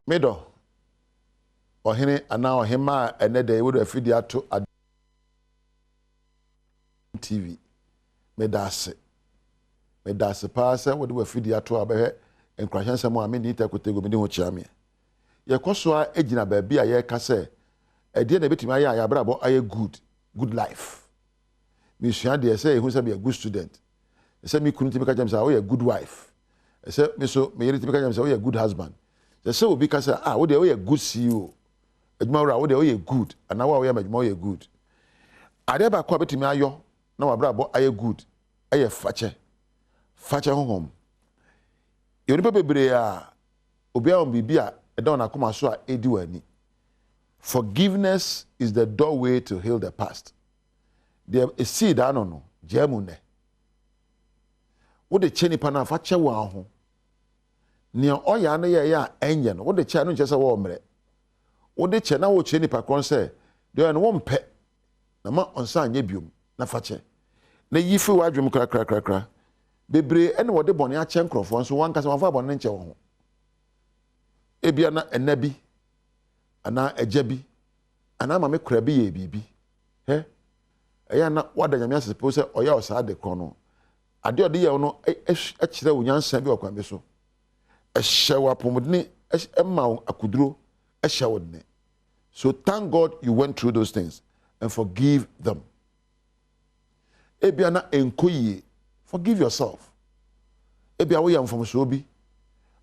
Middle. Ohene ana ohema ene de wodo afidi ato Adom TV. Medase pa se wodo afidi ato abehe enkrahyense mo ame ni takotego me de ho chiame. Ye koso a egina ba bia ye ka se ede na betimi aya ya brabo aye good life. Mi sua de se ehun se be a good student. Se mi kunu timi ka jam se a good wife. Se mi so me yeri timi ka jam se a good husband. Se obi ka se wo de a good CEO. Ejuma wura wo de oye good ana wa we majuma oye good ade ba kwa betimi ayo na wa brabo aye good aye fache honhom yoni bebre a obi a bibia e don akoma so a edi wani. Forgiveness is the doorway to heal the past. There is seed no jemune wo de cheni pa na fache wa ho ne oya na ye ya enye no wo de cha no nche se wo mre wode che na wo che ni pakron se de no wo mpe na ma onsa anye biom na fache na yife wadwum kra bebre ene wode bone a che nkrofo nso wan kasa wafa bone nche wo ho ebia na enabi ana ejabi ana ma me kra bi ye bibi he eya na wada nyame asepo se oya osa de kro no ade ode ye no kire wo nyansa bi okwa me so ehye wapomodni emma akuduro. So thank God you went through those things and forgive them. Ebiana enkoye, forgive yourself. Ebia wo yam from so bi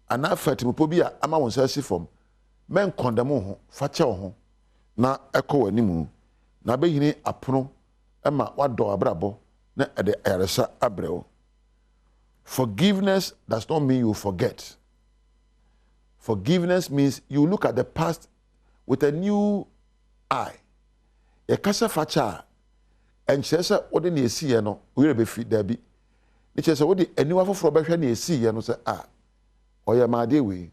ana fatimopo bi a ama won sase from men condemn ho fache ho na ekọ wanimu na behini apono ema wado abrabo na ede ayaresa abreo. Forgiveness does not mean you forget. Forgiveness means you look at the past with a new eye. Ye kasa facha and chesa odi na esi ye no we be fi da bi. Ni chesa odi aniwa foforo be hwe na esi ye no se oya ma de we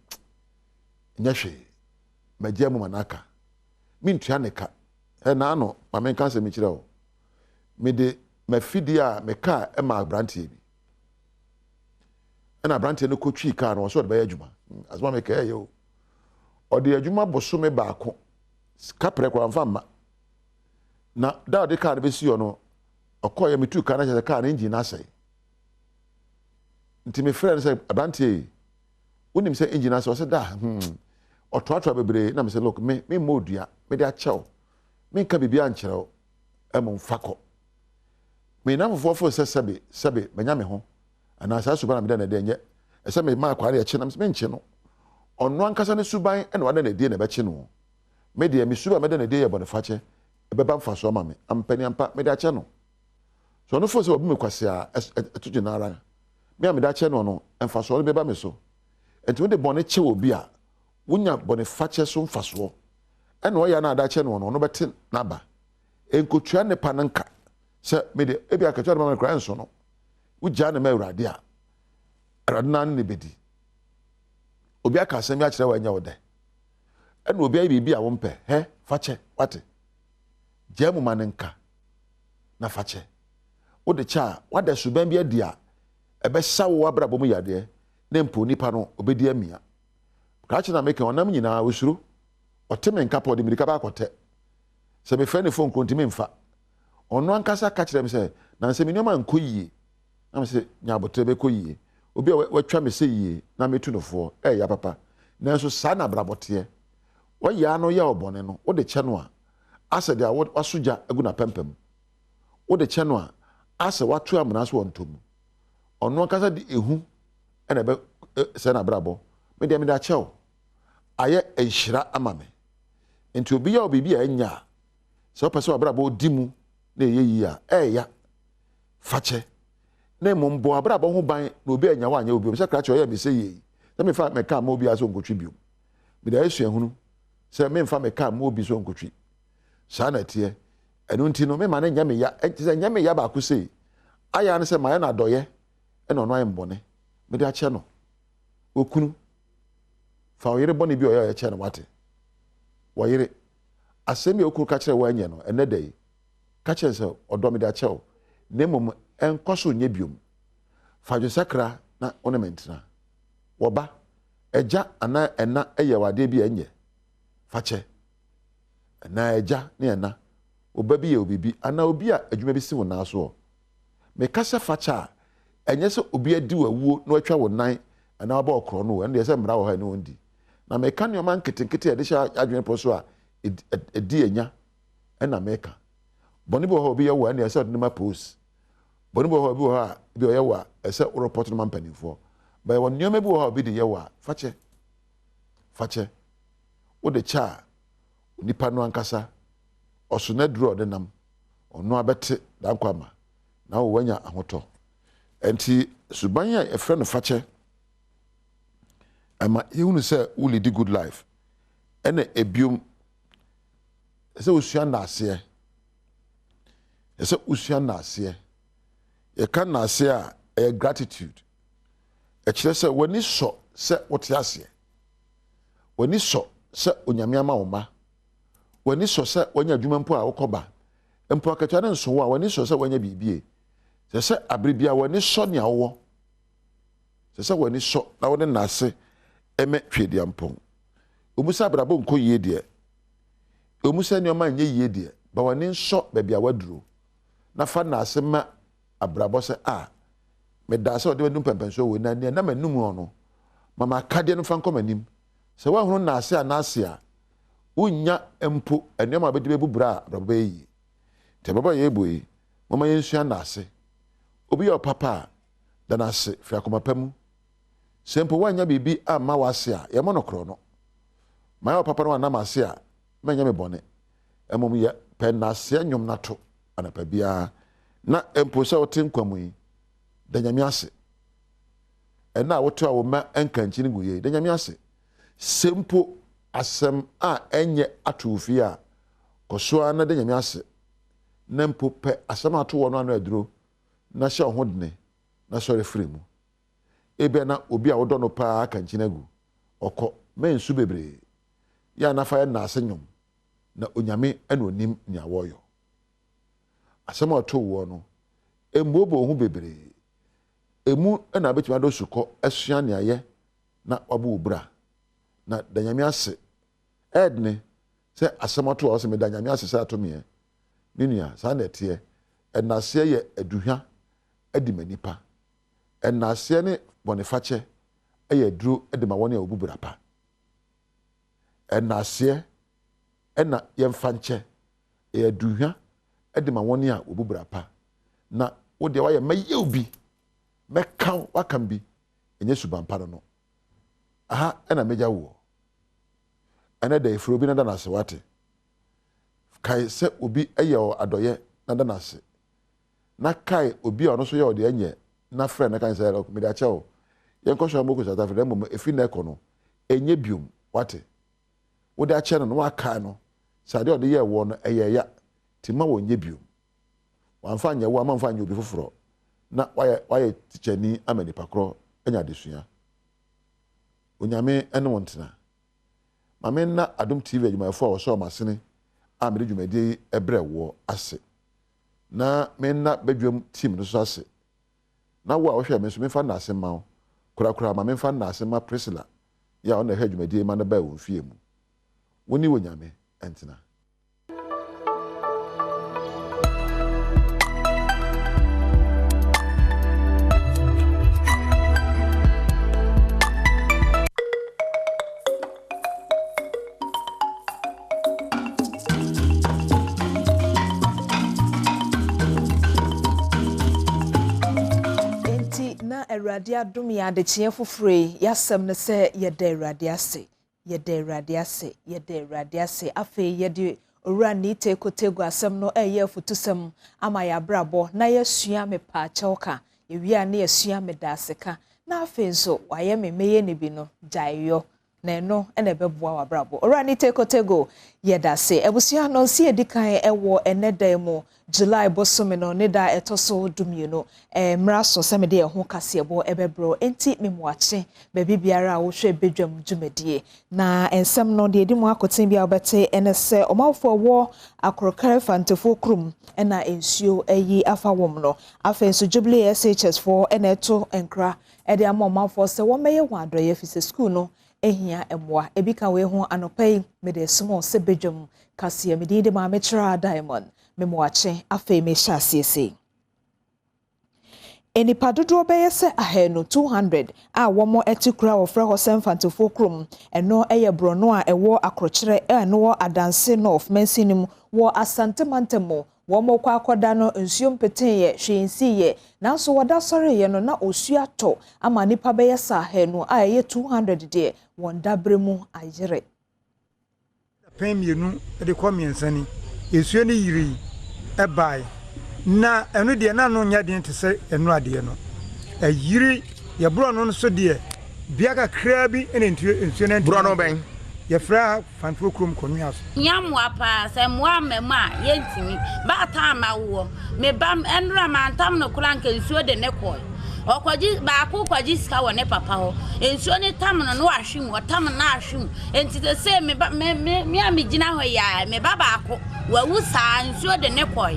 nya hwe magya mu manaka. Mi ntua ne ka. Na no ma men kan se mi kire o. Me de mafidi a me ka e ma brantie bi. Na brantie no ko twi ka no so de be adwuma. Asma me ka yo ode adwuma bosome baako kapre kwa mfama na da ode ka de besi yo no okoye metu ka na chese ka na engine asai nti me friend say abrantie unim say engine asai o say da otoato bebre na me say look me modua me de achew me nka bibia nkyerɛw emo mfako me na fofo say sebe manya me ho ana sa suba na me da na de nye ese me ma kware eche na me nche no ono ankasa ne suban ene wada na die na be che no me de me suba me da na die ye bone fache e be ba mfaso ma me ampani ampa me da che no so no fo se obi me kwase a etuju na ara me a me da che no no mfaso no be ba me so enti wo de bone che obi a wonya bone fache so mfaso ene wo ya na da che no no bete na ba enkotua ne pa nanka se me de ebi akatua ma me kra enso no wugya ne ma urade a radna ne bedi obi aka asemi akire wa nya wode ena obi ayi bibi a wo mpe he fache wate jemu manenka na fache wo de cha wada suban bi adia ebe sawo abrabo mu yade na mpo nipa no obedi amia ka chi na meke onam nyina wosuro oteme nka pa ode mirika ba akote se me frɛ ne phone kontimi mfa ono ankasa ka kire me se na se me nyoma nkoyie na me se nya abotre be koyie obi a watwa me se yie na metu nofo ya papa nanso sa na brabote wo ya no ya obone no wo de che no a ase de wasoja agu na pempem wo de che no a ase watu amna so wontom ono kasa de ehu ena be se na brabo me de me da chew aye enhira amame enti obi ya obibi a nya se opese brabo dimu na eyeyi a ya fache na mombo abrabo ho ban na obi anya wa anya obi se kra che oya me se yi se me fa me ka ma obi aso nkotwi biom me da esu ehunu se me fa me ka ma obi so nkotwi sa na tie enu nti no me ma na nya me ya se nya me ya ba ku sei aya na se ma ya na doye e no no ayi mbone me da che no okunu fa oyere boni bi oya ya che no wate wo yere asemi okuru ka kire wa anya no ene dai ka kire se odo me da che o nemom enkoso nye biom fadwo sakra na ornament na woba Eja ana ena eye wade bi enye fache na eja ne ena oba bi ye obibi ana obi a adwuma bi si wo na so me kasa facha enye se obi adi wawuo na watwa wo nan ana aba okro no ene se mra wo ha ne wondi na me ka ne man ketenkete e de sha adwene pro so a edi enya ena me ka boni bo ho obi ye wo ene se de ma post boni bo ho obi wo ha bi o ye wo e se report no man panifo ba won nyoma bi wo ha obi de ye wo fache wo de cha nipa no ankasa oso na duro de nam ono abete dankwama na wo wanya ahoto enti suban ya efre no fache ama yehunu se wo lead good life ene ebiom se usua na ase se usua na ase ye kan na ase a gratitude e kire se woni so se wote ase woni so se onyame ama wo ma woni so se wonya adwuma mpo a wokoba mpo akatwa ne nso wo a woni so se wonya bibie se abribia woni so ne awo se woni so na woni na ase eme twedi ampon omusa brabo nko yie de omusa ne o ma nye yie de ba woni nso ba bia waduro na fa na ase ma abrabo se me da se o de wonu pempenso wo na na manum ono mama kade no fa nkomanim se wa hunu na ase anase a unya empo enema abedi bebubra abrabo yi te baba ye boyi mama yensua na ase obi yo papa da na ase fi akomapamu sempo wanya bibi ama wase a ye monokro no ma yo papa no na mase a manya me bone emom ye pe na ase nyom nato anapa bia na empo se wote nkwamu yi da nyame ase ena woto a wo ma enkanchi ni guye da nyame ase sempo asem a enye atofi a kosoa na da nyame ase na mpo pe asem ato wo no anu aduro na hye ho dene na sore free mu ebe na obi a wodo no pa kanchi na gu okọ mensu bebre ya na fa na ase nyom na onyame ena onim nya woyo asem ato wo no embobo hu bebre emu ena betima do suko asua ne aye na wabu obra na danyame ase edne se asemato o se me danyame ase se atomie ninia sa na tie enase ye aduhwa adi manipa enase ne bonifache eye duro edi ma woni obubura pa enase ena yemfanche eye aduhwa edi ma woni a obubura pa na wo de wa ye maye obi meka wakam bi enye subampa no aha ena meja wo ena da ifuro bi na da nase wate kai se obi eye adoye na da nase na kai obi ono so ye ode enye na friend na kan say me da cheo yen ko sho moko South Africa mo efi na ekono enye biom wate wo da che no waka no sade ode ye wo no eye ya tima wo nye biom wanfa anya wo amanfa anya obi foforo na waye tichani amani pakro enya desua onyame ene wontena mame na Adom TV adwumayefo a wo so masene a me dwumadi ebre wo ase na me na badwam team no so ase na wo a wo hwe me so me fa na ase ma wo kura ma me fa na ase ma Priscilla ya ona hwe adwumadi ma na ba wo fie mu woni wonyame entena Awurade adom ya de kye fofore yasem ne se yeda Awurade ase afe yede owura ni tekotegu asem no eye afutusem ama ya brabo na yasua me pa chewka ewia na yasua me daseka na afe nso waye me meye ne bi no jaiyo na eno ene beboa wa brabo owura ni tekotegu yeda se ebusua no si edikan ewo enedam July bosome no ne da etoso dumieno mraso semede ho kasebo ebebro enti memwache bebi biara wo hwe bedwam dwumedie na ensem no de edi mu akoten bia obete enese omawfo wo akrokare fantefo krum ena ensuo ayi afa wom no afenso jubilee SHS for eneto enkra ede amomafo se wo meye ho adoye fi school no ehia emwa ebi ka we ho anopai me de small se bedwam kase me de ma me kira diamond me mo ache afa me sha siese enipa dodo beye se ahenu 200 a womo etikura wo frɛ ho semfantofo krom eno eye brono a ewo akrokire eno adanse north mensinim wo asante mantemo womo kwa akoda no nsuo mpeteye hwensiye nanso woda sore ye no na osu ato ama nipa beye sa ahenu a eye 200 de won dabre mu ayere pemienu de komiensani esuo ni yiri ebai na enu de na no nya de te se enu ade no ayiri ye bro no so de bia ka kra bi ene nsuo na bro no ben ye fra fanfo krom konua so nyamwa pa se moa mema yentimi ba ta ma wo me bam enra mantam no kura nka nsuo de ne ko okwaji ba ko kwaji ska wo ne papa ho nsuo ne tam no ahwim o tam na ahwim enti te se me amigina ho ya me baba ko wawu sa nsuo de ne ko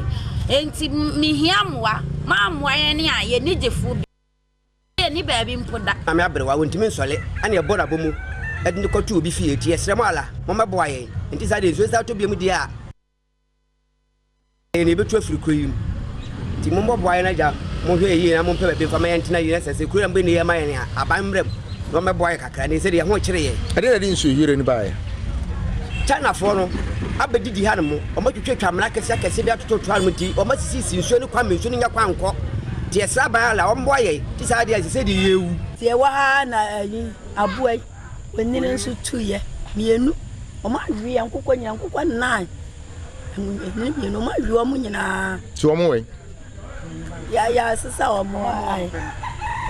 enti mihiamwa ma moa ye ne a ye nijefu bi ni baabi mpoda ame abrewa wontimi nsole ane ebora bomu edin ko tu obi fie tie sremo ala mo meboa ye enti sa de nsuo sa to biemu dia ene betu afiri koyim ti mo mboa ye na ja mo hwe yi na mo pɛ baabi fama ye ntina yi sese kura mbe ne ye ma ye ne aban mrem no meboa ye kakra ne se de ho kyere ye ade de nsuo yire ni baaye China for no abedidi ha no mo o ma twetwa mra kese bia toto ha no ti o ma sisi nsuo ni kwa mensuo ni nya kwa nkɔ ti esra ban ala o mboa ye ti sa de se de yewu ti e wa ha na ayi aboa wenini nso tuye mienu o ma dwi yankokɔ nyina nkokɔ nan enini mienu o ma dwi o mu nyina ti o mu we ya sisa o mo ai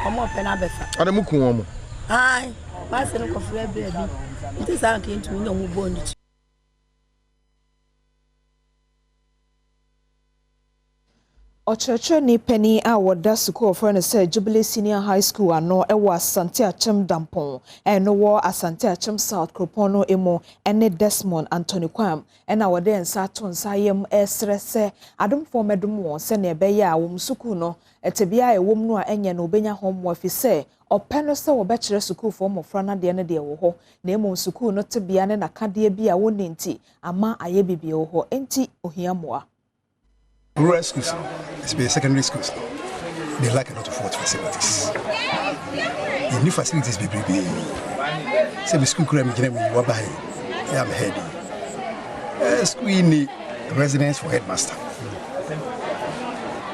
o mo pe na befa ade mu kun o mu ai ma se no ko fra bra bi nti sa kan tu no mu bondi Ochreche ni penny a woda school for no say Jubilee Senior High School ano ewo Asante Achem Dampon eno wo Asante Achem South Kropono emo ene Desmond Anthony Kwam ena wode ensa to nsayem esrese adom for medum won se ne be ya wo school no etebia ewom no a enye no obenya hom wafi se openo se wo be kire school for mofra na de ne de wo ho na emo school no tebia ne nakade bi a woni nti ama aye bibie wo ho enti ohia moa rural schools, especially secondary schools, they lack a lot of water facilities. The new facilities be big. Say the school crime in Wabai, I'm heading. School need residence for headmaster.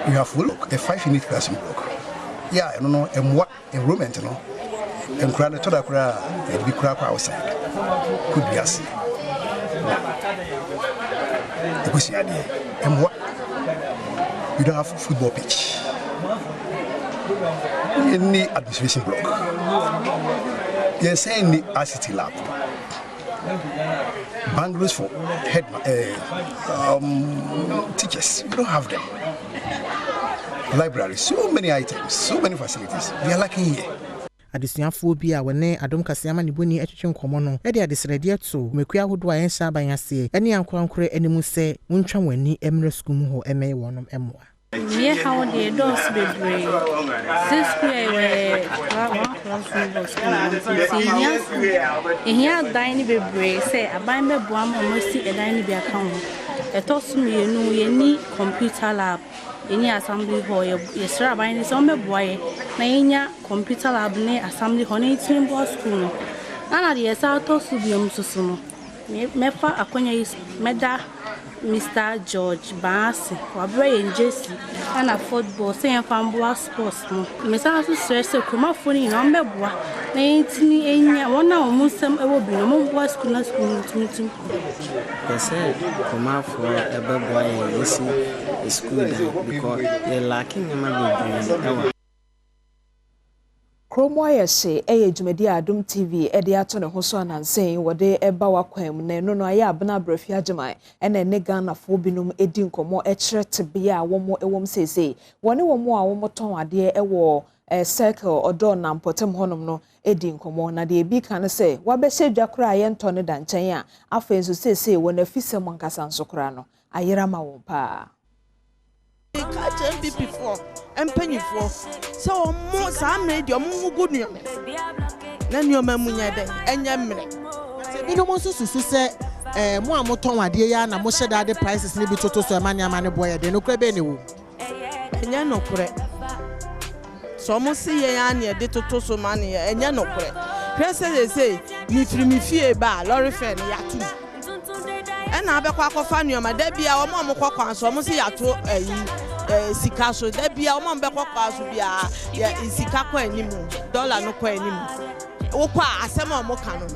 You have look a 5-unit classroom block. Yeah, I don't know, and what enrollment, you know, and crowd to the crowd, and be crowd outside. Could be us. The question idea, and what? You don't have a football pitch. Any administration block. Yes, any ICT lab. Bungalows for head teachers. You don't have them. Library, so many items, so many facilities. We are lacking here. Adesiafo bi a wone adom kaseama ne boni atwetwe nkomo no e de adesrede to mekua hodo a enhya abanyase ene ankorankore animu se wontwa wani emre school ho eme wonom emoa ye how the doors be brave this way we one classroom box here dine be brave say aban be boam almost e dine be account e to so me nu ye ni computer lab any assembly hall yesra aban ni so me boy na yenya computer lab ne assembly hall ni team boss school na de yesa to so biom susu no me fa akonya is meda Mr. George Bass, Wabre Jesse, and a football, saying Famboa sports. Miss Arthur stress a chromophone on Bebois, 19 one hour Muslim will be no more boys could not school to meet him. They said, come out for a boy and listen is school because they're lacking a man. Kromoya se dwumadi Adom TV de ato ne ho so anansen wode eba wakwam na no no aye abna brafia agyeman ene ne Ghana fo binum edi nkomo kire tebia a womo ewom sese wone womo a womo ton ade ewo circle odo na mpotem honom no edi nkomo na de bi kan se wabehye dwakora ye nto ne danchen a afenso sese wona fisem nkasa nsokora no ayera ma wo pa catch MB before empanyifo so mo saa mmere de omo gu nyo na nneoma mu nya de enya mmere bi no mo susu se mo amoton ade ya na mo hyeda ade prices ni bi toto so amane boy de no kura be ne wo enya no kure so mo si ye ya na de toto so mane enya no kure hwese de say mi firi mi fie ba lorry fare no yato na abekwa akofa nneoma da bia omo kwakwa so mo si yato sika so da bia omo mbekwa kwa so bia ya sika kwa animu dollar no kwa animu wo kwa asem omo ka no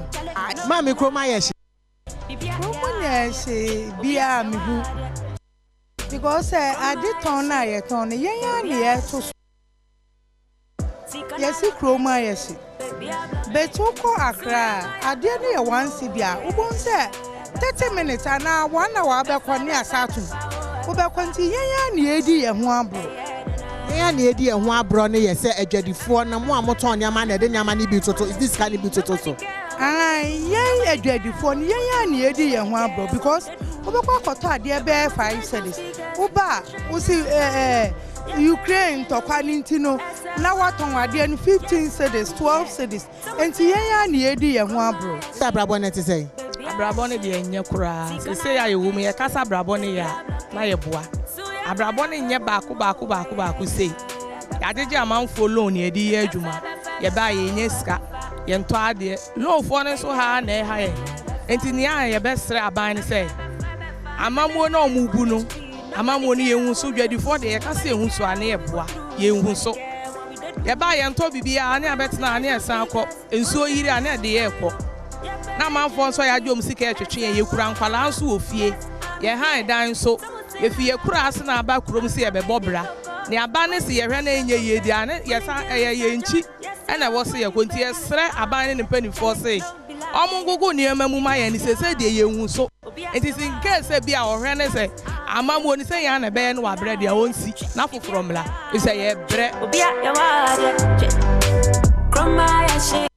ma mi kroma ye she bia mi hu because I did turn na ye turn ye ne to yes kroma ye she betoko akra ade ne ye wansi bia ubon se 30 minutes and 1 hour abekwa ne asatu ubekwa nti ye ne edi ye ho abro ye ne edi ye ho abro ne ye se adwadifo na mo amoton ne ama na de ne ama ne bi toto is this kind bi toto so ye adwadifo ne ye ne edi ye ho abro because ubekwa koto ade be 5 cedis uba usi Ukraine to Quanintino now what on ade no 15 cedis 12 cedis enti ye ne edi ye ho abro sabrabone te say abrabone de enye kura se ya ye wo me kasa abrabone ya na ye boa abrabone nye baako sei ya jeje amanfo loan ye di ye adwuma ye ba ye nye sika ye nto ade loan fo ne so ha na ha ye enti ni ya ye besre aban ne sei amamuo na omubu no amamuo ni ye hu so dwadifo de ye kasa ye hu so ane ye boa ye hu so ye ba ye nto bibia ane abetena ane esan akọ ensuo yiri ane de ye ekọ na manfo nso ya dwom sika etwetwe ye kura nkwala nso ofie ye han dan so ye fie kura ase na aba kurom se ye bebobra ne aba ne se ye hwe na enye ye di ane ye san ye nchi ena wo se ye konti ye sre aba ne mpanifo se omungugu ne emamu ma ye ni se de ye hu so it is in case bia ohwe ne se amamu ni se ya na be no abre de onsi na foforo mla se ye bre obi a ye wa de kroma ya she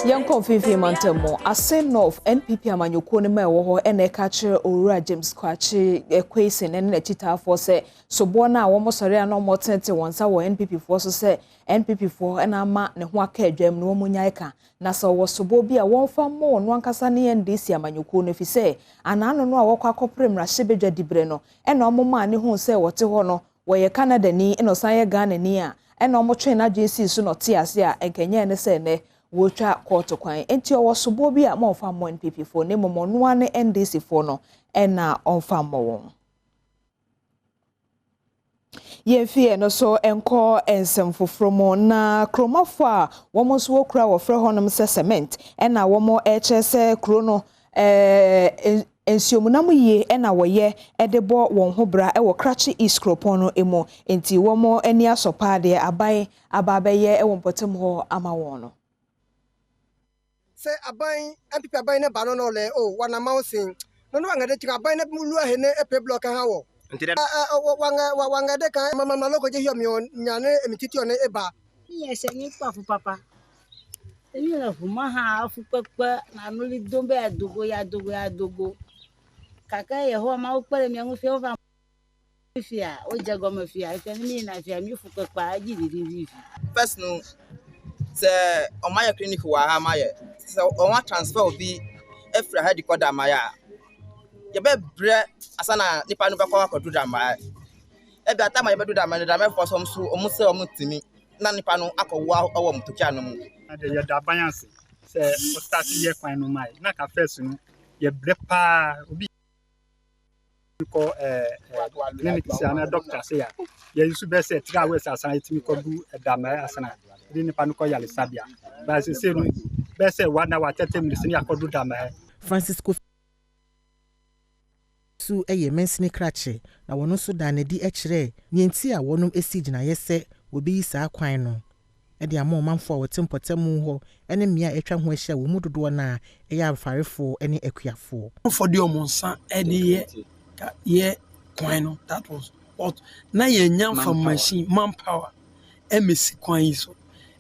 Yanko Fifi Mantemo, Asen of NPP Amanyoko ne ma wo ho ene ka kire Owura James Kwachi equation ne na chita for se so bona wo mo sori ana mo tente wonsa wo NPP for so se NPP for na ma ne ho aka adwam ne wo mo nyai ka na so wo so bo bi a won fa mo no ankasa ne NDC Amanyoko no fi se anano no a wo kwa koprem ra hyebedwa dibre no ena omo ma ne hu se wote ho no wo ye Canada ni eno san ye Ghana ni a ena omo twen na JC so no te ase a enkenye ne se ne wo twa court kwan enti owo sobo bi a mo fa mo NPP fo ne mo no ane NDC fo no ena onfa mo won yemfie no so enko ensem fofromo na kromafo a wo mo so okura wo fre honom se cement ena wo mo eche kro no ensiomunam ye ena wo ye edebo won ho bra e wo krachi iskropon no emo enti wo mo ani asopa de aban ababaye e wo potem ho ama won no se aban MPP aban ne ba no le o wana mausin no ngade tika aban ne mulu ahene epe block ha wo wanga de kan mama loko je hiyo mi nyane emititi one eba yes ni pafu papa eni la fuma ha afu pepe na no li dombe adogo kaka ye ho ma ukpere mi angu fi over fia o jago ma fia ife ni na fia mi fu pepe aji di first no se o ma ya clinic wa ha ma ye se o wa transfer obi efra ha di koda ma ya ye be bre asana nipa no be kwa kodu da ma e be atama ye be do da ma da me for some so o mu se o mu timi na nipa no akọwa owo mutokia no mu na de ye da balance se o start ye kwan no mai na ka first no ye bre pa obi ko clinic se ana doctor se ya ye yusu be se 3 hours asana itimi ko du da ma asana de nipa no ko yale sabia ba se no be se 1 hour 30 minutes ni akodu da ma Francisco su eye mensini krache na wono so da na di ekire nyenti a wonom esi gina yese obi saa kwan no e de ama manfo wo tempotamu ho ene mia etwa ho ahia wo mudodo na e ya afarefo ene akuafo for the omonsa e de ye kwan no that was but na ye nyam from machine manpower emisi kwan so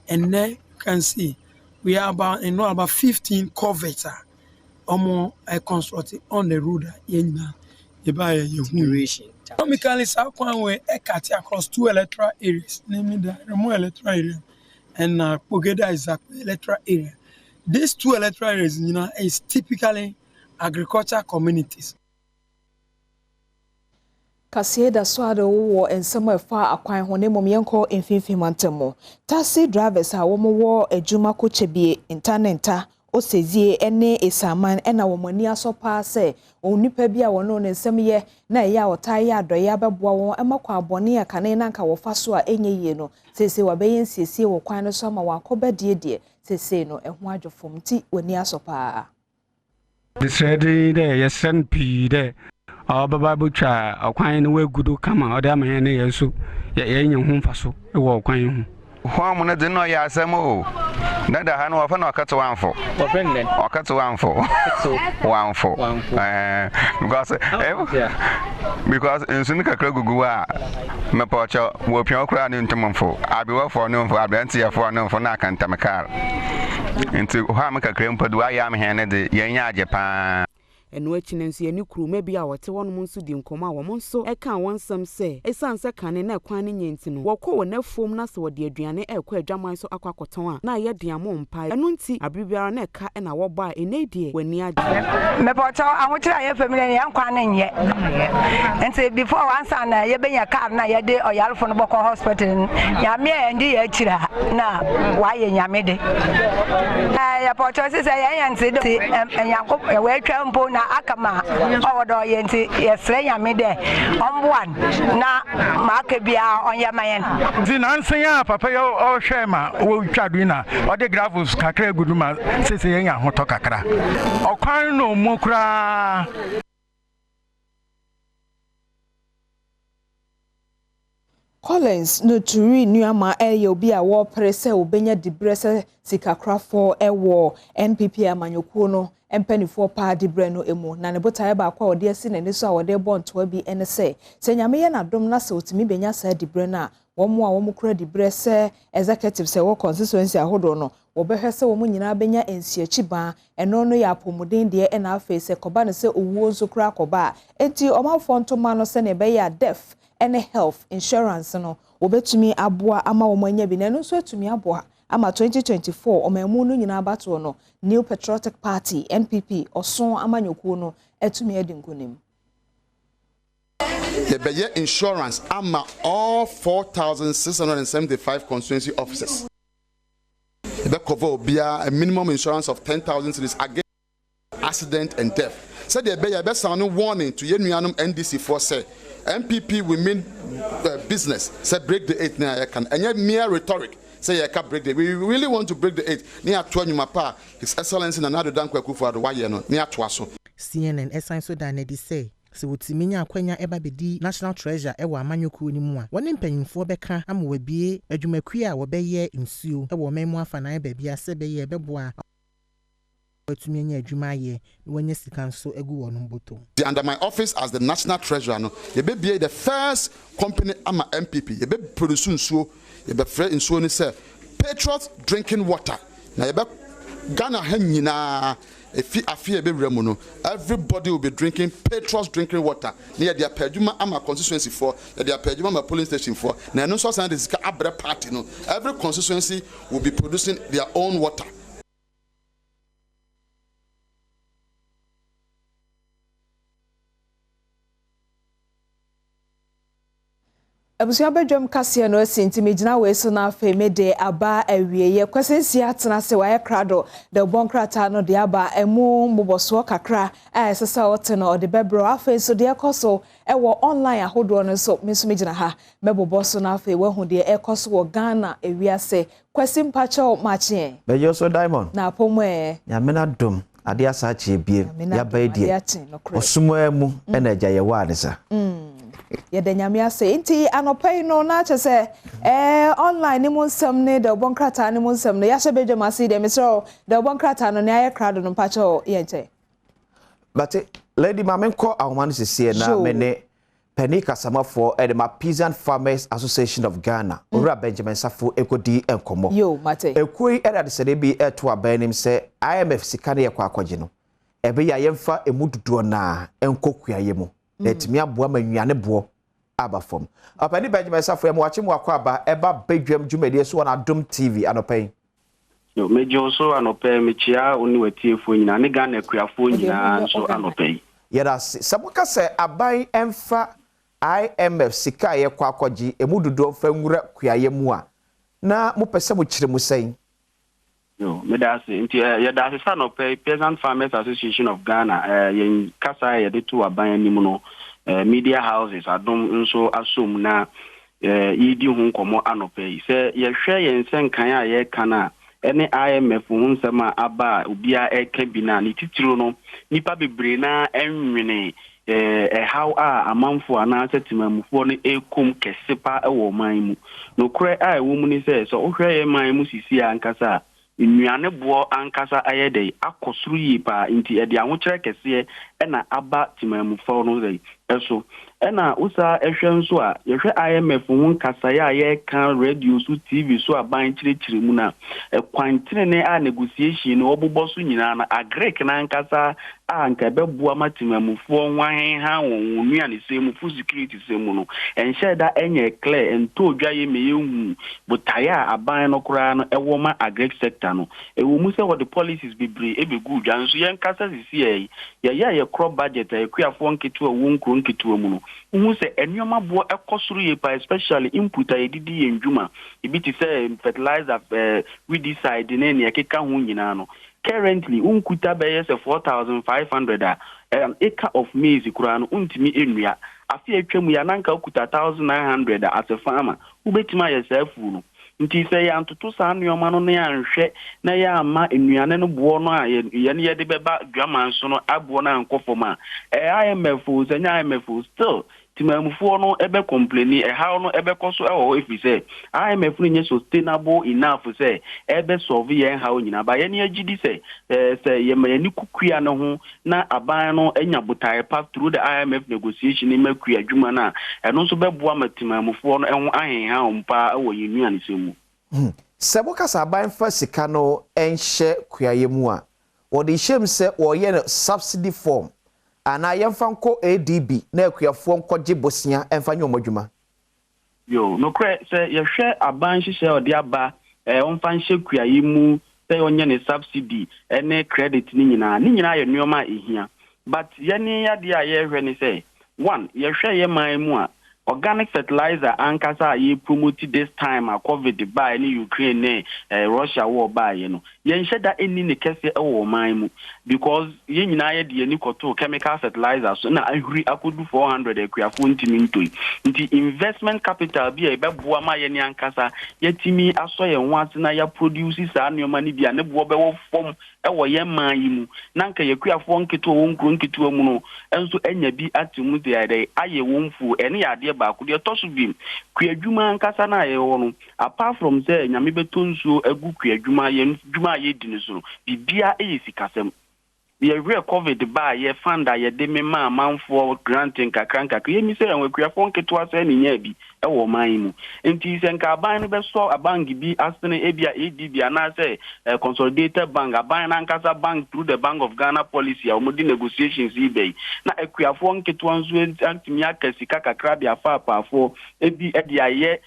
and now can see we are about 15 culverts omo constructed on the road yenna buy a generation. Economically, South Kwan cut across 2 electoral areas, namely the Remo electoral area and Pogeda Isaac electoral area. These 2 electoral areas, is typically agricultural communities. Kasie da swado wo ensema fa akwan ho ne momyenko emfimfim antemo. Taxi drivers a wo wo adwuma ko chebie interneta osezie ene esaman ena wo mani asopa se onipa bia wono ne nsem ye na ya otai adoye abeboa won emakwa abone akane na nka wo faso a enye yie no sese wabeye nsiesie wo kwan no so ma wakoba die sese no eho adwofom ti woni asopa. This ready there yes NP there. Baba butcha akwan we gudu kama oda man ne yesu ye nya hu mfaso e wo kwan hu ho mo ne de no ya asem o na da ha no wa fa na akato wanfo o benne akato wanfo because ensun kakra gugu a me pocho wo pion kra ne ntomfo abi wo fo no fo abranti ya fo no fo na kantamekar enti ho am kakra mpadu aya me he ne de ye nya ajepa eno achinenso yani kuruma bi a wote wonum nso di nkoma wo monso e kan wonsam se esanse kane na kwan ne nyenti no wokọ wo nafom na se wode aduane ekọ adwaman so akwakoton a na ye diamo mpa eno nti abribiara na eka na wo ba enedie wani ade me pocho ahochira ye family ya nkwan ne nye nti before wansa na ye benya car na ye de oyalfo no boko hospital ya me endi ya chira na wa ye nyame de ya pocho se ye yanti de enyanko we twa mpo na akama owodo yenti yesre nyame de ombuan na maake bia onyamayen di nansen ya papa yo o hwema wo twadu na ode gravels kakra guduma sese yenya hoto kakra okwan no mu kra Collins no turi nuama obi a wo prese obenya dibrese sikakrafo ewo NPP amanyokuo no empanifo pa dibre no emu na ne botae ba kwa ode asi nani so a wode bonto bi ene se nyame ye na dom na se otimi benya sa dibre na womo a womo kura dibre se executive se wo constituency ahodo no wo behwe se womo nyina benya ensiachi ba eno no ya apomuden de e na afa se koba ne se owuo nso kura koba enti omafo ntoma no se ne be ya def ene health insurance no wobetumi aboa ama wo manya bi na no so etumi aboa ama 2024 omemu no nyina abato no New Patriotic Party NPP oson amanyokuo no etumi edinkonim the beye insurance ama all 4,675 constituency officers the cover obia a minimum insurance of 10,000 cities against accident and death said the beye be sound warning to yenuanum NDC for say MPP women business said break the 8 na can and mere rhetoric say you can break the we really want to break the 8 near to nyuma His Excellency Nana Dankwa Akufo-Addo waye no near to aso CNN esan so da na di say se wotiminya akwanya eba bedi national treasure ewa amanyoku ni mu a woni mpanyinfo beka ama wabie adwumaku a wobeye nsuo ewo memu afanan ba bia se beye beboa watumenya adwuma ye wonye sika nso egu wonum boto under my office as the national treasurer no ye be the first company ama MPP ye be produce nsuo ye be free nsuo ni say Patriot drinking water na ye be Ghana ha nyina afie be wura mu no everybody will be drinking Patriot drinking water na ye dia padwuma ama constituency for ye dia padwuma ama polling station for na no so san de sika abre party no every constituency will be producing their own water. Abusia Badwam kase no asinti megina we so na afa mede aba awieye kwasensi atena se waye krado de bonkrata no de aba emu mboboso kakra sesa wote no de bebro afa so de ekoso ewo online ahodo no so meso megina ha meboboso na afa we hu de ekoso wo Ghana ewiase kwasim pacho mache beyo so diamond na pomwe nyamena dom ade asache bie ya baidie osumo emu energy ye wadesa yede nyame ase nti anopai no na chese online ni munsam ne de bonkrata ni munsam ne yahye Badwam ase de mesro de bonkrata no ne aye crowd no pacho yente but lady mamenko awman sese na mene Penika Samafo and the Peasant Farmers Association of Ghana ora Benjamin Safo ekodi enkomo yo mate ekui era de sede bi eto abanim se IMF sikane yakwa akwaje no ebe ya yemfa emududo na enkokuaye mu let me aboa manwane bo aba fam apani Benjamin Safo ya mwachi mwakwa aba eba Badwam dwumadi so na Adom TV anopai yo mejo so anopai mechia oni watiefo nyina ne Ghana akuafo nyina so anopai yera sabuka se aban emfa IMF sika ye kwa akwaji emududo fa nwura kuaye mu a na mupese mu kire mu sai yo medase nti yeda se anopai Peasant Farmers Association of Ghana yen kasa ye de to aban anim no media houses Adom nso asom na yidi hu nkomo anopai se ye hwe yen senkan a ye kana ene IMF hu nsema aba obia eka bina ni titiro no nipa bebre na enwene how amanfo ana setimamfo no ekom kesepa ewo man mu no kure wo mu ni se so ohwe ye man mu sisi ankasa nnuane bo ankasa ayede akosuru yi pa nti ede ahokere kese na aba timamfo no dai eso ena usa ehwe nso a yehwe IMF hu nkasa ya ye kan radio so TV so aban kirikiri mu na kwantene ne a negotiation no obobo so nyina na agrek na nkasa anka bebua matimamfo nwan ha wonua ne semu food security semu no enhye da enye clear ento dwaye meyehu butaya aban no kura no ewo ma agrek sector no ewo mu se what the policies bebre ebegu dwa nso yen kasa sisi ye crop budget ekuafo nketu wo nkro nketu mu no hu se enwoma bo ekosuru ye pa especially input ayedidi endwuma ebiti se fertilizer we decide ne ne ekeka hu nyina no currently unkuta beye se 4500 acre of maize kurano untimi enua afi atwam ya nanka ukuta 1900 as a farmer ubetima yesafu no nti se ya ntutu sa nneoma no ne anhwe na ya ama enuane no bo no a ye ne de beba dwaman so no abo na nkofoma IMF senya IMF still timamfo no ebe complaini how no ebe koso if say IMF no nye sustainable enough say ebe solve yen how nyina ba ye ne agidi say ye mayani kukua no ho na aban no enya botai pass through the IMF negotiation ni makua adwuma na eno so beboa matimamfo no enho ahen ha ompa wo yenu ani semu sebo kasa aban fa sika no enhye kuaye mu a wo de hyem se wo ye subsidy form ana yemfanko ADB na akuafo nkoje bosia emfanyo modwuma yo no kre se yehwe aban hihye odi aba onfanhye kuaye mu se onye ne subsidy ene credit ni nyina ye nneoma ehia but yene yade a yehwe ni se one yehwe ye man mu a organic fertilizer ankasa ye promote this time a COVID by ni Ukraine Russia war by you know yen sheda eni ne kese ewo man mu because yen nyina ye de ni koto chemical fertilizer so na ahuri akodu 400 akuafo ntimi ntoi nti investment capital bi e beboa ma ye ni ankasa yetimi aso ye nwate na ya produce sa anoma ni bia ne bo bewo fom ewo ye man yi mu na nka ye akuafo nketo wo nkro nketo mu no enso enya bi atimu de aye wonfu ene ya de ba ku de tosu bim kuadwuma nkasa na ye wo no apart from say nyame betonso agu kuadwuma ye dwuma ye di ne so bibia eyesikasem ye re COVID ba ye fanda ye de me ma manfo granting kakranka ye mi se enwe kuafo nketo asa ni nya bi ewo man mu enti se nka aban no be so abangi bi asene ebia ADB ana say consolidated bank aban na nkasa bank through the Bank of Ghana policy a omodi negotiations ibei na akuafo nketo anzo antimi akasika kakra bi afa apafo ebi edia ye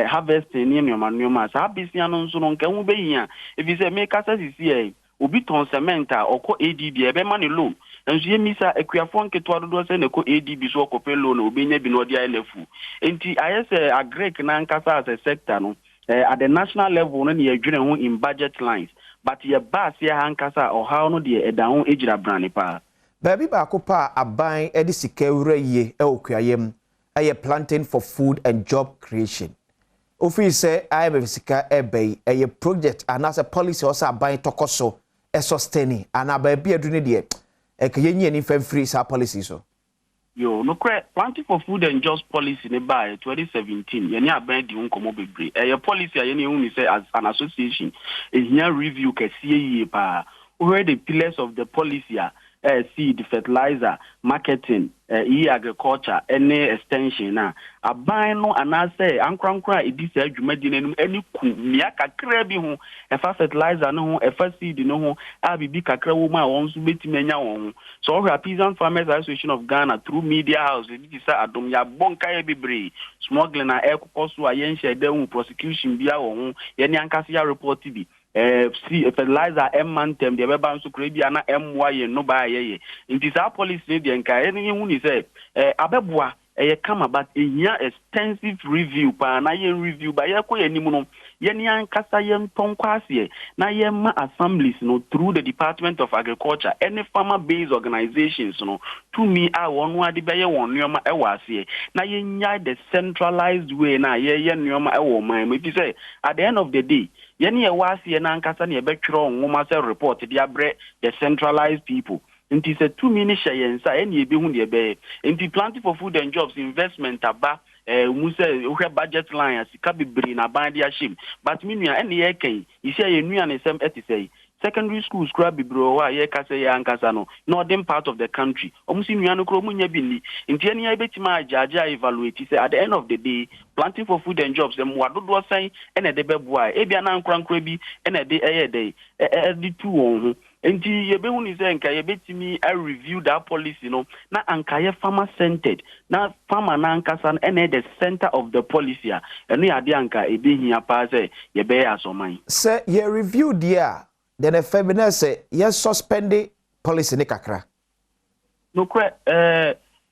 harvesting ni nneoma sa bisia no nso no nka hu be hia ebi se me kasa sisi obi ton cement a oko ADB ebe ma ne loan enso ye misa akuafo nketo adodo se ne ko ADB so okope loan obenya bi no dia elefu enti ayese agrek na nkasa as a sector no at the national level no ne yadwene ho in budget lines but ye bass ye hankasa o how no de eda ho egira brane pa baby ba ko pa aban edi sika wura yie e okuayem aye planting for food and job creation ofi se IMF sika ebei aye project anase policy osa aban tokoso e sustaining ana ba bia du ne de ke yenyi ni famfree sa policy so yo no kre planting for food and jobs policy ne by 2017 yeni aban di nkomo bebre your policy yeni hu ni say as an association is here review kesie yie pa where the pillars of the policy seed, fertilizer, marketing, agriculture, any extension na aban no anase ankrankra edi se adwumadi nanum ani ku mia kakra bi ho efa fertilizer no ho efa seed no ho abibi kakra wo ma won so betimi anya won so we Peasant Farmers Association of Ghana through media house edi say adom ya bonka ya bibre smuggling na ekokoso ayen shede hu prosecution bia wo ho ye ni ankase ya report bi see fertilizer mantem de beba nso kra bia na emwa ye no ba ye nti sa policy de nka eni hu ni say abeboa kama but extensive review pa na ye review ba ye ko ye nimu no ye ni ankasa ye ntonkwase na ye ma assemblies no through the Department of Agriculture any farmer based organizations no to me a won wa de be ye won nyoma e wase na ye nya the centralized way na ye nyoma e wo man me say at the end of the day ye ni ye wase na ankasa na ye betwero nwoma say report de abre the centralized people. Inti se 2 minutes shayensa eni ebe hu de be inti planting for food and jobs investment aba muse uhwe budget line asika bibiri na ban dia shim but minua eni ye kan isi ye nua ne sem etisei secondary schools kura bibiro wa ye kase ya ankasa no northern part of the country omusi nua no kro munya binni inti eni ye betima ajaja evaluate say at the end of the day planting for food and jobs dem wadodo san ene de beboa ebia na nkrankra bi ene de eye de di tu won enti yebehu ni say nka yebetimi a review that policy no na anka ye farmer centered na farmer na ankasa ene the center of the policy eno ya de anka ebehia pa say yebe ya soman say ye review dia then a feminine say ye suspend policy ni kakra no kre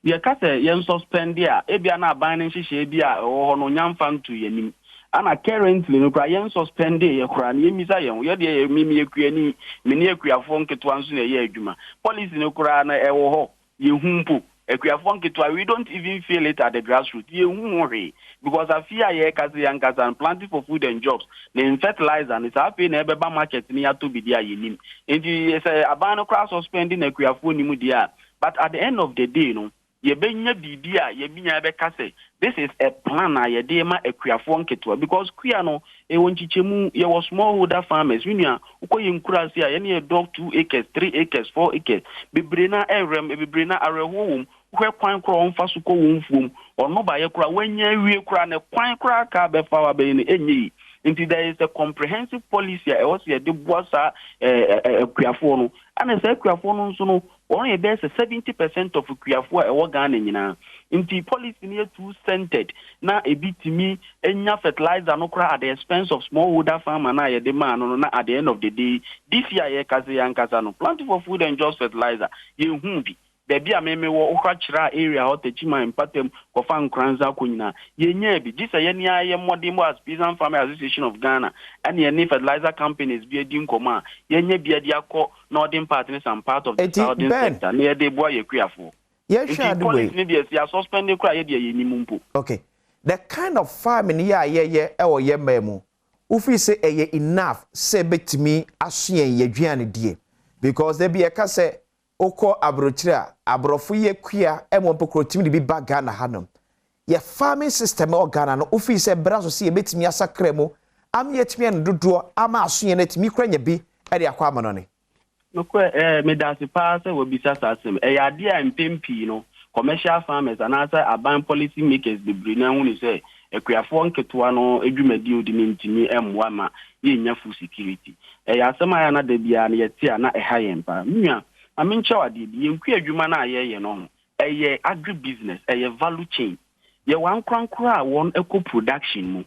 ye ka say ye suspend dia ebia na aban ni hihye bia ho no nyamfa ntu yanim ana currently no kra yen suspend ye kra na yemisa yen ye de mimi ekuani mini ekuafo nketwa nso na ye adwuma policy no kra na ewo ho ye humpo ekuafo nketwa we don't even feel it at the grassroots ye humore because afia ye kaze yankasa planting for food and jobs na fertilizer na safe na ebeba market ni ato bidia yenim enti say aban no kra suspending ekuafo ni mu dia but at the end of the day no ye benya bibia ye binya be kase this is a plan na ye de ma ekuafo nketwa because kuya no e wonchichemu ye was smallholder farmers winia ukoye nkurase a ye ne dog 2 acres 3 acres 4 acres bibrena erem bibrena arehowum hwe kwan kro onfa so ko wonfuom ono ba ye kura wanya wie kura ne kwan kura ka be fa wa be ne enyi nti there is a comprehensive policy e was ye de boasa ekuafo no ana say ekuafo no nso no on e be 70% of ekuafo e wo Ghana nyina nti policy ne too centered na ebitimi enya fertilizer no kra at the expense of smallholder farmer na ye de man no na at the end of the day this year ye kaze yankasa no planting for food and jobs fertilizer ye hu bi baby ameme wo ukachira area hotechima empatem kofa nkranza kunyina yenye bi gisa ye ni aye modimo as Peasant Farmers Association of Ghana and ye ni fertilizer companies bi edi nkoma yenye bi edi akọ northern partners and part of the southern sector na ye de boy ekuafo ye sha the way ni dey ya suspend kura ye dey yenimumpo. Okay, the kind of farming ye ewo ye memu ufi say eye enough say betimi asuen ye duane die because there be a ka say oko abrochira abrofo ye kua emopokro timi bi baga na hanom ye farming system o Ghana no ufi se braso se ye betimi asakra mu am ye timi en dodo ama asuen na timi kranya bi e de akwa amano ne no ko me dasi pa se wo bisa sasem e ya dia mpempi no commercial farmers and asa aban policy makers be brina hu ni se ekuafo nketoa no edwumadi odi ntimi emwa ma ye nya food security e ya asema ya na da bia na ye tia na e ha yempa nua amincha wade bi yenku adwuma na ye no eye agri business eye value chain ye wan krankra won eco production mu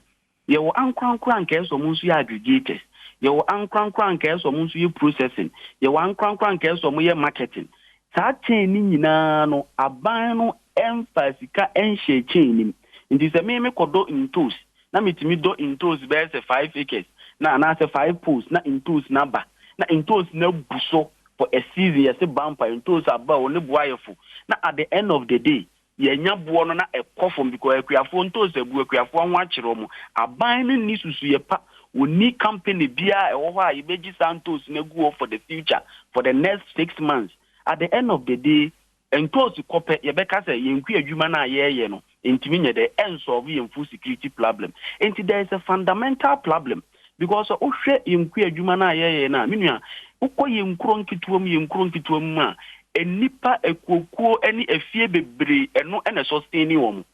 ye wo ankrankra nka eso mu nso ye aggregators ye wo ankrankra nka eso mu nso ye processing ye wan krankra nka eso mu ye marketing sa chain ni nyina no aban no emphasica enhye chain ni nti se me kodo intos na metimi do intos be se 5 acres na se 5 posts na intos na ba na intos na buso for a season yes bumper into about only boyful na at the end of the day ye nya bo no na ekofom because ekuafo nto sebu ekuafo ho akire mu aban ni susu ye pa oni company bia ewo ho a yebeji santos na guo for the future for the next 6 months at the end of the day entos kope ye beka say yenku adwuma na ye no entimi nye de ensolve yen food security problem enti there is a fundamental problem because ohwe yenku adwuma na ye na menua uko ye nkuro nkituom ma enipa ekuokuo eni efie bebre eno ene sustain wom.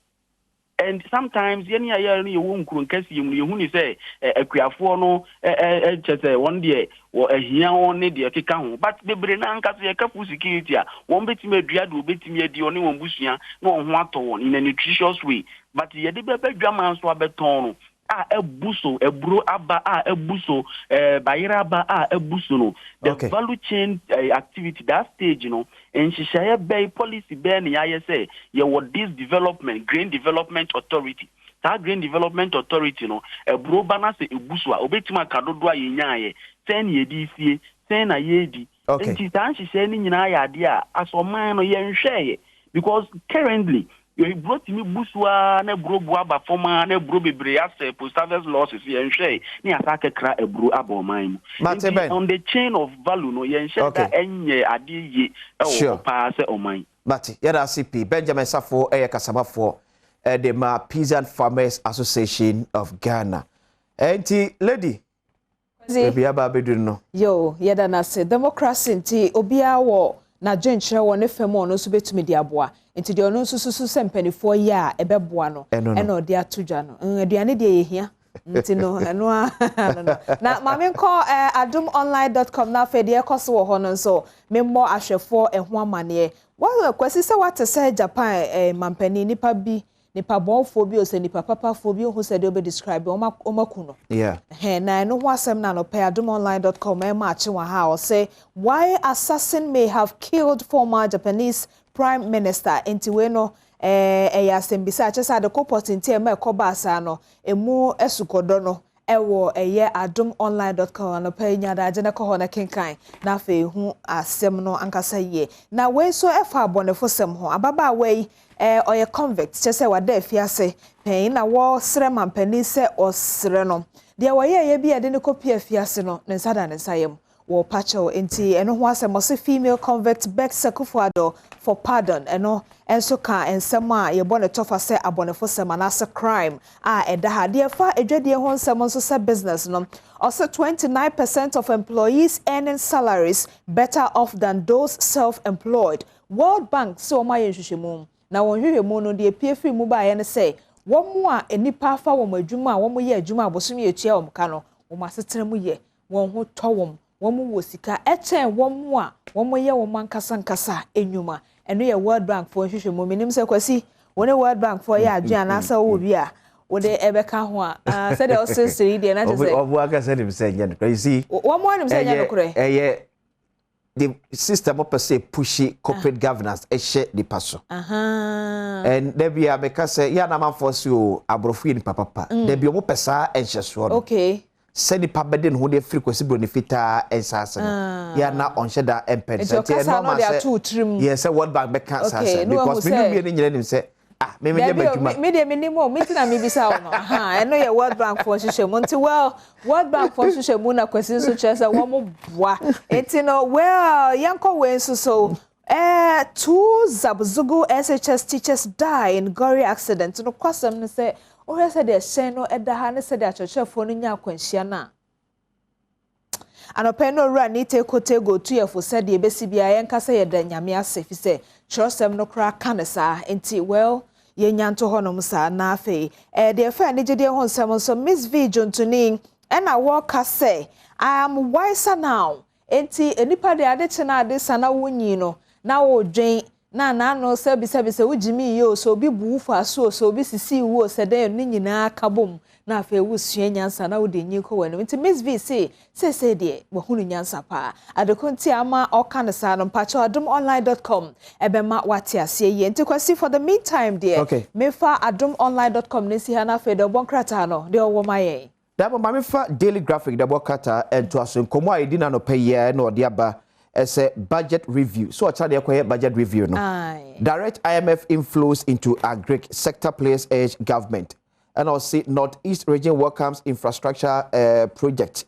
And sometimes yeni ayer ni wo nkuru nkasi yemu yehu ni say akuafo no chese one day wo ahia won ne de keka ho but bebre na nkase ye kafu security a won betimi adua do betimi adi oni won busua na won ho ato won in a nutritious way but ye de bebadwa man so abeton no ebuso ebro aba ebuso bayira aba ebuso no the value chain activity that stage, you know, and she share bay policy ben ya say ye what this development grain development authority that grain development authority no ebro bana se ebuso a obetima kadodo a yenyaye ten ye di fie ten na ye di nti tan she share ni nyina ya de a asoman no ye nhwe because currently you brought me buswa na bro aba forma na bro bebre as post harvest losses ye nhwe ni asaka kra ebro aboman on the chain of value no ye nhwe da enye ade ye e wo pa se oman Mati yada CP Benjamin Safo kasabafo the Ma Peasant Farmers Association of Ghana enti lady ebi aba bedu no yo yada na se democracy nti obia wo na dwenkyerɛ wɔ ne fam ɔno nso betumi di aboa nti de ɔno nso susu sɛ mpanifo yi a ɛbɛboa no ɛna ɔde atodwa no aduane de yehia nti no ɛno na maame nkɔ adomonline.com na afɛ de ɛkɔso wɔ hɔ no nso memmɔ ahwɛfo ɛho amane wa kwasi sɛ wate sɛ Japan mampani nipa bi nipa bonfo bi o se nipa papa fo bi o ho se de obe describe o maku no na no ho asem na no pe adomonline.com e ma ache wa ha o say why assassin may have killed former Japanese prime minister entiwe no ya asem bisa ache sa de kopot nti e ma ekoba asa no emu esukodo no ewo eye adomonline.com no pe nya da je na ko ho na kenkan na fe hu asem no ankasa ye na we so efa abonefo sem ho ababa we oye convict chese wada afiase pen na wo sre mampani se osre no de woye ye bia de ne kopi afiase no ne nsada ne nsayem wo pacho enti eno ho asem se female convict Beck Sekufuado for pardon eno enso ka ensema ye bone tofa se abonefo sema na se crime eda ha de fa edwade ho nsem so se business no also 29% of employees earning salaries better off than those self-employed. World Bank so ma yenhwehwemu na wonhwehwe mu no de piefi mu ba ye ne say wo mu a enipa fa wo adwuma wo mu ye adwuma abosom ye tua wo ka no wo masetere mu ye won ho to wo mu wo sika echen wo mu a wo mu ye wo mankasa nkasa enwuma eno ye World Bank for hwehwe mu minim se kwasi woni World Bank for ye adwuma na sa wo bi a wo de ebeka ho a se de o sesiri de na je say obu aka se dem se nya no you see wo mo anim se nya no kure the system of per se pushy corporate governance share the paso. And there be a because ya na man force you abrofi ni papa. There be omo pesa and share. Okay. Send the pabeden who the frequency benefita and sasa. Ya na on share that emped. Yes, what back back sasa because me be any say me de minimum mitina me bisa ono I know your World Bank for hwehwemu nti well World Bank for hwehwemu na kwesi so chese wo mo boa enti no well yanko we so two Zabzugu SHS teachers die in gory accident no kwasem ne say o hwese de hyen no eda ha ne se de achechefo no nya akwanhia na anope no ra ni te kote go to ye for said ye besi bia yenkasa ye da nyame ase fi se chosem no kra kanesa enti well ye nyanto honom sa na afi de fa ne gide ho nsem so Miss V Jontuni na worker say I am wiser now enti enipa de ade che na ade sana wonyi no na wo dwen na no se bi se wujimi yo so bi buufa so bi sisi wo se de ni nyina kabom na afi wusua nyansa na wo de nyi ko wani enti Miss V say de wo hunu nyansa pa adekonti ama okanesa no mpacho adomonline.com ebema wate ase ye enti kwasi for the meantime there mefa adomonline.com nesi ha na afi de bonkrata no de owo maye dabo mamefa daily graphic de bokata ento aso nkomo a edina no peye na ode aba as a budget review. So I tell you budget review no. Direct IMF inflows into agri sector plays edge government. And I'll see Northeast region welcomes infrastructure project.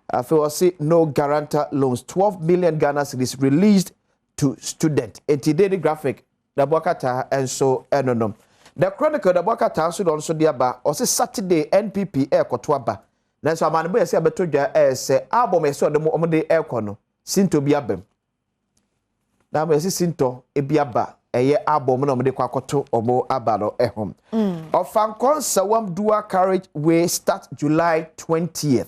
I feel see no guarantor loans. 12 million Ghana cedis released to student. Daily graphic the Bokata and so no. The Chronicle the Bokata should also diaba or say Saturday NPP air kotwaba. Then so man boy say abetoja say album so the mo de air kono. Sinto bi abem na me sisinto ebiaba eye abom na omde kwakoto omo abalo ehom Ofankon Sawam Dua Carriage Way start July 20th.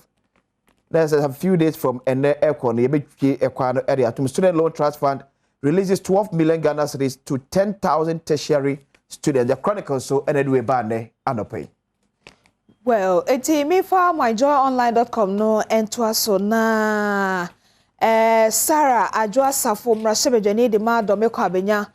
There's a few days from Ene Ekon, the Ekwano area. To Student Loan Trust Fund releases 12 million Ghana cedis to 10,000 tertiary students. The Chronicle so anyway bane anope. Well, eti me for myjoyonline.com no entwa so na Sarah Adwa Safo mrasebejani de ma do mekọ abenya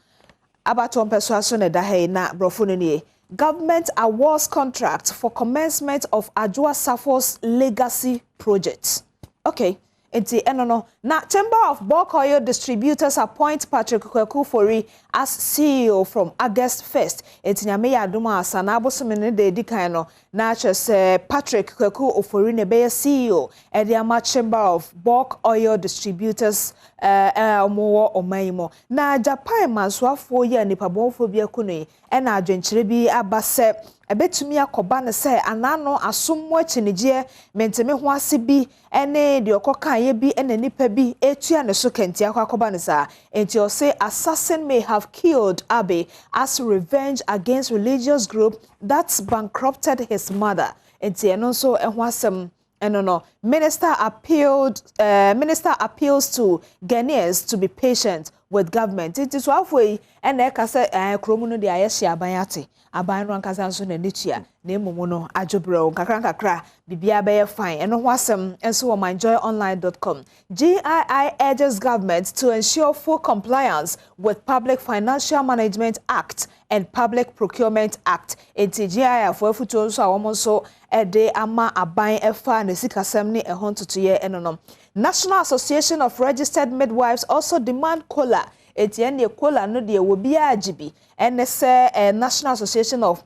abaton persuasion na dahe na brofo no nie. Government awards contract for commencement of Adwa Safo's legacy project. Okay. Enti enono na Chamber of Bulk Oil Distributors appoint Patrick Kwekufori as CEO from August 1st. Enti nyame ya adoma asa na abosomene de dikan no na chese Patrick Kwekufori ne be CEO e the ama Chamber of Bulk Oil Distributors omo omaimo na Japan mansoafo ye nipabonfo bi akunu e na adwenkyere bi abase ebetumi akoba ne se anano asommo achinigye menteme ho ase bi ene de okokan ye bi ene nipa bi etua ne so kenti akoba ne sa enti o say assassin may have killed Abe as revenge against religious group that bankrupted his mother enti eno so ho asem no. Minister appeals to Ghanaians to be patient with government. It is halfway and ekase kromuno de ayehia abayate. Aban no nkasa nso na nitua na emumu no adwobro kakra bibia be fine. Eno ho asem enso on myjoyonline.com. GII urges government to ensure full compliance with Public Financial Management Act and Public Procurement Act. Enti GII for futu nso awon so ede ama aban efa na sikasem ni ehon tutuye enonom. National Association of Registered Midwives also demand cola. Etienne ye cola no de wo bia agibi. NSA National Association of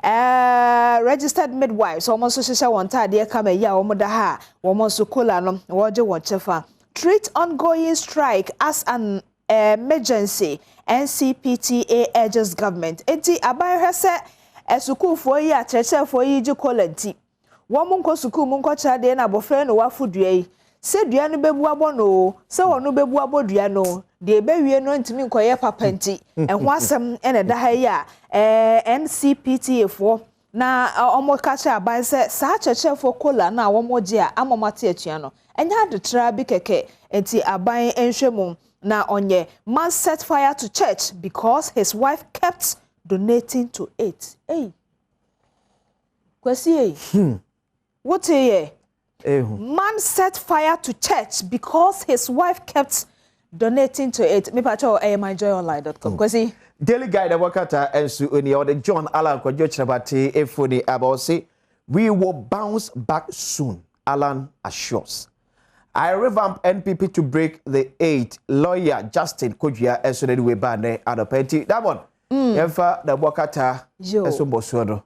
Registered Midwives almost social one tade kama ya omoda ha almost cola no woje won chefa. Treat ongoing strike as an emergency. NCPTA urges government. Enti aban hwese esukufo yi akyerechefo yi ji cola nti. Wo monko suku monko chade na bofre no wafudua yi. Se dua no bebu abono se wono bebu abodua no de bewie no ntimi nkoye papenti enho asem ene da ha ya NCPTA fo na omo kacha aban se sa chechefo kola na womoje a amamate atua no enya de tra bi keke enti aban enhwemu na onye man set fire to church because his wife kept donating to it. Hey, kwesi what ye? Man set fire to church because his wife kept donating to it. Me pacho myjoyonline.com. Kwesi Daily Guide wakata ensu oni or the John Alan Kwadwo Chrabate efoni about say we will bounce back soon. Alan assures. I revamp NPP to break the 8. Lawyer Justin Kodua ensu de we bane adopenti. That one. Yemfa the wakata ensu bosodo.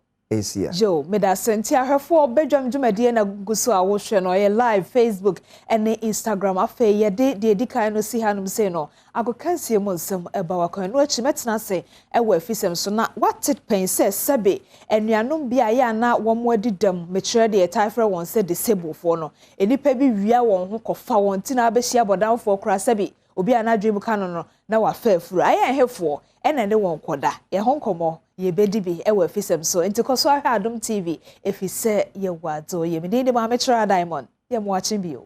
Joe, meda sentia herfo Badwam dwumade na guso a wo hwe no ye live Facebook and Instagram afa ye de kan no si hanum se no agokansie mo nsem eba wakon no achi metena se e wa afisem so na what it pen se sebe enuanom bia ya na wo mo adidam mekyere de typhoid won se disable fo no enipa bi wia won ho kofa won ti na abehia bodanfo kra sebe obi anadwem kanu no na wa fa afuru aye hefo ena ne won koda ye honkomo ye bedibi e wa fisem so enti koso ahwe Adom TV efise ye wazo ye medinde ma metra Diamond ye mo watching bio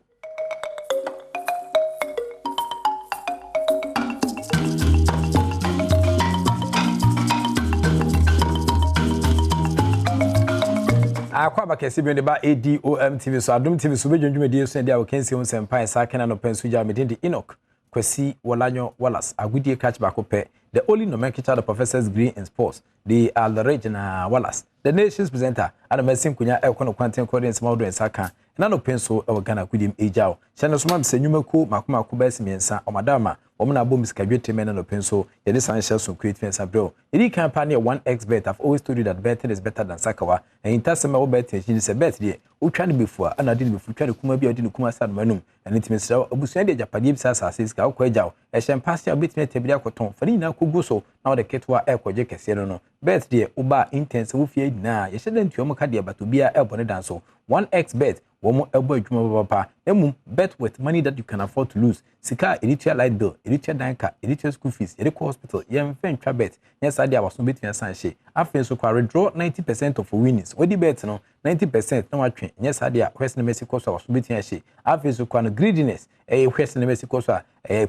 akwa bakese bi ne ba Adom TV so Adom TV so bedwundwumadi so dia wo kensi ho sempan sa kana no pensu ja medinde Enoch Kwesi Wolanyo Wallace agudie catch back up the only nomenclature the professors degree in sports the Alregina Wallace the nation's presenter and mesim kunya ekono kwanten coordinates modo en saka na no penso e Ghana kudim ejao channel so mam senyumako makoma ko besi miensa o madama o na bom sikadwete men no penso ye de san share so create fence abro edi kan pa ne 1xbet. I've always told you that betting is better than sakawa and intasema wo bet she say bet dey o twa ne befua ana de ne befu twa ne kuma bi odi ne kuma sa no manum and it means obusuan de japade bi sa sika o kwajao e champagne obetime tebiri akoton fani na kogu so na de ketwa e koje kese no bet dey uba intense wo fie na ye shede ntuo mo ka de batobia e bone danso 1xbet womo ebo adwuma papa emu bet with money that you can afford to lose sika editua light bill editua danka editua school fees editua hospital yem fentwa bet yes ade awaso betua sanhye afen so kwa withdraw 90% of winnings wodi bet no 90% na watwe yes ade a question mercy cost awaso betua hye afen so kwa no greediness question mercy cost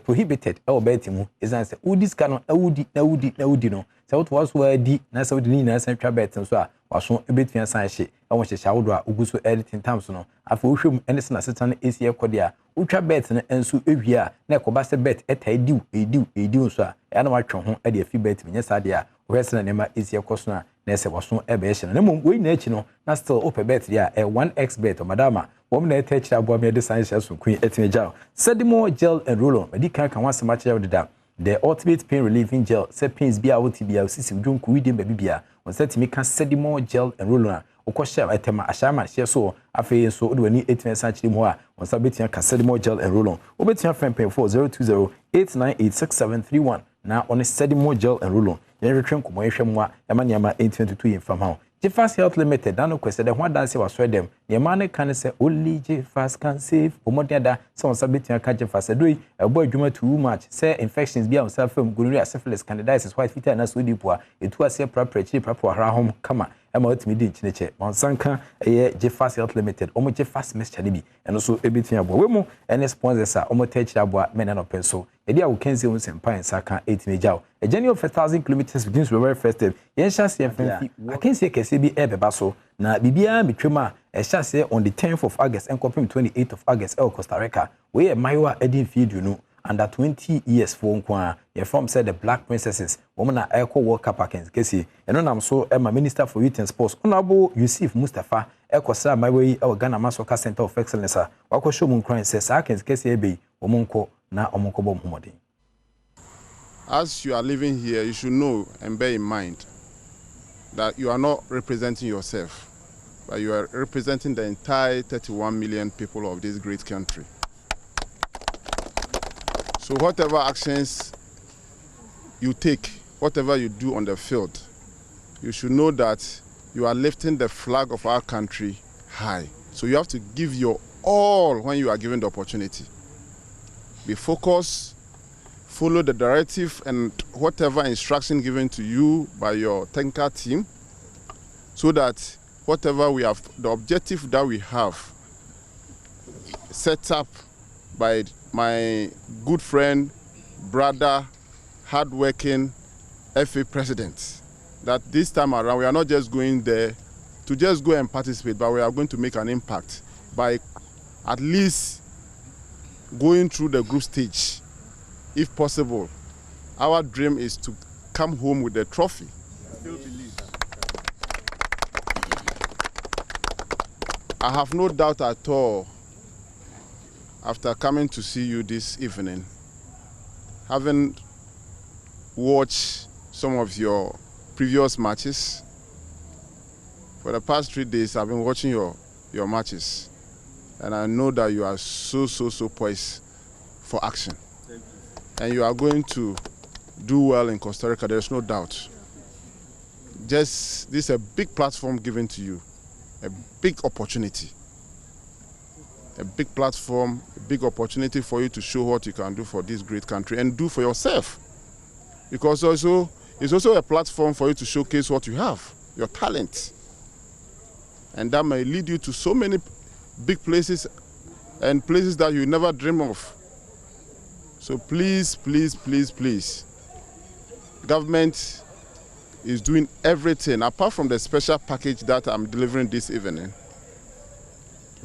prohibited bet mu izan se udis kano awudi no se what was where di na se wodi ni na sentwa bet so a waso betua sanhye awon hye shawodo a uguso editing times no afa wohwem ene se na setan esi ekode a utwa bet ne enso ewia na ekoba se bet etai diu so a ya na watwe ho ade afi bet nya sade a wese na nema esi ekoso na na ese waso ebe ehye na mom we na echi no na still open bet dia 1x bet o madama wom na etechira abo me de sanhye so kun etinja sedimo gel and roll on medical kan wasema kya wodida the ultimate pain relieving gel se pains bia wotibia osisi dwonku widi ba bibia on setimi kan sedimo gel and roll on okosha etema ashama hye so afei so ode wani etime sanchiri mu a on sabetia kan sedimo gel and roll on obetia friend pay 02089866731 na on sedimo gel and roll on yenretwen komo yehwem a emaniama 822 yemfam ha Jeffas Health Limited dano kwese de ho danse waso dem yema ne kan se only Jeffas can save omodeda se on sabetia ka Jeffas doi ebo adwuma too much say infections bia on self gonorrhea syphilis candidiasis white fever na so dipo a etu ase property proper hra hom kama ema otimi di nchineche monsanka eye Jeffas Health Limited omo Jeffas mixture bi eno so ebitia abo we mu ene sponsors a omo techira abo mena no penso edi a wo kenze un sempan saka 8 mejaw a journey of 1000 kilometers begins the very first step yen chance yen fanfi I can see kese bi ebeba so na bibia mitwema a chance on the 10th of August and compare 28th of August el Costa Rica we maiwa edin field you know under 20 years for nkwa ye from said the Black Princesses woman na echo World Cup against kesi eno nam so Emma Minister for Youth and Sports Honorable Yusuf Mustafa echo sa maiwa e Ghana Masoka Center of Excellence wako show mun crown says against kesi ebe omunko na omunko bom humodi. As you are living here, you should know and bear in mind that you are not representing yourself, but you are representing the entire 31 million people of this great country. So whatever actions you take, whatever you do on the field, you should know that you are lifting the flag of our country high. So you have to give your all when you are given the opportunity. Be focused, follow the directive and whatever instruction given to you by your technical team, so that whatever we have, the objective that we have set up by my good friend, brother, hardworking FA president, that this time around we are not just going there to just go and participate, but we are going to make an impact by at least going through the group stage. If possible, our dream is to come home with the trophy. I have no doubt at all, after coming to see you this evening, having watched some of your previous matches, for the past 3 days I've been watching your matches, and I know that you are so poised for action. And you are going to do well in Costa Rica, there's no doubt. This is a big platform given to you, a big opportunity. A big platform, a big opportunity for you to show what you can do for this great country and do for yourself. Because it's also a platform for you to showcase what you have, your talent. And that may lead you to so many big places and places that you never dream of. So please, government is doing everything apart from the special package that I'm delivering this evening.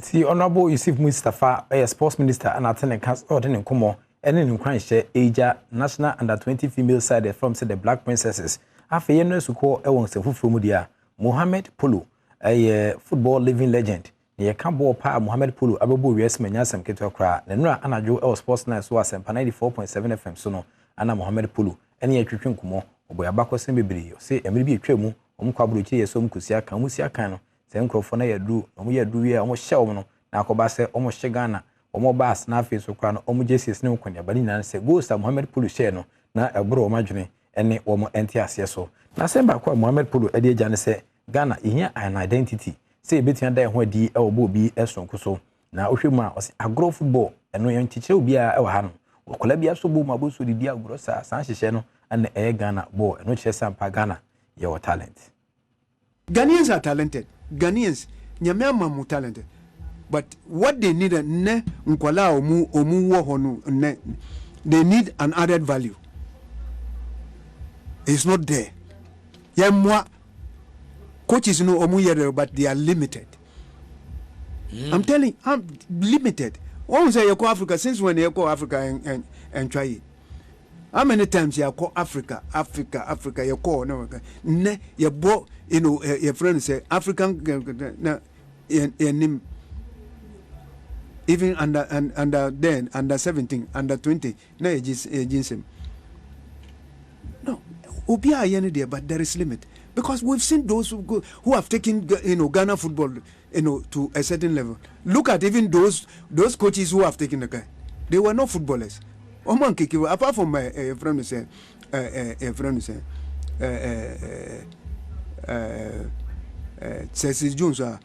See, Honorable Yusuf Mustafa, a sports minister, and attending cast ordering in Kumo, and in Ukraine share Asia national under 20 female side from the Black Princesses. After years who call from Mudia, Mohamed Pulu, a football living legend. Ye can ball pa Mohamed Pulu, Abu Yes Menyasam Ketokra, Nenra Anajo El Sports Nice was 94.7 FM Sono, Anna Mohamed Pulu, any a Trichun Kumo, or Boyabako Sembibri, say, and maybe a tremu, Kabuchi, some Kusia, Kamusia Kano, Sencrofona do, Omuya do, almost Shelmono, Nakobase, almost Shagana, Omo Bass, Nafis, or Crown, Omujesis, no Quenya, Badina, say, Ghost of Mohamed Pulu Sheno, na a bro margine, any Omo Entias, so. Nasemba, Mohamed Pulu, Eddie Janese, Ghana, in an identity. say betia da ho adi e obo bi esonko so na ohwe mu a agro football eno yen tiche obi a e wa ha no okola bi aso bo ma bo so didi agro sa san hyehyɛ no ana e Ghana ball eno kyerɛ sampa Ghana your talent. Ghanaians are talented. Ghanaians nyame amamu talented. But what they need ne nkwala omu wo honu ne they need an added value. It's not there. Yeah, moi coaches know omu yere but they are limited. I'm telling I'm limited. One say you call Africa since when you call Africa and try it. How many times you call Africa you call no ne you bo you know your friend say African na even under then under 17 under 20 na agency no obia yen there but there is limit because we've seen those who have taken Ghana football to a certain level. Look at even those coaches who have taken the guy, they were not footballers. Apart from my friend who said Cecil Jones, the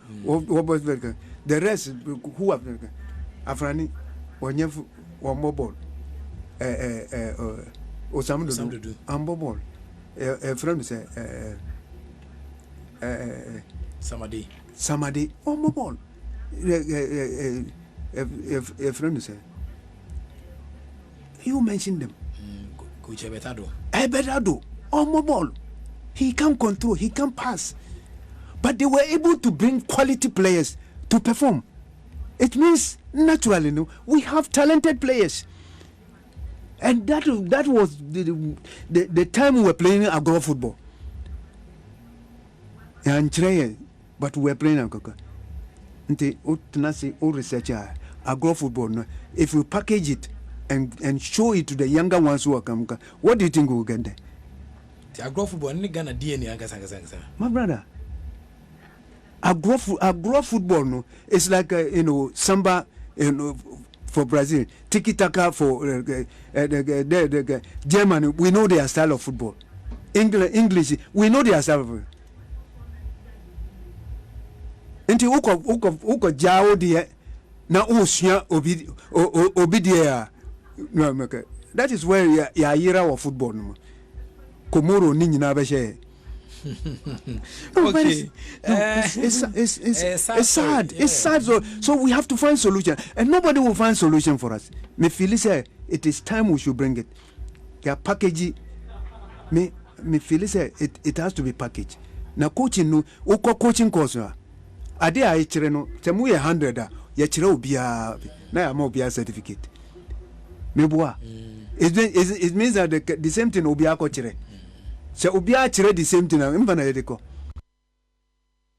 rest who have Afrani Wanyefu Wamobol Osamdu Ambobol a friend say Samadi Wamobol a friend say you mentioned them. Coach Ebetado Omobol. He can control, he can pass. But they were able to bring quality players to perform. It means naturally, we have talented players. And that was the time we were playing agro football. But we were playing agro. Researcher agro football. If we package it and show it to the younger ones who are coming, what do you think we will get there? The agro football ni Ghana DNA my brother. Agro football no, it's like samba for Brazil, tiki taka for the Germany. We know their style of football. English, we know their style of football. Enti uko jao die na usia obidia no make. That is where ya yira of football no. Komoro ni nyina be she. Okay. It's sad. Yeah. It's sad. So we have to find solution, and nobody will find solution for us. Me feel say it is time we should bring it. Ya package. Me feel say it has to be packaged. Na coaching no, uko coaching course na. Ade a chire no, temu ye 100 ya chire obia na ya ma obia certificate. Me boa. It means that the same thing obia ko chire. So obia chire the same thing na na yedeko.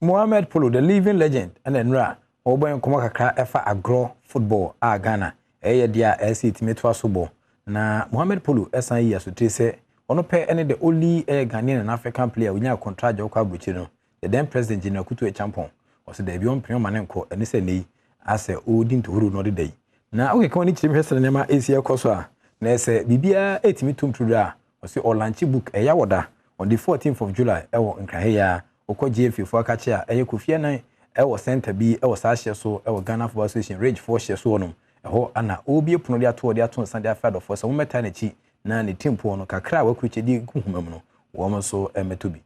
Mohamed Polo, the living legend, and then Ra, Oboy and Komaka efa agro football, Ghana, dia LC Timetwa Subo. Na Mohamed Polo, SIE, as to say, ono pay any the only Ghanaian and African player when you contract Joka Buchino, the then president General Kutu Champon, or so the beyond Premier Manenko, and say nay, as a Odin to Huru no day. Now, okay, can you tell me Nema Asia Koswa? Na say Bibia 8 mitum to or say or launch book a yawoda on the 14th of July, ewo Nkahea. Oko GF for Kacha, a Kufia nine, our center B, our Sasha so, our Ghana Football Association, Rage 4 shares one. A whole Anna, Obi Punodia to their two Sunday father for some maternity, Nani Timpo, no Kakra, which a dig Kumano, woman so Emetubi.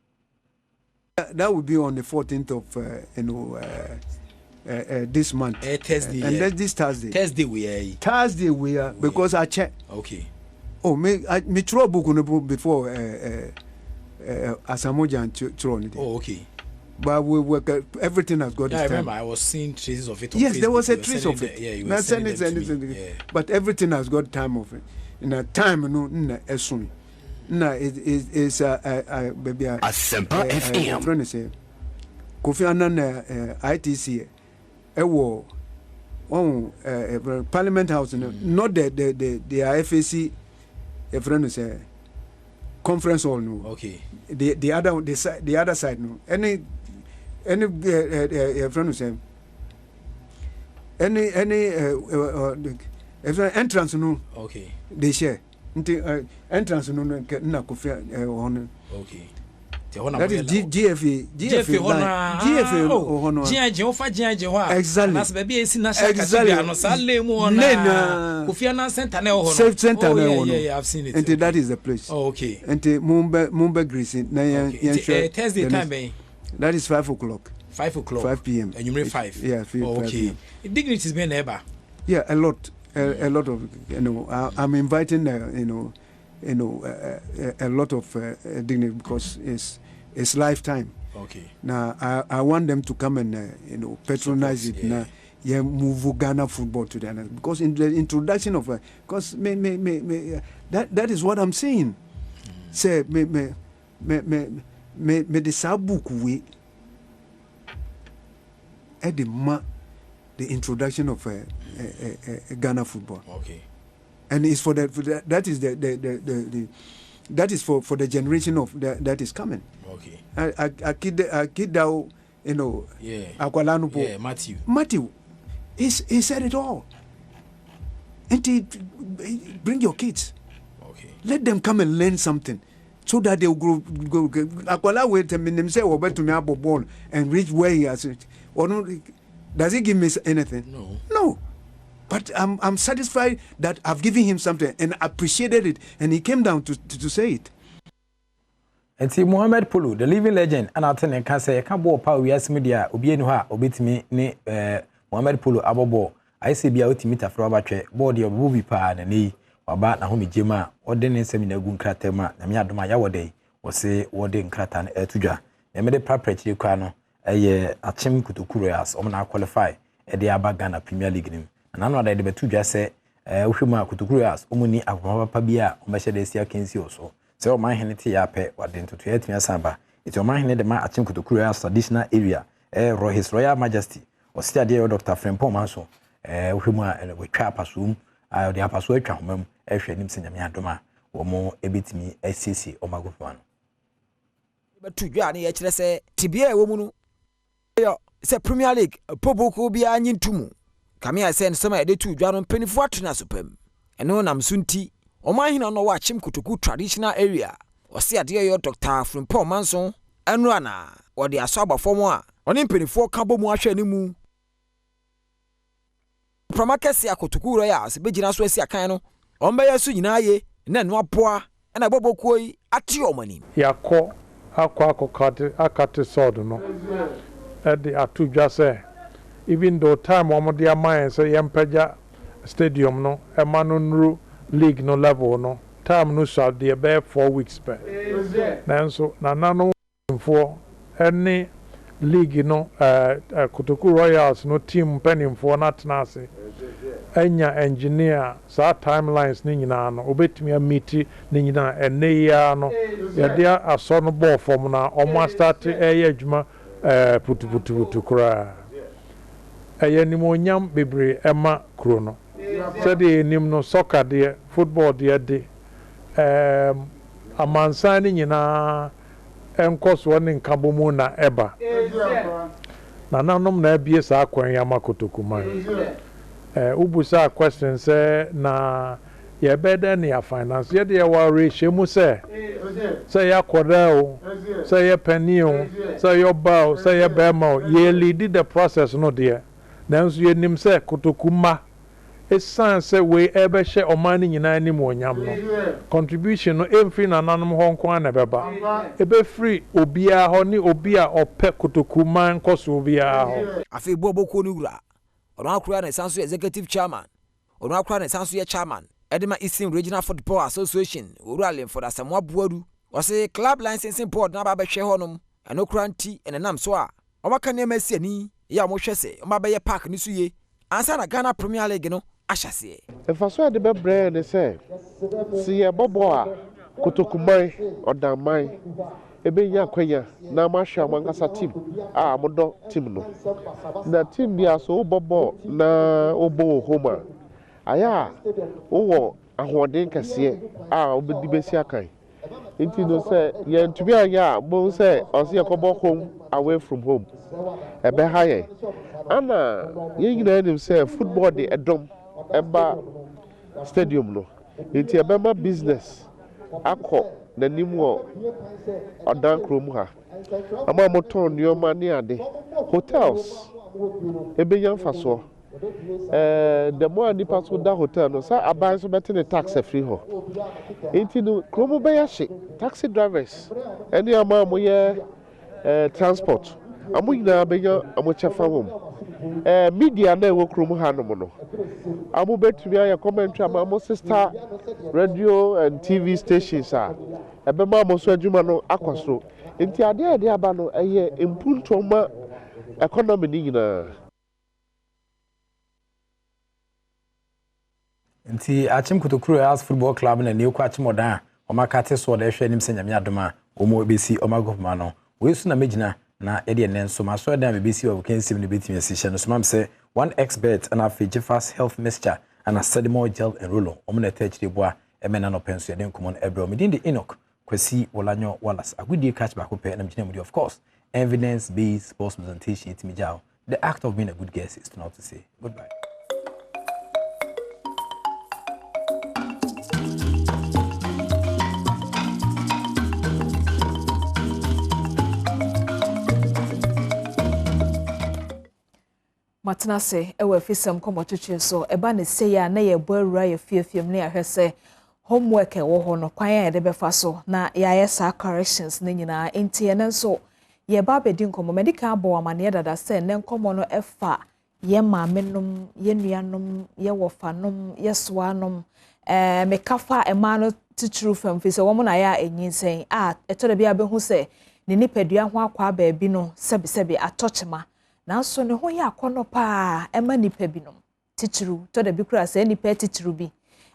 That would be on the 14th of this month. Thursday. And that's this Thursday. Thursday we are because I check. Okay. Oh, me throw book before Asamoah and Tron. Oh, okay. But we work. Everything has got. Yeah, I remember. I was seeing traces of it. On yes, Facebook. there was a trace of it. Yeah, you were sending it. Yeah. But everything has got time of it. In a time, no, as soon. No, it's baby. Asempa FM. Friend say, Kofi Annan ITC. Ewo, Parliament House. Not the FAC. A friend say. Conference hall no. Okay. The other side no. Any friend say any entrance no. Okay. They share. Entrance no na Kofi on. Okay. That is GFA. GFA line. GFA Hono. GFA ho. Exactly. Nas baby esi na shaka sibia no sale mu ona. Kofiana center na ho. Safe center na ho. Yeah, I've seen it. And that is the place. Oh, okay. And Mumbai Greece na Thursday time be. That is 5 o'clock. 5 o'clock. 5 p.m. And you mean 5? Yeah, 5 okay. Dignity is being ever. Yeah, a lot of, I'm inviting, a lot of dignity because it's lifetime. Okay. Now I want them to come and patronize it. Now, move Ghana football to them because in the introduction of because that is what I'm saying. Say me the sabuku we at the introduction of Ghana football. Okay. And it's for that is the that is for the generation of that is coming. Okay. I kid out, yeah. Akwalanupo. Yeah, Matthew. He said it all. And bring your kids. Okay. Let them come and learn something. So that they will go. Akwala wait a minute, say to me about ball and reach where he has it. Or no, does he give me anything? No. But I'm satisfied that I've given him something and appreciated it, and he came down to say it. And see Mohamed Polo, the living legend, and I'll tell you, can say, I can't ball power, yes, media, Obienua, obit me, Mohamed Polo, Abobo. I say, be out to meet a Frobache, body of movie pa and knee, or about Nahomi Jima, or then in seminar gun cratema, Namiadoma Yawade, or say, what in Kratan Ertuja. They made a property, Crano, a chim kutukurias, or now qualify, a de Abagana Premier League. And I know that the two just say, Ushuma kutukurias, Omuni, Ababa Pabia, or Mercedes Kensi also. So my henity yape, what then to 8 years samba. It's your mind the man at chim kutukurias traditional area, His Royal Majesty, or still dear Dr. Frempom Manso, Ushuma and we trap us room, I the upper sway chamum, Nim Sinamiadoma, or more ebitimi, SCC, or Magufan. But to Johnny, actually say, Tibia woman, say Premier League, a Poboku be a tumu. Come here, send some of the 2 John Penny Fortuna Supem. And no, I'm soon tea. O my no watch him kutuku traditional area. Or see a dear doctor from Paul Manson and Rana, or the Asaba for more. On him penny 4 cabo muash any moo. Promacasia kutuku royals, Bejina Swesia Cano, on by a suinaye, and then one poor, and a bobo koi at your money. Yako, Aquaco Acate Sword, no. At the Atu just say, even though time one dear mine say Yampeja Stadium, no, a Manunru. League no level no time no shall be about 4 weeks back. Then so na no for any league no Kutuku Royals no team penning for not nase enya engineer sa timelines ni nyina no obetumi amiti ni nyina ene ya no ya dia aso no ball form na omo start adwuma putu kura ni monyam bebre ema kuro no said the name no soccer there, football there day. A man signing in a course one in Kabumuna Eba. Nananum na BS Aquan Yamakotukuma. Ubusa question say na ye better near finance. Yet ye worry, Shemu say ya Quadel, say ya Penio, say your bow, say ya Bemo, ye lead the process no dear. Then you name say Kutukuma. It's sans we ever share or money in any more yam. Contribution no every nanam Hong Kong beba. Ebe free obia honey obia or pekutukuman cost obia. I feel Bobo Konura. Or now Kran Sansu executive chairman. Or now Kran Sansu chairman. Edema Eastern Regional Football Association. Uralian for the Samoa Buadu. Or say club licensing board na baba shehonum. And no cranty and a nam soa. Or what can you messy ni? Ya moshese. Mabaya park nisuye. Answer a Ghana Premier League no. Ashasi. If I saw the bebre, they say, see a boboa, Kotokumai or Damai, Ebe Yakwaya, Namasha Mangasa team, Modo team no. The team be so bobo na obo homa. Aya, oh, a Huadin Cassia, Obi Bessiakai. Inti no say, yen to be a ya, Bo say, or see a cobo home away from home. Ebe high. Anna, ye know himself, football the Adom. Eba stadium no. It's a Bema business. akɔ n'anim wɔ ɔdan kurom ha ama motɔn nneɛma ne ade hotels ebenya mfasoɔ the more nipa so da hotel no sa aban so bɛte ne tax free hɔ enti no kurom bɛyɛ hye taxi drivers ɛne ama mo yɛ transport amo nyinaa bɛnya amo kyɛfa wɔm media na ɛwɔ kurom ha no mo no amo bɛtumi ayɛ commentary ama amo sister radio and TV stations a ɛbɛma amo so adwuma no akɔ so enti ade aba no ɛyɛ mpuntoma economy ni nyinaa nti achim kutokuru as football club na ne ko achim odan o makate so da hwe nim se nyame adoma o mo besi o magofma no we su na megina na e de ne nso ma so da me besi o kan sim ne betimi asihye no so mam se 1xbet and Fast health mixture and a sedimo gel and roll o mo na tachire boa e mena no penso e den common ebro me din de Enoch Kwesi Wolanyo Wallace agudie catch back up na mgina mu of course evidence based sports presentation it mijao the act of being a good guest is not to say goodbye. Matna se ewe fisem komotuche so eba ne se ya na ye boawura ye fiefiem ne ahwese homework e wo ho no kwan ya de befa so na ya yesa corrections ne nyina enti ene so ye ba bedi nkomo medical abo amane dada se ne nkomo no efa ye maamenom ye nuanom ye wofanom ye soanom mekafa ema no titru fam fi se wo mo na ya enyinsen eto de bia behu se ne nipadua ho akwa ba bi no sebi atochema na so ne ho ya akono pa ema nipa binom titru to da bi kura se nipa titru bi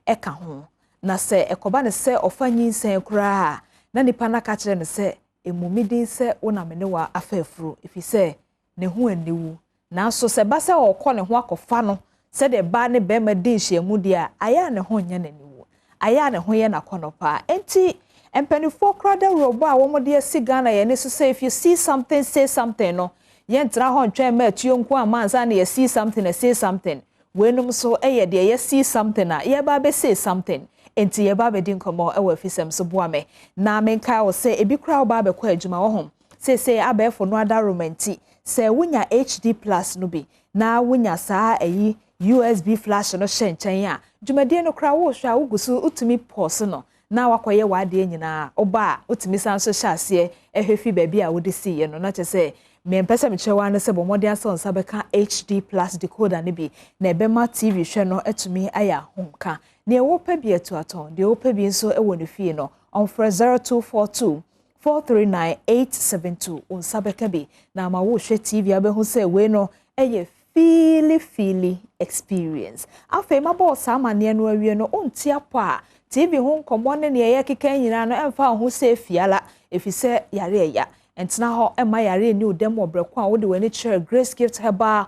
eka ho na se ekoba ne se ofanyinsen kura na nipa na ka kire ne se emumidin se wona mene wa afafuru ifi se ne ho aniwu na so se ba se okọ ne ho akofa no se de ba ne be ma din hyiamu dia aya ne ho nya naniwu aya ne ho ye na kono pa enti empanifo kura da robo a wo mo de siga na ye ne so say if you see something say something no yentra ho ntwe ma atuo nko amansa na ye see something and say something wenum so eye de ye see something na ye ba be say something enti ye ba be din komo e wa fisem so boa me na menka wo say ebi kra wo ba be kwa adwuma wo hom say abefo no ada romanti say wunya HD plus no bi na wunya saa eyi USB flash no hyenchen a dwumadie no kra wo hwa wo gusu utumi pause no na wakoye wade nyina oba utumi san so hyase ehwefi ba bi a wo de si ye no na che say me mpesa me chewa ne se bomode aso nsa beka HD plus decoder ne bi na ebema TV hwe no etumi aya honka ne ewo pa bi etuaton de ewo pa bi nso ewo ne fie no on for 0242 439872 onsa beka bi na ma wo hwe TV abehu se we no eye feely experience afa ma boss amane no awie no onti apa TV ho nkomo ne ne ye keka nyina no emfa ho se fiala efise yare ya entina ho ema yare ni udem obreko a wo de wani chere Grace Gift Herbal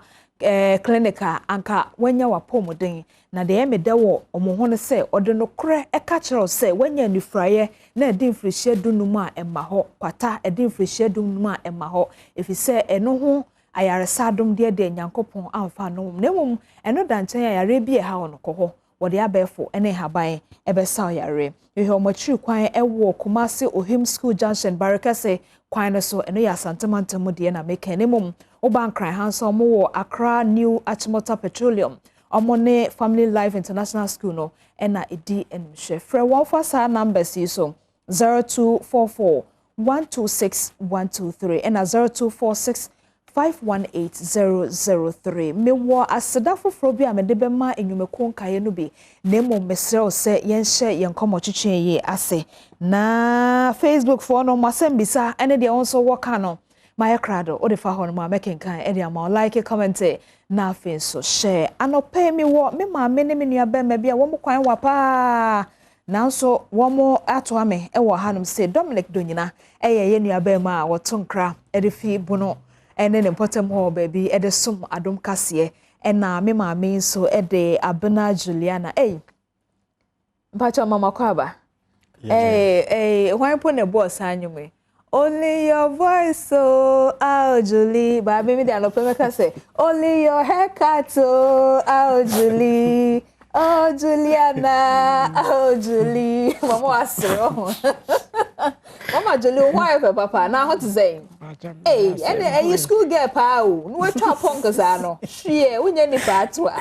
clinica anka wanya wapomoden na de emeda wo omo ne se ode no kre eka chere se wanya nifraye na edin frihye dunum a ema ho kwata edin frihye dunum a ema ho efise eno ho ayaresa dum de nyankopon amfa no nemum eno danchen yare bi ha ono koho wode abefo ene haban ebesa yare ehe omachiri kwan ewo Kumasi Ohim School Junction Barakase kwan so eno ya santamantamu de na meka nemum obankran hanso mo wo Accra New Achimota Petroleum omone Family Life International School no ena edi enhwe frɛ wɔn fa saa numbers yi so 0244 126 123 ena 0246 518003 mewo aseda foforo bi a mede bema enwumeko nkaye no bi nemo mesrɛ se yenhye yenkomo twetwe yi ase na Facebook for no masembisa ene de onso woka no my crado o de fa ho no ma mekenkan e de ama like comment na afen so share anope mi wo me ma me ne me nua ba ma bia wo mo kwan wa pa nanso wo mo ato ame e wo hanom se Dominic Donyina ye nua ba ma a wo tonkra e de fi buno ene ne potem ho baby e de som adom kase e na me ma me so e de Abena Juliana mpacho mama kwaba why put a boss anyway only your voice so Julie ba me de anope meka say only your haircut so Julie Oh, Juliana. Oh, Julie. Mama Asro. Mama Julie, why papa? Now what to say? Hey, and you school girl pa o. No twa ponkosa no. Hwie, unya ni pa to a.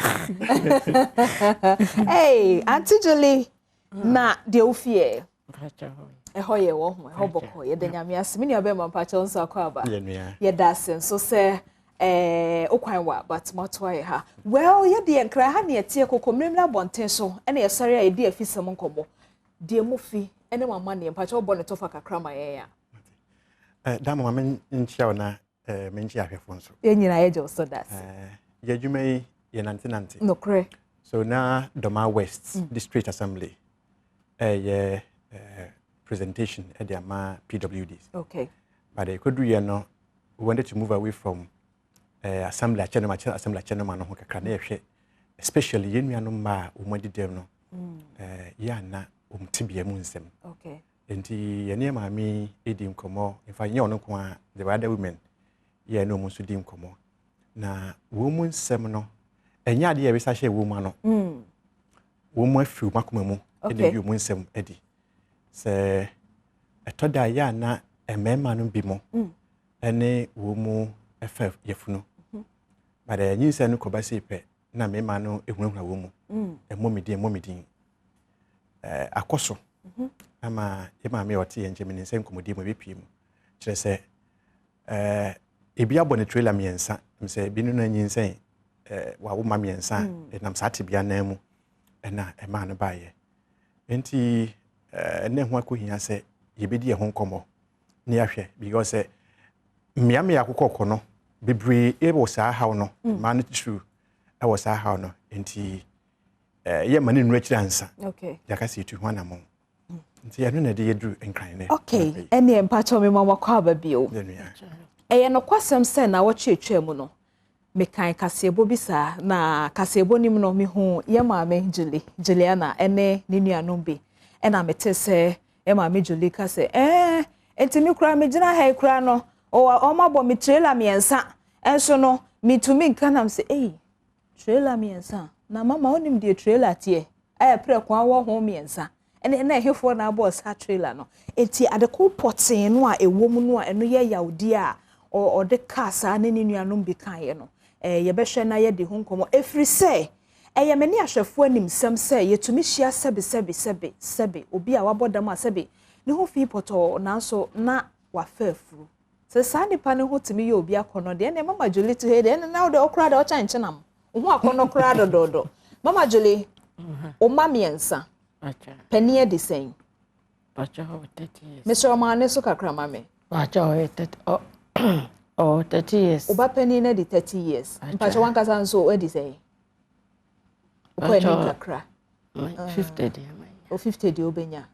Hey, Auntie Julie. Na de ofie. Eho ye wo ho, eho boko ye de nyame asemi ni obema pa che nso akwa ba. Ye da senso se okwan wa but moto ye ha. Well, ye de enkra ha na ye tie kokomrem na bonten so, ene ye sori a ye de afisem nkobo. De mofi ene mama ne pa che obo ne tofa kakra ma ye ya. Da mama men nchia na men nchia hwefo nso. Ye nyina ye jo so das. Ye dwumai ye nanti. No kre. So na Doma West District Assembly presentation at the PWDs. Okay. But they could do we wanted to move away from assembly channel no kakra especially yenu anu ma umadi dem no ya na umtibia mu nsem. Okay. Enti ye ne ma mi edi nkomo in fact ye ono kwa the other women ye no mu so di nkomo na wo mu nsem no enya de ye bisa hye wo mu ano wo mu afi makoma mu ede yu mu nsem edi se etoda ya na emema no bi mo ene wo mu efa yefunu but enyi se no koba se pe na mema no ehunahuna wo mu emomidin akoso ama ema me oti enje me nse nkomodi mo bepie mu kire se ebi abone trailer miensa mse bi no anyi nse wa wo ma miensa nam saate bia na mu na ema no baye enti ne ho akohia se yebedi ye ho nkomo ne ahwe because miame akokoko no bebre ebo saa haw no man true e wo saa haw no enti ye mane nuru akira ansa okay yaka se tu ho anamo nti ya no na de yedu enkran ne okay ene empa cho me mama kwa ba bio eye no kwasem se na wo twetwa mu no mekan kasebo bisa na kasebo nim no me hu ye maame Juliana ene ne nuanom bi ena mete se e maame Julie ka se enti me kura me gina ha kura no o ma bo me trailer miensa enso no me to me kanam se trailer miensa na mama onim de trailer tie pre kwa wo ho miensa ene na ehefo na abo sa trailer no enti adeko poten no a ewom no a eno ye yawdi a o de kasa ne ne nuanom bi kan ye no ye behwe na ye de ho nkomo efri se eye meni ahwefo anim sem se yetumi hia sebe obi a wabodam a sebe ne ho fi poto na so na wa fafuru se sa nipa ne ho timi ye obi akono de ne mama Julie to he de na de okra de ocha nchenam ho akono kra dododo mama Julie o mamiensa penie de sen pacha ho 30 years Mr. Omane so kakra mame pacha ho 30 oh 30 years oba penie na de 30 years pacha wankasa nso e de sen ko eni kakra 50 de o 50 de obenya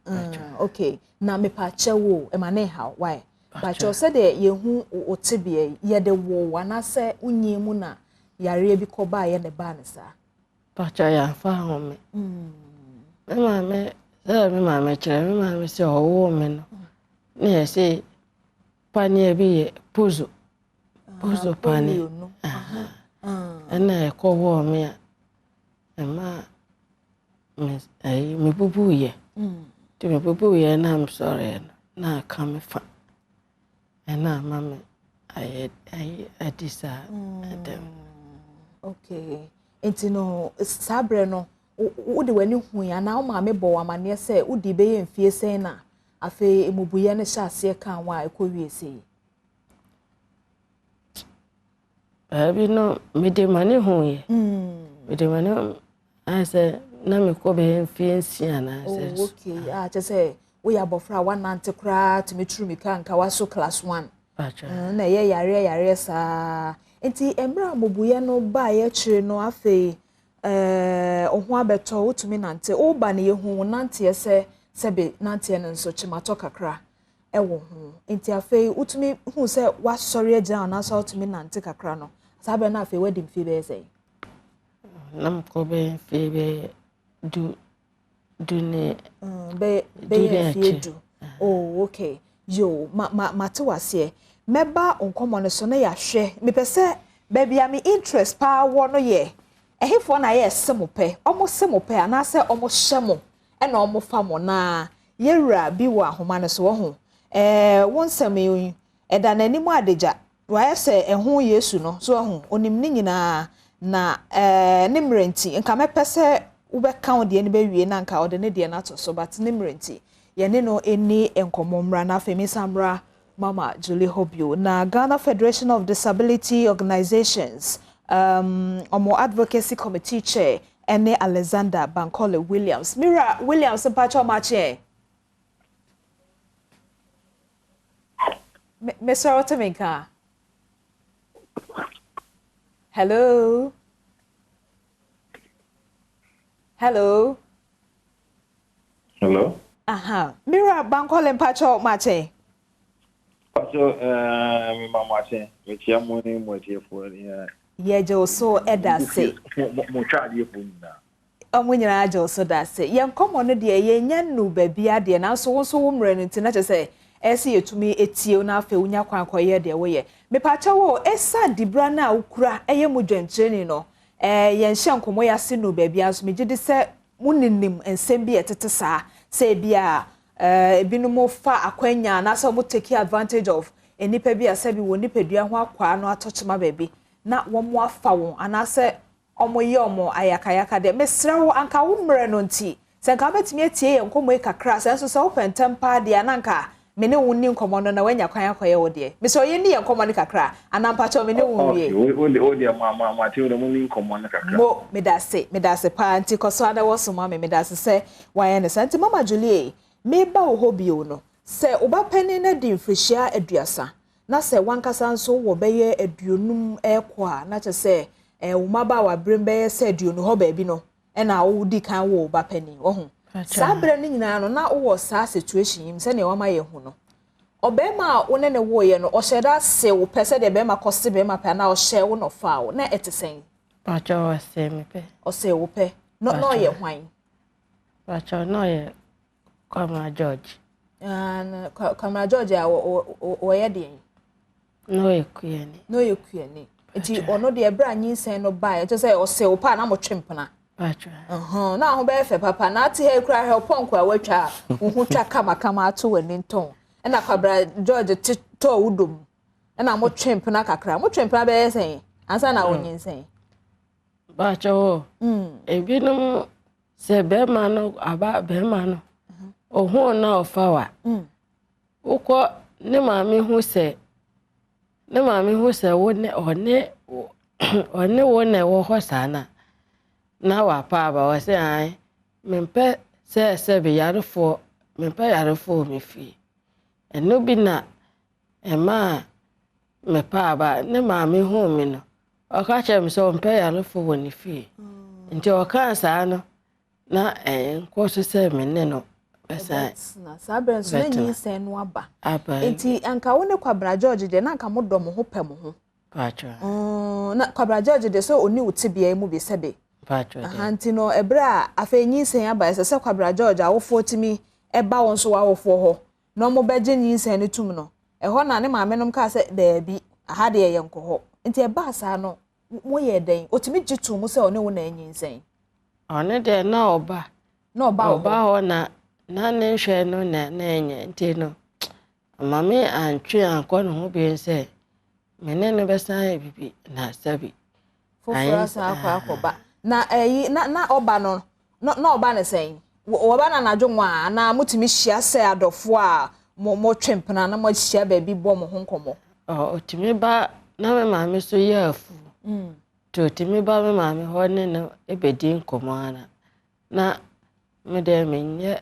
okay na me pacha wo e mane how why pacha said ye hu otibie ye de wo wana se unyi mu na yare bi ko ba ye ne ba ne sa pacha ya fa ho me me mama chere me mama se owo me no ne se pani bi ye puzo pani ana ko wo me ema me bubu ye ti me bubu ye na I'm sorry na come fa na mama I disa them okay enti no sabre no udi wani hu ya na ma me bo amane se udi be ye mfie sen na afi emubuye ne hyase kan wa ekowie sei abi no me de mane hu ye me de mane ase na me ko be mfie nsia na ase okay che se we ya bofra wanante kra to me true me kan ka waso class 1 na ye yare sa enti emra mobuye no ba ye chire no afi ohu abeto wotumi nante oba ne yehu nante ese sebe nante ne nso chimato kakra ewo hu enti afei wotumi hu se wasori agya na so wotumi nante kakra no sabe na afei wedim fi be sei nam ko be fi be du ne be fi du oh okay yo mate wase meba onkomo ne so na ya hwe mepese baby am interest pa wo no ye ehifo na ye semope omo semope anase omo hyemo ena omo famo na yewura bi wa ahoma ne so ho wonsam yi eda nanimu adeja wa se eho Yesu no so ho onim ni nyina na ne mrenti nka mepese ubeka ode ne bewie na nka ode ne de na to so but ne mrenti ye ne no eni enkomomra na femi samra Mama Julie Hobio na Ghana Federation of Disability Organizations omo advocacy committee chair ene Alexander Bankole Williams Mira Williams mpacho mache Mr. Oteminka. Hello. Hello. Hello. Aha. Mira Bankole mpacho mache. So mi mama che mi tia mo ni mo tie fo Ye je so eda se. Mo twa die fo nyina. Omo nyina je so da se. Ye nkomo no de ye nya nu ba bia de na so wo mre no nti na che se esi yetumi etie na afa unya kwan koye de wo ye. Me pa cha wo esa dibra na ukura eye mo dwantreni no. Ye nhye nkomo ya se nu ba bia so me gidi se muninnim ensem bi etete saa se bia ebinumo fa akwanya na so mo take advantage of enipa bi asabi wo nipadua ho akwa no atochema baby na wo mo afa won anase omo ye omo ayakayaka de mesra wo anka wo mre no nti se nka betimi etie ye nkomo e kakra se so wo pentempa de ananka me ne wo ni nkomo no na wanya kwan akoye wo de me so ye ni ye nkomo ne kakra anampa cho me ne wo wie o de mama te wo mo ni nkomo ne kakra mo medase pa nti koso ada wo so ma me medase se waye ne santi Mama Julie meba wo hobio no se oba pani na di mfrihia aduasa na se wankasa nso wo beye aduonum ekwa na che se wo maba wa brembe se aduonu ho ba bi no na wo di kan wo oba pani wo ho sabre ni nyina no na wo sa situation yim se ne wa ma ye hu no obema wo ne wo ye no o sheda se wo pese de bema koste bema pa na o she wo no fa wo na etesen pacha o se me pe o se wo pe no ye hwan pacha no ye Kamara George. Kamara George o ye de. No ekuyeni. No ekuyeni. Enti ono de ebra nyinsen no ba, to say o se o pa na mo twempena. Pacho. Na ho be fe papa na ati he kura he oponko a watwa, hu twa kama ato wani nton. E na Kamara George to wudom. E na mo twempena kakra. Mo twempena be yesen. Ansa na onyinsen. Pacho. Ebinum se be ma no aba be ma no. Oho na ofawa uko ne maami hu se wo ne one wo ne wo ho sana na wa pa ba wo se ai mempe se be yarefo mempe yarefo me fi eno bi na ema me pa ba ne maami hu me no o ka che me so mempe yarefo wo ni fi nti o kan sa no na ko se me ne no na sabre so na nyinsen no aba enti anka wo ne Kwabra George de na anka modom ho pem ho pacho na Kwabra George de so oni utibia mu bi sebe pacho anti no ebra afa nyinsen aba se Kwabra George awofo timi eba won so awofo ho no mo beje nyinsen ne tum no ho na ne maame nom ka se da bi aha de ye nko ho enti eba sa no mo ye den otimi gitu mu se one wo na nyinsen one de na oba ho na ne hwe no na enye nti no mama antwe ankọ no ho bi nse mene no besan bibi na sabi fofora sa akwa na na oba no na oba ne sen oba na nadwonwa na mutimi hia se adofo a mo twempena na mo hia ba bi bo mo ho nkomo otimi ba na me mama so ye afu to otimi ba me mama ho ne no ebedi nkomo ana na me de menye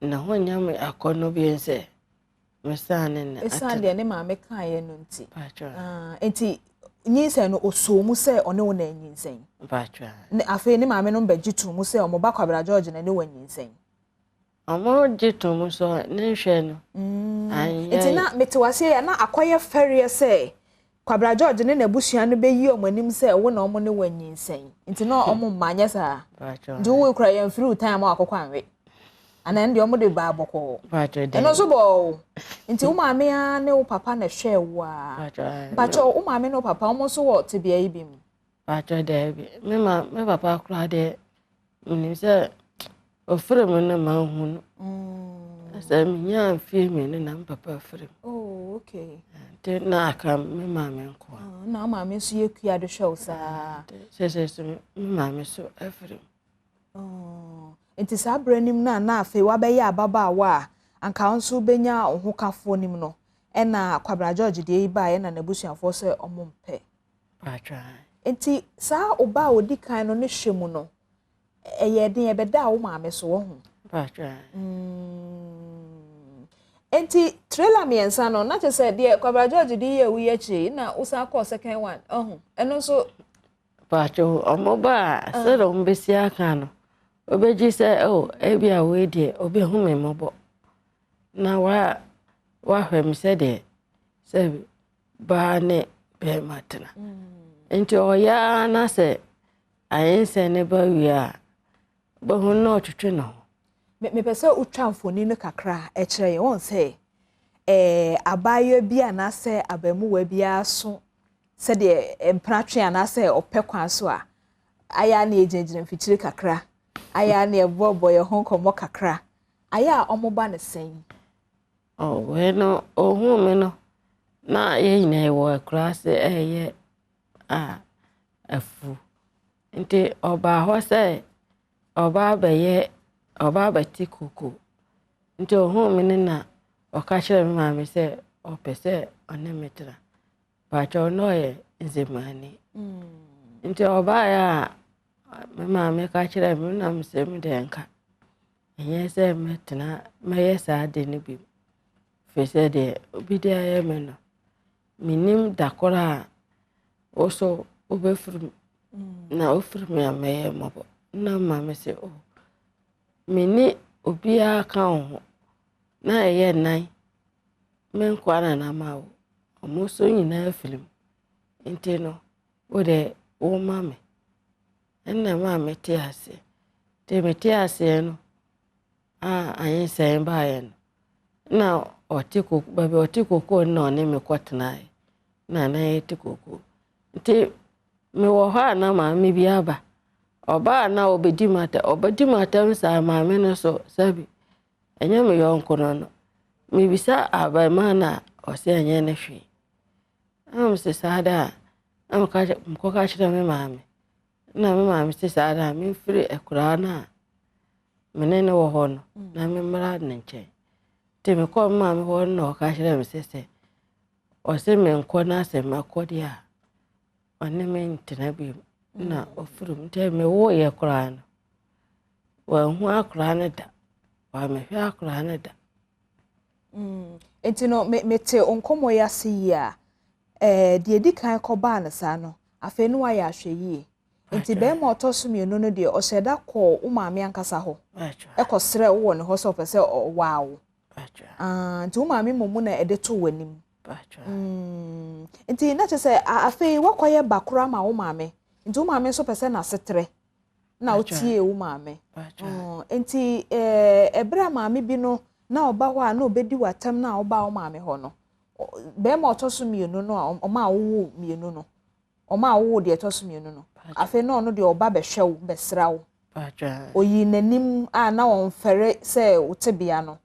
na honya me akono bi ense mesane na esande ne maame kan ye no nti enti nyinsen no osomu se one wo na nyinsen pacho ne afa ne maame no mbagitu mu se omo ba Kwabra George na ne wo nyinsen omo gitu mu so ne hwe no enti na metewase ya na akoye ferie se Kwabra George ne nabusua no be yi omanim se wo na omo ne wo nyinsen enti na omo manye sa pacho ndu wo kura ye free time akokwanwe ana ndi omo de ba boko pacho de eno so bo nti wo maame a ne wo papa na hwe wo a pacho wo maame no papa omo so wo tebia yi bi mu Pacho Debbie. Me papa cried it. When he said, "Oh, for a minute, my own." I said, "Me, female, and I'm papa for him." Oh, okay. Did not come, me, mammy, no, mammy, so you could the show, sir. Says, mammy, so every. Oh, it is a brand name na fe wabɛyɛ ababa wa anka nso benya ohokafo nim no ɛna Kwabra George de yi ba ɛna nabusuafo sɛ ɔmompe patwa enti saa oba odi kan no ne hwemu no ɛyɛ den ɛbɛda wo maame so wo ho patwa enti trailer miensa no na kyɛ sɛ de Kwabra George de yi ewu yɛkyi na usa call second one ɛno so patwa omoba sɛ do mbesi aka no obeji say oh ebi a we de obi hu me mobo na wa hwem say de say ba ne be matna enti oya na say ayen say ne ba wi a ba hu no twetwe no me pese utwa mfoni no kakra e kire ye won say abayo bi ana say abamu wa bi aso say de empratwe ana say opekwan so a aya na ejejire mfikyire kakra aya na ebobo ye hon komo kakra aya omoba ne sen oh we no ohun me no na ye nyina e wo class ye afu nti oba ho say oba ba tikoko nti ohun me na o ka kire me ma me say o pese one metra ba cho no ye nzemani nti oba ya mama me ka kire me na me se me de nka enye se metena me yesa de ne bi fe se de obi de aye me no minim dakora oso obefuru na ofuru me ameye mobo na mama se o mini obi aka ho na eye nan me nkwara na mawo omoso nyina film nti no o de o mama enna ma meti ase te meti ase no ayin sen ba yen na otiko baby otiko ko no ne me kwotena na etiko nti me wo ha na ma me bi aba oba na obedi mata nsa ma me no so sabi enye me yonko no me bisa aba ma na o se enye ne hwe am se sada am ka ko ka chira me ma me na me ma me se sada me firi ekura na menene wo ho no na me mra ne nche te me ko ma me ho no ka chira me se o se me nko na se makodi a one me ntina bi na ofurum te me wo ye kura no wa hu akura ne da wa me hwe akura ne da enti no me te onkomo ya se yi a de edi kan ko ba na sa no afa no wa ya hwe yi enti be ma otoso me no no de o sheda ko umame ankasa ho ekosre wo ne ho so pese wow nti umame momu na ede to wanim enti na chese afa wakoye bakura ma umame nti umame so pese na setre na otie umame enti ebra mame bi no na oba ho a na obedi watam na oba umame ho no be ma otoso me no no o ma wo me no no o ma wo de otoso me no no afa no no de oba be hwew be srawo oyi nanim na won fere se utebia no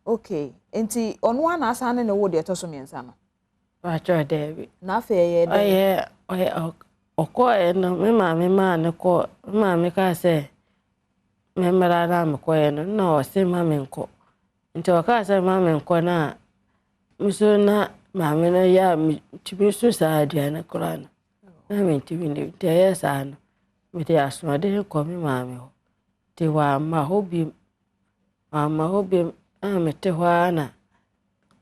okay enti onu ana asane ne wo de otoso me nsa no pacho David na afa ye de okoye no me ma ne ko ma me ka se me mara na me koye no na o se ma me nko nti o ka se ma me nko na muso na ma me no ya tibi su sa dia na Quran na me tibi ni te ya sa no me te aso de ko me ma me ho te wa ma hobi me te hwa na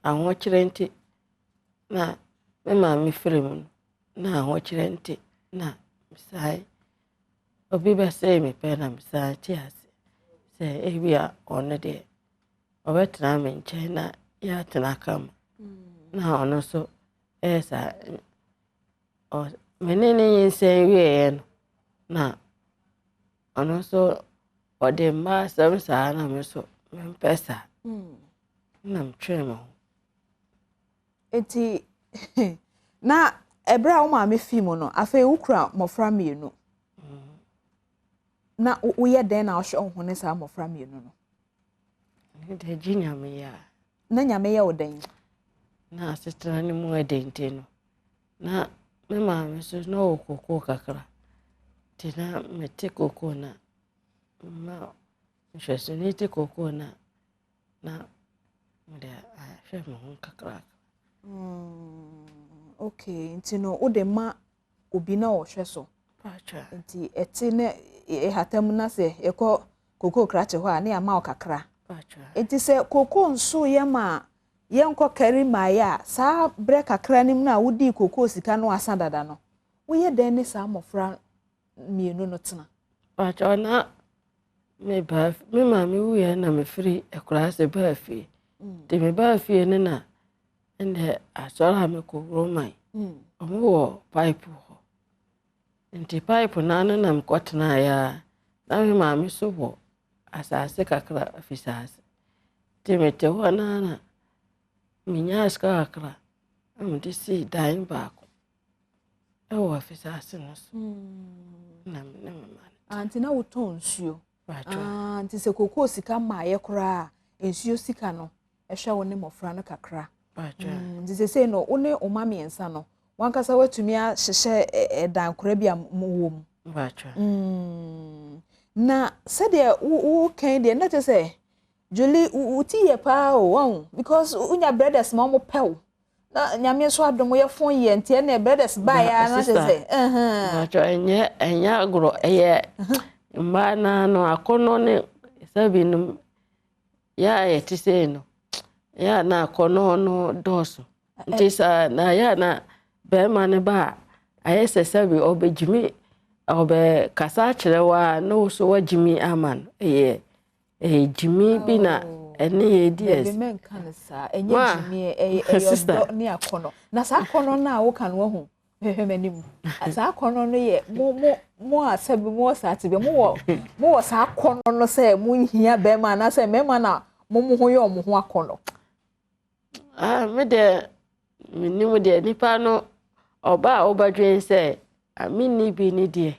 anwo kire nti na me ma me film na anwo kire nti na misai obi be say me pe na misai ti ase se ebia ono de obetra me nche na ya tena kam na ono so esa o menene yin se wie no na ono so ode ma sam sa na me so me pesa na mtwemo enti na ebra wo ma me film no afa ukura mofra mienu na wo ye den na ohwe ohune sa mofra mienu no de jinyame ya na nyame ya odan na asitra ni mu edente no na me ma me so no okoko kakra tina me te koko na ma nhweso ni te koko na de ahwe mo ho kakra okay nti no wo de ma obi na ohwe so pacha nti eti ne hatam na se ekọ koko krache ho a na ma okakra pacha nti se koko nso ye ma ye nkọ kari ma ya sa bre kakra nim na wodi koko sika no asa dada no wo ye den ne sa mofra mienu no tena pacha na me ma me wu ya na me free ekura se ba fi de me ba fi ne na ende asora me ko romai omo pipe ho nti pipe na na me kwatena ya na me ma me so bo asase kakra afisase de me te ho na minya ska kakra amde si dan ba ko e wo afisase no so na me anti na wuton nsuo anti se koko sika ma ye kora nsuo sika no ehwe wo ne mofra no kakra nti se no wo ne oma miensa no wankasa watumi a hyehye dan kora bi a wo mu na se de wo kan de na te se Julie uti ye pa o because unya brothers ma mo pew na nyame so adom ye fon ye ntie na brothers ba ya na te se enya agro eye mba na no akono ne sabi no ya ye ti se no ya na akono no doso ntisa na ya na be ma ne ba ayese sabi obejimi obe kasa kirewa no so wajimi aman jimi bi na ene yes be men kan sa enye jimi do ni akono na sa akono na wo kan wo hu hwemanim sa akono no ye mo asabi mo sa ati be mo wo sa akono no se mo hia be ma na se mema na mo ho ye mo ho akono me de minim de nipa no oba obadwen se amini bi ni de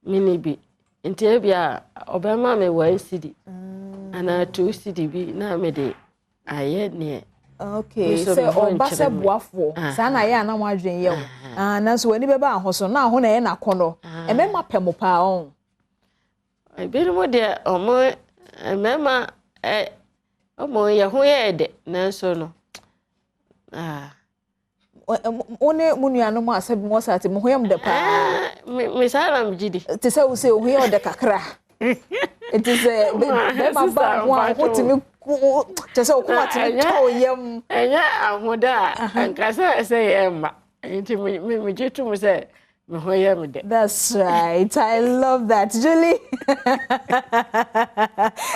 mini bi nti ebia obema me wa city ana 2 city bi na me de aye ne okay se oba se boafo sa na ye na mo adwen ye na so wani be ba ahoso na ho na ye na kono emema pemo pa on bi mo de omo emema omo ye ho ye de na so no one munua no mo asabi mo sate mo hoyam de pa me sala mjidi te se wo se hoyam de kakra it is be ma ba ho timi te se ko atimi to yam enya ahoda ankasa se yema nti me jitu mo se me hoyam de. That's right, I love that. Julie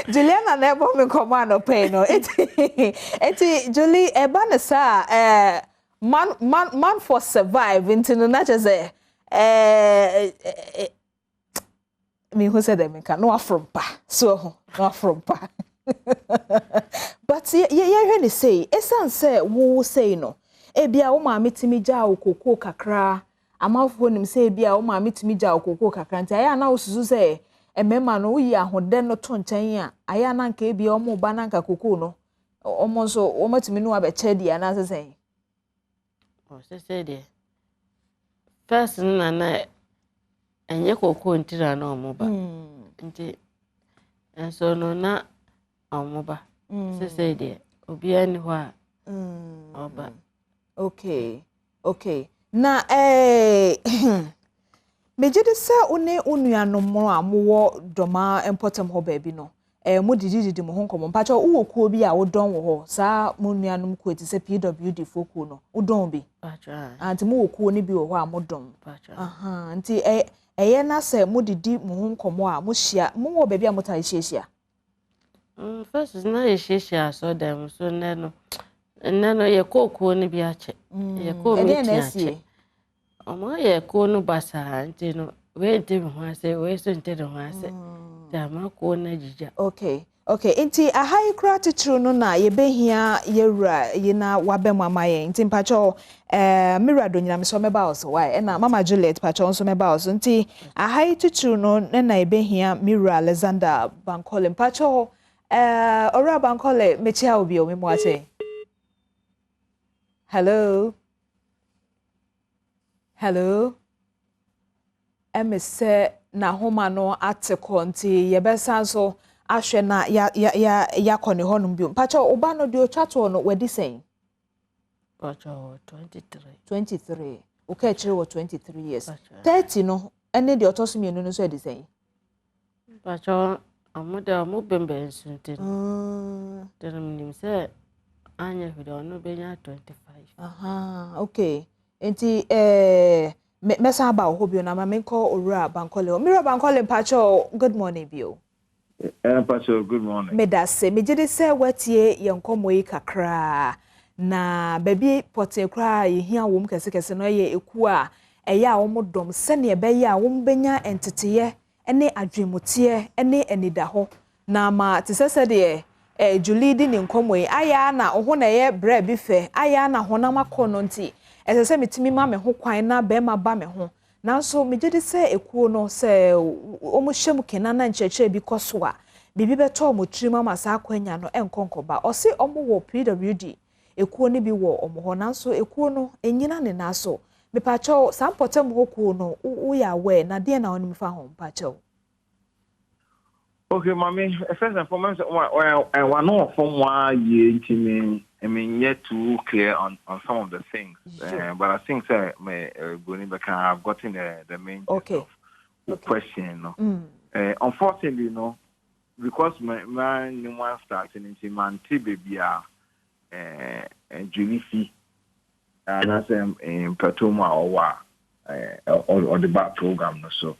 Juliana nebo me command pay no eti Julie eba na sa man for survive into no na say me who said them can no from pa so no from pa but ye hwe say esan say wo say no e bia wo ma metimi ja okoko kakra amafo nim say bia wo ma metimi ja okoko kakra nti aya na osusu say emema no yi ahode no to nchen a aya na nka bia o mo ba na nka koko no o mo so o matimi no abeche dia na say o se de first na enye koko ntira na omoba nti enso no na omoba se de obi ani ho a oba okay na mejede se one onuanom mo amowo doma important ho ba bi no mo dididi mo ho nkomo mpacha wo kuo bi a wo don wo ho sa mo nuanom ko eti se PWD foku no wo don bi pacha anti mo wo kuo ni bi wo ho a mo don pacha nti eye na se mo didi mo ho nkomo a mo hia mo wo ba bi a mo ta hia first na hia so dem so neno ye kokuo ni bi ache ye ko mi ache omo ye ko no basa nti no we de ho ase we so nte de ho ase dama ko na jija Okay, inti ahai kra titru no na yebehia yewura yina wabem amaye inti mpacho mira do nyina so meba so why na mama Juliet pacho so meba so inti ahai titru no na yebehia mira Alexander Bankole mpacho ora Bankole mechia obi o memo ate. Hello. Hello. Emise na homa no ateko nti yebesa so ahwe na ya kone honum bi pacho oba no de otwato no wadi sen pacho 23 okay chire wo 23 years 30 no ene de otoso mienu no so edi sen pacho amude amubembe nsunte denem nim se anya hwede no benya 25 aha okay enti mesa ba ho bio na ma menko owura Bankole mira Bankole pacho good morning bio. Pastor, good morning. Medase, me jide se watie yenkomo yi kakra na baby pote kra ye hia wom kese no ye eku a eya wom dom se ne be ya wom benya enteteye ene adwemotie ene enidaho na ma tisese de Julie di ne nkomo yi aya na oho na ye bra bi fe aya na honam akono nti esese metimi ma me ho kwan na be ma ba me ho nanso me jide se ekuo no se omo hyem kenana ncheche bi koso a bibi beto mo trima masa akwanya no enkonkoba o se omo wo PWD ekuo ni bi wo omo ho nanso ekuo no enyina ne naso me pacho sampotem hokuo no wo ya we na de na onim fa ho pacho. Okay, mommy, first and foremost, one know from why you intimi, I mean, yet too clear on some of the things. But I think that I've gotten the main question. No? Unfortunately, you know, because my new one starting into man baby and Julie and that's in Patoma or the back program or so.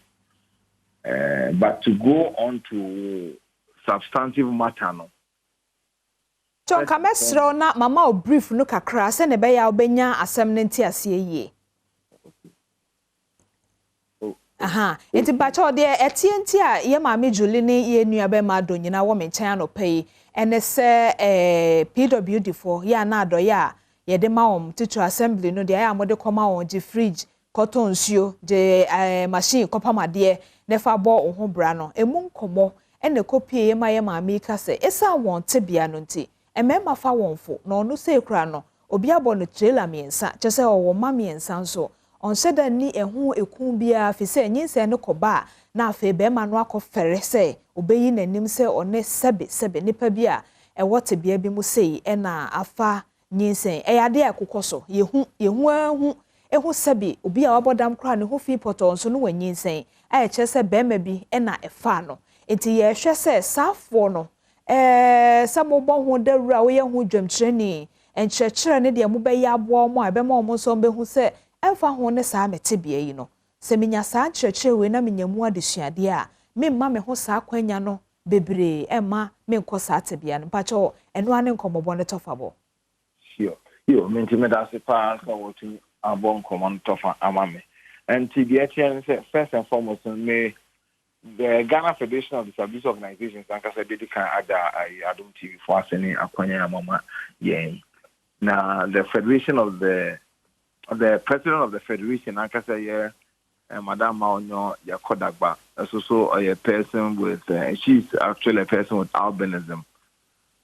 But to go on to substantive matter no. John Kamesro na mama o brief no kakra se ne be ya obenya asem ne nti ase yie. Aha, enti bacho de etienti a ye maame Julie ne ye nua be ma do nyina wo me nkyɛn anopai ene se PWD for ya na adoye a ye de ma wom titu assembly no de ya amode koma won ji fridge cotton nsuo de machine kopamade nefa bo ho bra no emu nkomo ene kopie ye ma ye maame ka se esa won tebia no nti emema fa wonfo na onu se kura no obi abo no trailer miensa kyese owo ma miensa nso on seda ni ehu ekun bia fi se nyinse ne koba na afa be ma no akofere se obeyi nanim se one sebe nipa bia ewote bia bi mu sei ena afa nyinse eyade akokoso ehu sebe obi a wabodam kra ne ho fi poto nso no wanyinse kyese be ma bi ena efa no enti ye hwe se safo no samobɔ ho dawura wo ye ho dwamkyerɛ ni enkyerɛkyerɛ ne de mo bɛyɛ aboa mo a be ma mo so behu se emfa ho ne saa metebea yi no se menya saa kyerɛkyerɛ we na menya mu adesuade a memma me ho saa kwanya no bebre emma menkɔ saa tebea no pacho eno ane nkomɔbɔ ne tofabo yo menti me da se pa ka woti abɔ nkomɔ no tofa amame enti de atien se first and foremost me the Ghana Federation of Disability Organizations and Kasa Dedikan Adom TV for asking Akwanya Mama Yen. Now the Federation of the President of the Federation Ankasa Madam Maonyo Yakodagba is also a person with she's actually a person with albinism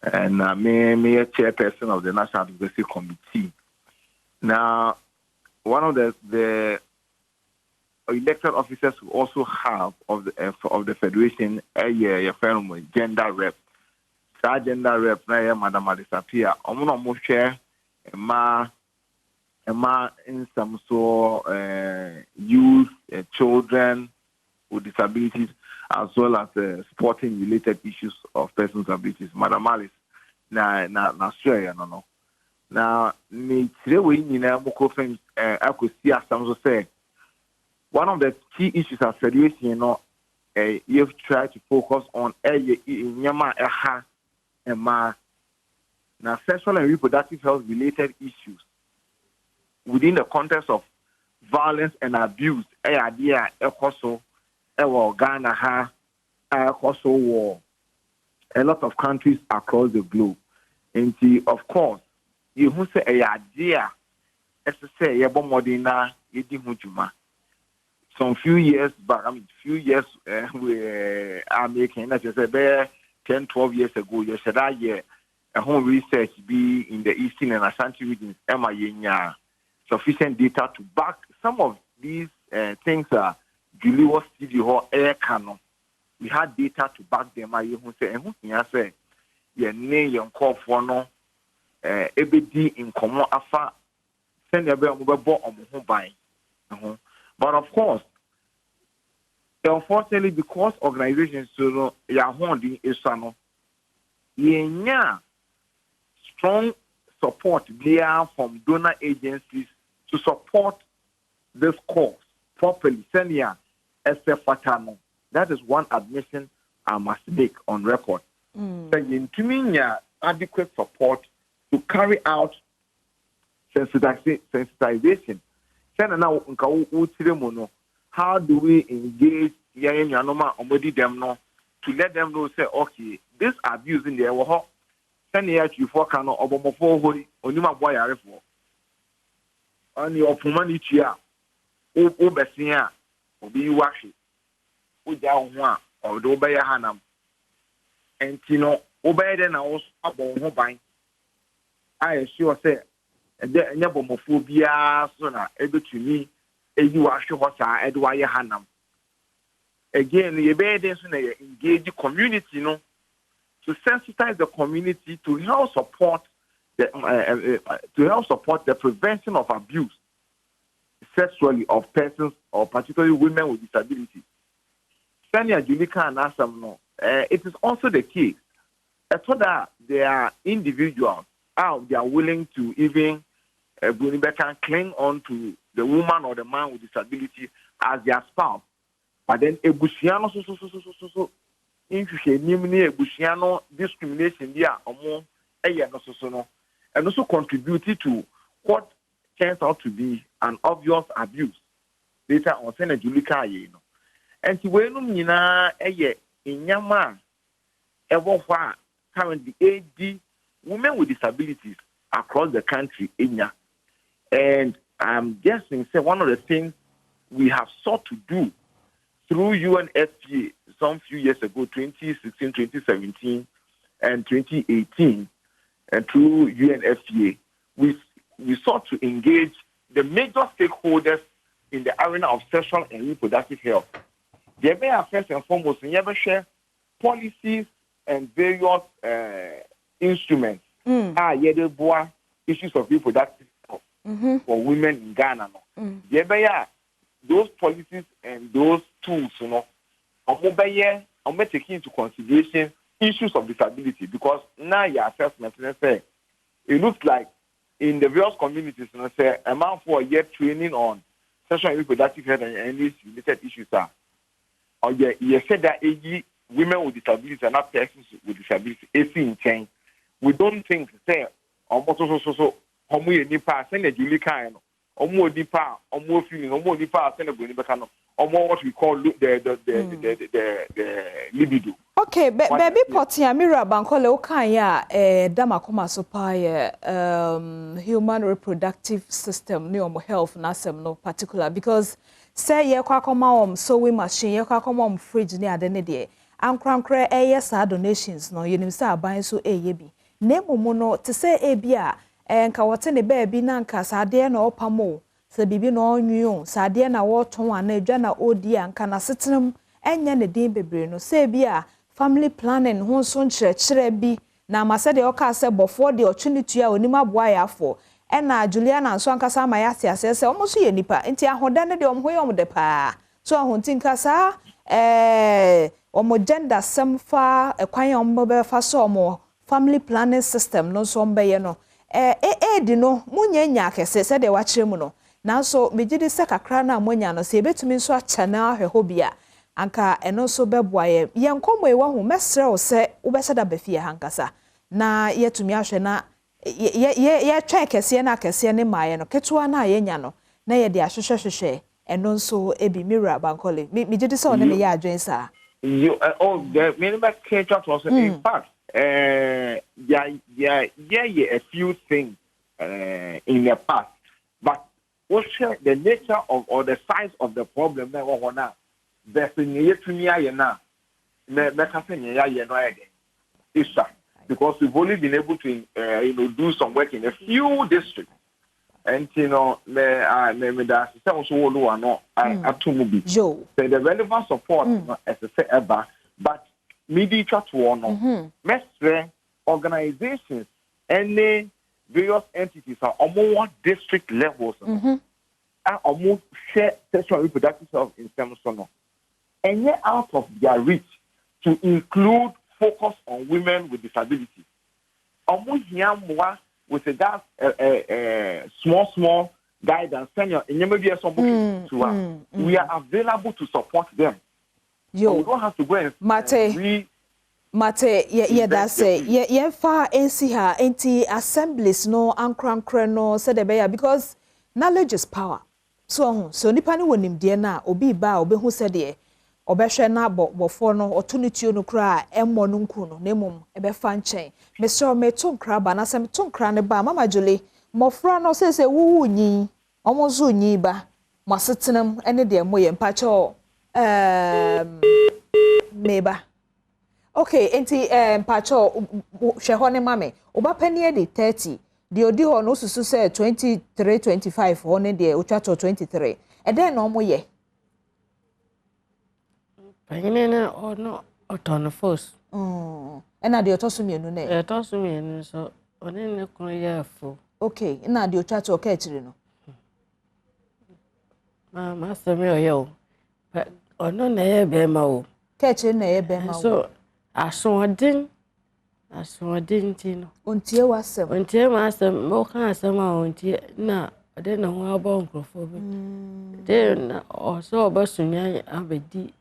and me a chairperson of the National Advocacy Committee. Now one of the elected officers who also have of the federation a friend with gender rep. That gender rep na Madam Adisapia. Omo share ma in some youth, children with disabilities, as well as sporting related issues of persons with disabilities. Madam Alice na Australia no. Now me today we nyina moko friends akosi asam so say one of the key issues at federation, you've tried to focus on now sexual and reproductive health related issues within the context of violence and abuse. Also, Ghana also war a lot of countries across the globe. And of course, you who say a idea, as I say, a bomodina, some few years back, we are making, as I said, 10, 12 years ago, you said that year, a home research be in the Eastern and Ashanti regions, sufficient data to back some of these things. Julie was studio air canon. We had data to back them. I say, your name, your call for no, EBD in common afa, send your bill on home buying. But of course, unfortunately, because organizations so ya holding is no, strong support there from donor agencies to support this cause properly. Senior Fatano. That is one admission I must make on record. Saying to me, adequate support to carry out sensitization. How do we engage to let them know, say, okay, this abuse in there, send here to for cano or bomofo, onima boy, on your humanity, Obesia, Obi Washi, Uja, or Dobaya Hanam, and Tino, Obey then I was up on mobile. I assure say, and then Yabomophobia, sooner, able to me, and you are sure what I Edwaya Hanam. Again, the obedience engage the community, to sensitize the community to help support the prevention of abuse sexually of persons or particularly women with disabilities. Senior Julika and Asam, it is also the case. I thought that there are individuals out they are willing to even cling on to the woman or the man with disability as their spouse. But then Ebusiano so Ebusiano discrimination there among and also contributed to what turns out to be an obvious abuse later on Senator Julika, and to when in Yama ever currently AD women with disabilities across the country and I'm guessing say one of the things we have sought to do through UNFPA some few years ago, 2016, 2017, and 2018, and through UNFPA, we sought to engage the major stakeholders in the arena of sexual and reproductive health. They may have first and foremost never share policies and various instruments. Issues of reproductive health for women in Ghana. They may have those policies and those tools, I'm taking into consideration issues of disability because now your assessment, it looks like in the various communities, say a man for a year training on sexual and reproductive health and these related issues are. Or you said that women with disabilities are not persons with disabilities. We don't think say almost so nipa send a Julika or more deeper or more feeling or more deeper send a Bonibacano or more what we call the libido. Okay, baby Potia Mira Bankole Okaya Damakoma Sopa human reproductive system neom health nasem no particular because say ye kwakoma sewing machine ye kwakoma fridge ni adene de ankrankra sa donations no yenim say aban so bi nemo no te say ebia nka wote ne baabi na nka sade na opamo se bibi no onwuo sade na woton ana adwa na odi anka na setenam enya ne din bebre no se bia family planning ho so nkyerɛkyerɛ bi na masɛ de ɔka sɛ bɔfo de ɔtwene a onim aboa ya afo ɛna Juliana nso ankasa ama ya ase asɛ sɛ ɔmo so yɛ nipa nti ahoda ne de ɔmo ho yɛ ɔmo de paa so ahonti nkasa ɔmo gender semfa ɛkwan ɔmo bɛfa so ɔmo family planning system no so ɔmo bɛyɛ no di no munyanya akɛse sɛ de wakyerɛ mu no nanso megidi sɛ kakra na monya no sɛ ebetumi nso akyɛ na ahwɛ hɔ bia anka eno so beboa ye yenkomo ewa hu mesre wo se ubese da befie hankasa na yetumi ahwe na ye twa kese na kese ne maaye no ketua na yenya no na ye de ahwehwehwehwe eno nso ebi mirror bankole mi gidi se one ne ye adwen sa The minimum catch was in fact, a few things in the past, but what's the nature of or the size of the problem that we want now? There's a need to me now. Because we've only been able to do some work in a few districts. And the relevant support as I say ever, but media to one organizations and various entities are almost district levels and almost share sexual reproductive health in terms of and yet out of their reach to include focus on women with disabilities. Almost here more with regards small guidance, senior, and maybe some we are available to support them. So we don't have to go and Mate, that's it. Far NCH, anti assemblies, no, ankran no, said the bear because knowledge is power. So nipa ni wonim de na obi ba obi hu said de obehwe na bofo no otunituo no kra emmo no nku no nemum ebe fa nchen mesro meto nkra ba na se meto nkra ne ba mama jole mofra no se wuwu nyi omozo nyi ba masetenam ene de moye mpacho meba okay enti mpacho hwe ho ne mame oba pani de 30 de odi ho no susu se 23 25 ho ne de otwato 23 e den no moye Panyina ono otono force. Ena de otoso mienu ne. Otoso mienu so one ne kono ya fo. Okay, ina de otwa to ka chire no. Ma sami oyo. Ono na ye be ma o. Ka chire na ye be ma o. So asodin ti no. Ontie wasem. Ontie ma asem mo kan asem a ontie na ade na ho abo nkrofo bi. De na oso obasunya abedi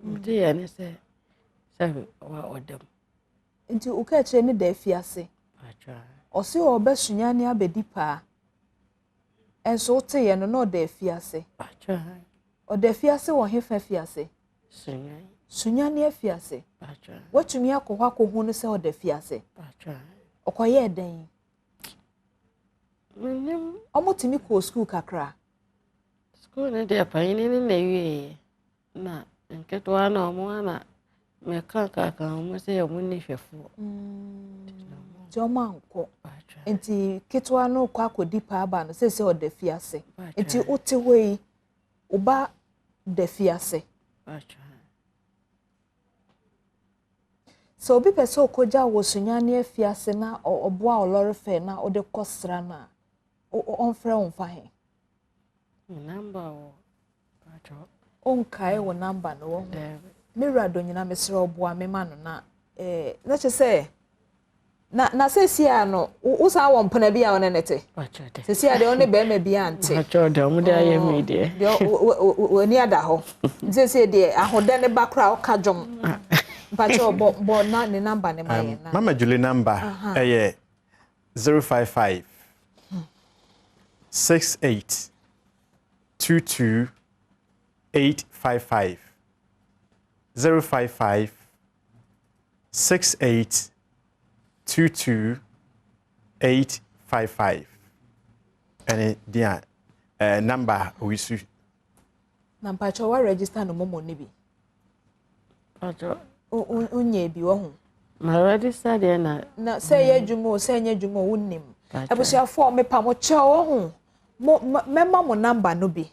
mte ya ne se wa odam nti uka kire ne da fiase acha osi obesunya ne abedi pa enso te ye no no da fiase acha o da fiase wo hefa fiase sunya ne fiase acha watumi akọ hu no se o da fiase acha okoye den minim omotimi ko school kakra school ne de pa ni na wie na nketo ana omwana mekaka mo se yo munni hwefo joma nko enti ketwa no kwa akodi pa aba no se o da fiase enti uti wei uba da fiase so bi pese okoja wo sunyane afiase na oboa olore fe na ode kosra na onfre onfa he number o acho onkai wo number no wo mira do nyina mesre oboa mema no na na che se na sesi a no usa wo mpana bia wona nete sesi a de one be ma bia ante acho de omo de aye mi de oni ada ho sesi de ahode ne bakra o kajom pacho bo na ne number ne maye na mama Julie number 055 68 22 855 055 68 22 855 and dia number we su number cho wa register no momo ni bi pacho onye bi wo hu ma register de na say ye dwumo say nya dwumo wonnim abusuafo me pa mo cho wo hu mema mo number no bi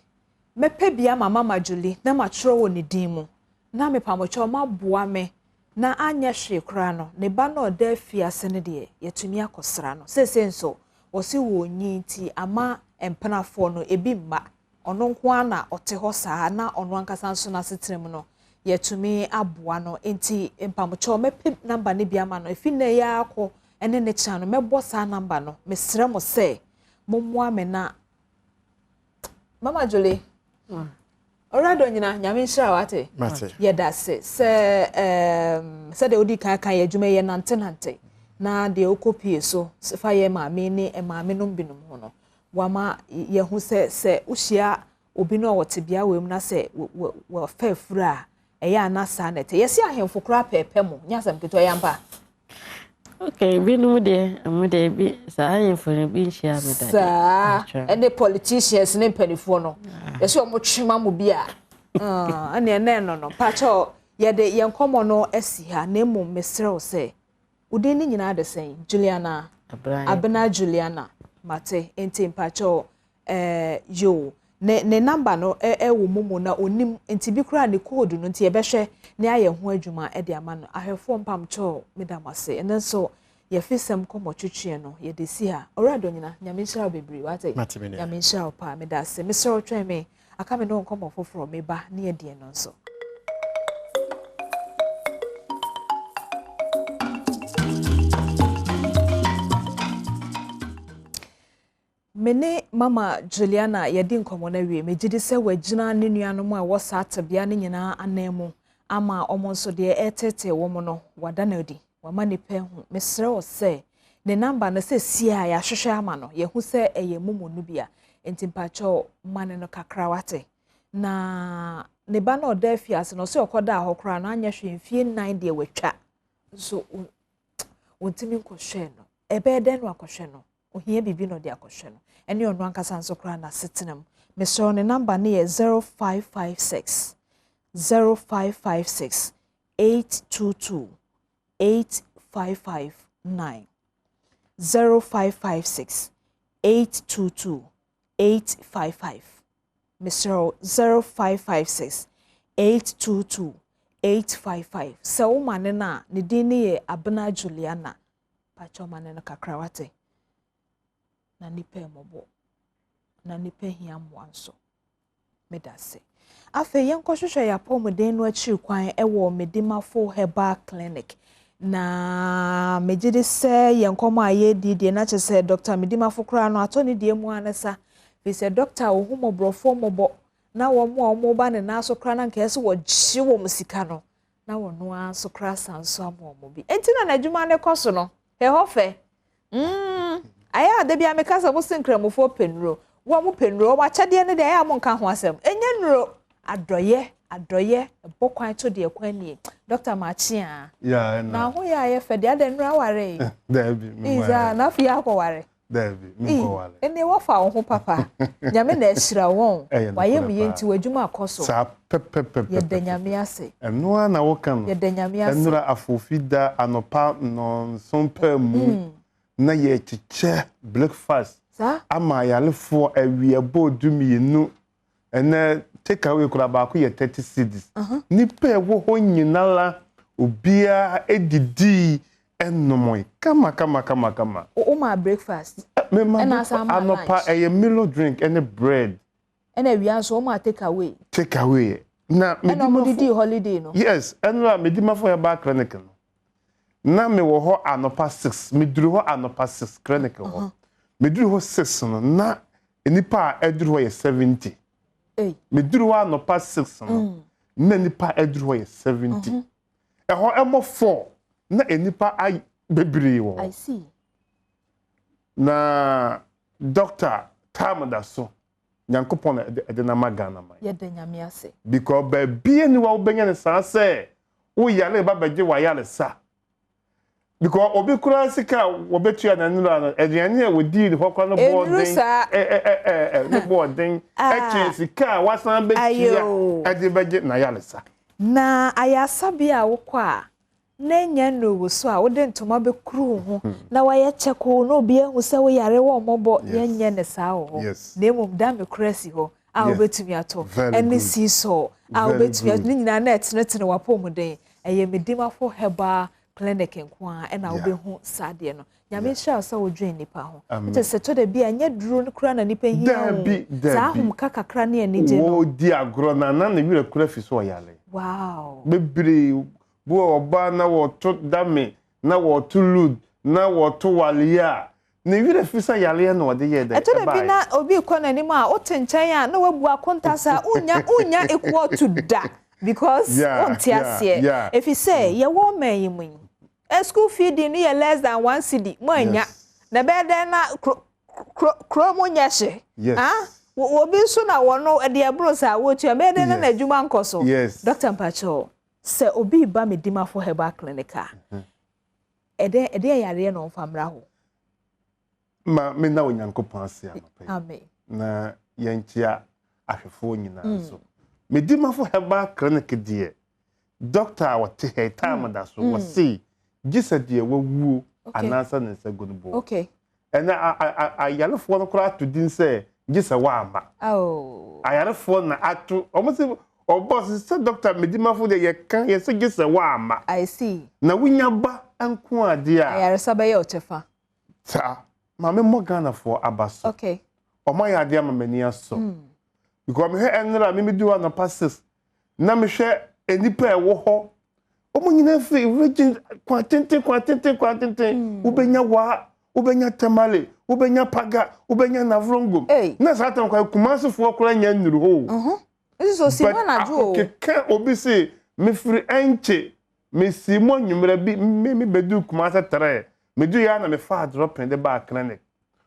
mepe bia mama Julie na ma chro wo ni din mu na me pa mo cho ma boa me na anya hwe kra no ne ba no da fiase ne de yetumi akosra no sese nso wo si wo nyi ti ama empenafo no ebi mma ono nko ana ote ho saa na ono ankasa nso na setrem no yetumi aboa no enti mpamocho mepe number ne bia ma no efi na ya akọ ene ne cha no mebo saa number no mesre mo se mommoa me na mama Julie Orado nyina nyame nhira wate yeda se de odi kan ye dwuma ye nante na de okopie so fa ye maame ni maame no binum ho no wama ye hu se uhia obi no wote bia wem na se wo fa fura ɛyɛ anasa net yɛsi ahemfo kora pepe mu nyasam keto yampa okay binum de amde bi sa ahemfo ne bi nhia me da sa ene politicians ne mpanifo no yɛsi omo twema mu bi a ane no pacho yɛde yɛnkomo no asi ha na emu mesrew se udi ni nyina de sen Juliana Abena Juliana mate enti pacho yo ne number no wo mumu na onim enti bi kura ne code no enti yebehwe ne aye ho adwuma e de ama no ahwefo mpamcho medamase ene so ye fisem komo twetwe no ye de si ha orado nyina nyame nhyira bebri wate nyame nhyira pa medase mesoro twen me aka me no komo foforo meba ne ye de no nso mene mama Juliana yedi nkomo na wie megidi se wagina ne nuanom a wosa atabia ne nyina anemu ama omonso de etete wo mo no wada na odi wama ne pe hu mesre o se ne number na se sia ya hwehwe ama no ye hu se eye mumu no bia entimpacho mane no kakra wate na ne ba na oda afiase no se okoda ahokra no anya hwe mfie 9 de watwa so wontimi nkohwe no ebe de no akohwe no ohia bibi no de akohwe no ene ono ankasa nso kra na setenam mesro ne number ne 0556 822 8559 0556 822 855 mesro 0556 822 855 so mane na ne din ne Abena Juliana pacho mane no kakrawate na nipa mobo na nipa hia mwanso medase afa yenkohwehwe ya pomuden no achi kwan ewo medimafo herbal clinic na mejide se yenkomo aye didie na chese Dr. Medimafo kra no atoni die mu anesa fi se doctor wo humobrofo mobo na wo mo ba ne na so kra na nke se wo gye wo musika no na wo no aso kra sanso amomo bi enti na adwuma ne koso no he hofe aya da bia mekasa bo senkramofo penro wo mo penro wo achade ne de aya mo nka ho asem enye nro adoye bokwan to de kwani Dr. Machia na ho ya ye fede ade nro aware David iza na fi akoware David mi ko wale ene wo fa ho papa nyame na ashira won wayem ye nti wadwuma akoso sa pepepe ye de nyame ase eno na wo kan ye de nyame ase enura afofida anopa no sompa mu na ye chiche breakfast ama yalefo awiebo dumienu ene take away kura ba ko ye 30 cedis nipa ewo ho nyinala obia edidi ennomoi kama o ma breakfast and anopa a milo drink and a bread and a we so ma take away na medimafo holiday no yes and medimafo herbal clinic no na me wo ho anopa 6 meduru ho anopa 6 clinic ho meduru ho 6 no na enipa eduru ho 70 meduru ho anopa 6 no na enipa eduru ho 70 e ho emo 4 na enipa ai bebiri wo I see na doctor tamada so nyankopon de na magana mai ye de nyame ase because ba bie ni wa obenya ne sa se wo yale ba baje wa yale sa because obi kura sika wo betua na nura aduane a wodi ho kwa no boarding no boarding eche sika wasan betua ade baje na yale sa na ayasabia wo kwa nenya no so a wo de ntoma be kru ho na wa ye cheko no obi ehu se wo yare wo mobo yenye ne sa ho na mum da me krasi ho a wo betumi ato eni si so a wo betumi ni nyina na etene wa pomuden eye medimafo heba clinic nko a na wo be hu sade no nyame sha so wo dwen nipa ho nte se to da bia nya duro no kura na nipa hia sa hum kakakra ne ani je no wo di agro na na wira kura fi so yale wow bebiri bo oba na wo to dame na wo to lud na wo to walia na wira fi so yale na wode ye da eto da bi na obi ko na nima o tenchan a na wabu akonta sa unya equal to da because onti ase if you say ye wo man yimu school feeding ni less than 1 cedi mo anya na be den na kromo nyeshe obi so na wono e de ebro sa wotu me de na adwuma nkoso Dr. Mpacho se obi ba medimafo herbal clinic ede yare no famra ho ma me na onyankopon ase amen na yankia ahwefo nyina so medimafo herbal clinic de doctor what he time da so wo see gisa de wawu anansa ne nsa gunbo okay and ayalefo no kra to din say gisa wa ama ayalefo na atu omosi boss say doctor medimafo de ye kan ye say gisa wa ama I see na wunya ba anko ade a ayaresa ba ye otefa ta mame mo Ghana for abaso okay oma ya ade ama mani aso because me he enra me do na passes na me hwe enipa e wo ho omo nyina fe virgin kwatente ubenya tamale ubenya paga ubenya navrongo na satan kwa kumasifo kora nya nnuru ho eso si wana jo keka obi se me firi enche me si mo nwumra bi me bedu kumasa tere me du ya na me fa drop in the back clinic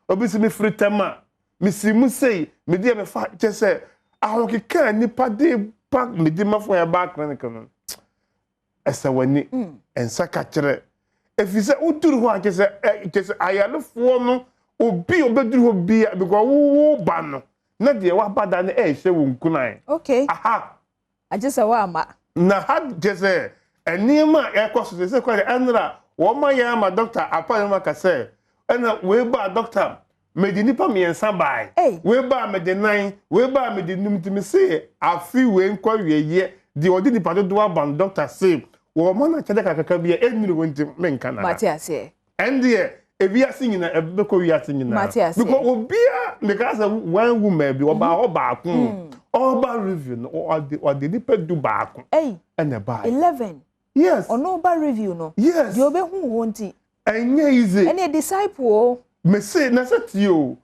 obi se me firi tema me si mu sei me dia me fa chese ahokeka nipa de pak me di mafo ya back clinic no esa wani ensa ka kire efise uduru ho akese ayalefo no obi obeduru ho bia because wo ba no na de wa bada na ehye wo nkunan okay aha ajesa wa ama na ha jese enima ekoso se kwa enra wo ma ya ma doctor apa ma ka se ena we ba doctor medini pa mi ensa bai we ba medinan we ba medinum timi se afi we nkwa wieye di odi ni pado do ban doctor say wo ma na chede kakaka bia enuru wonti menka na Matiase ende ebiase nyina ebeko wiase nyina because obia because one woman bi oba baako oba review no or the nipa du baako ene ba 11 yes ono oba review no yes di obehu wonti enye easy ene disciple me say na satio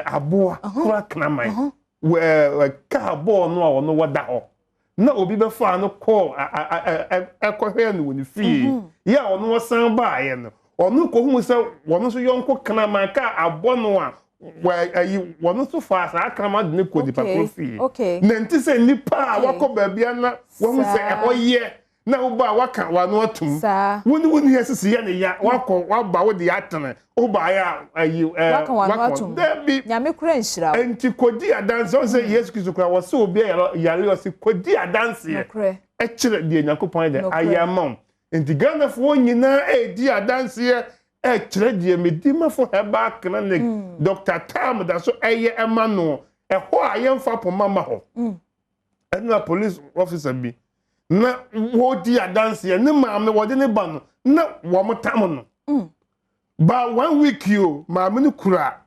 aboa kura knaman we ka bo no ono wada ho na obi be fa no call ekohwe no woni fi ya ono wasan ba ye no ono ko hu se wono so yonko knaman ka abo no a wono so fa sa knaman de ne ko di pa ko fi na nti se nipa wako ba bia na wo hu se ehoye na uba waka wano atum woni yesisi ya ne ya wako waba wo de atene uba ya waka wano atum nyame kura nshira enti kodi adanse o se Yesu Kristo kura wo se obi yare o se kodi adanse e kire de Yakopon de ayamon enti Ghana fo nyina di adanse e kire de medima fo heba clinic Dr. Tam da so eye emano e ho ayemfa pomama ho ena police officer bi na wodi adanse ne maame wodi ne ba no na wo motam no ba 1 week yo maame ne kura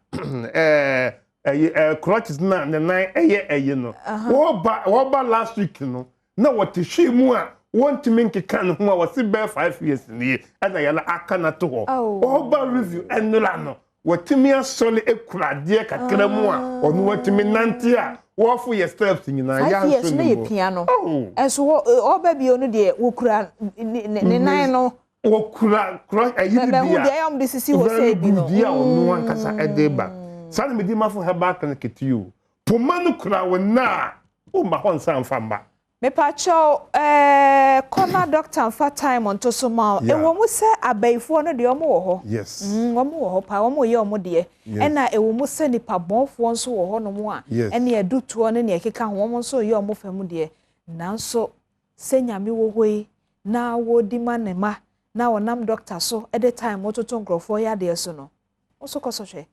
crutches na ne nan eye no wo ba last week no na wote hwe mu a won't make kan ho a wo se be 5 years ni ana yala aka na to ho wo ba review enula no wotimi asole ekura de kakra mu a onu wotimi nante a wofu ye steps nyina ya so no ye piano enso oba bi onu de wokura ne nan no wokura ayi bi bia be ya am de sisi ho say bi no dia onu ankasa edeba sane me di mafo heba kan ketiyo pomanu kura wona o ma hon san famba me pacho corner doctor for time on to so ma e wo mu se abaifo no de omo wo ho yes omo wo ho pa omo ye omo de e na e wo mu se nipa bonfo nso wo ho no mu a e na edutuo ne ne keka ho omo nso ye omo fam de nanso se nyame wo hoi na wo di manema na wonam doctor so at the time ototo nkrofo ya de so no oso koso hwe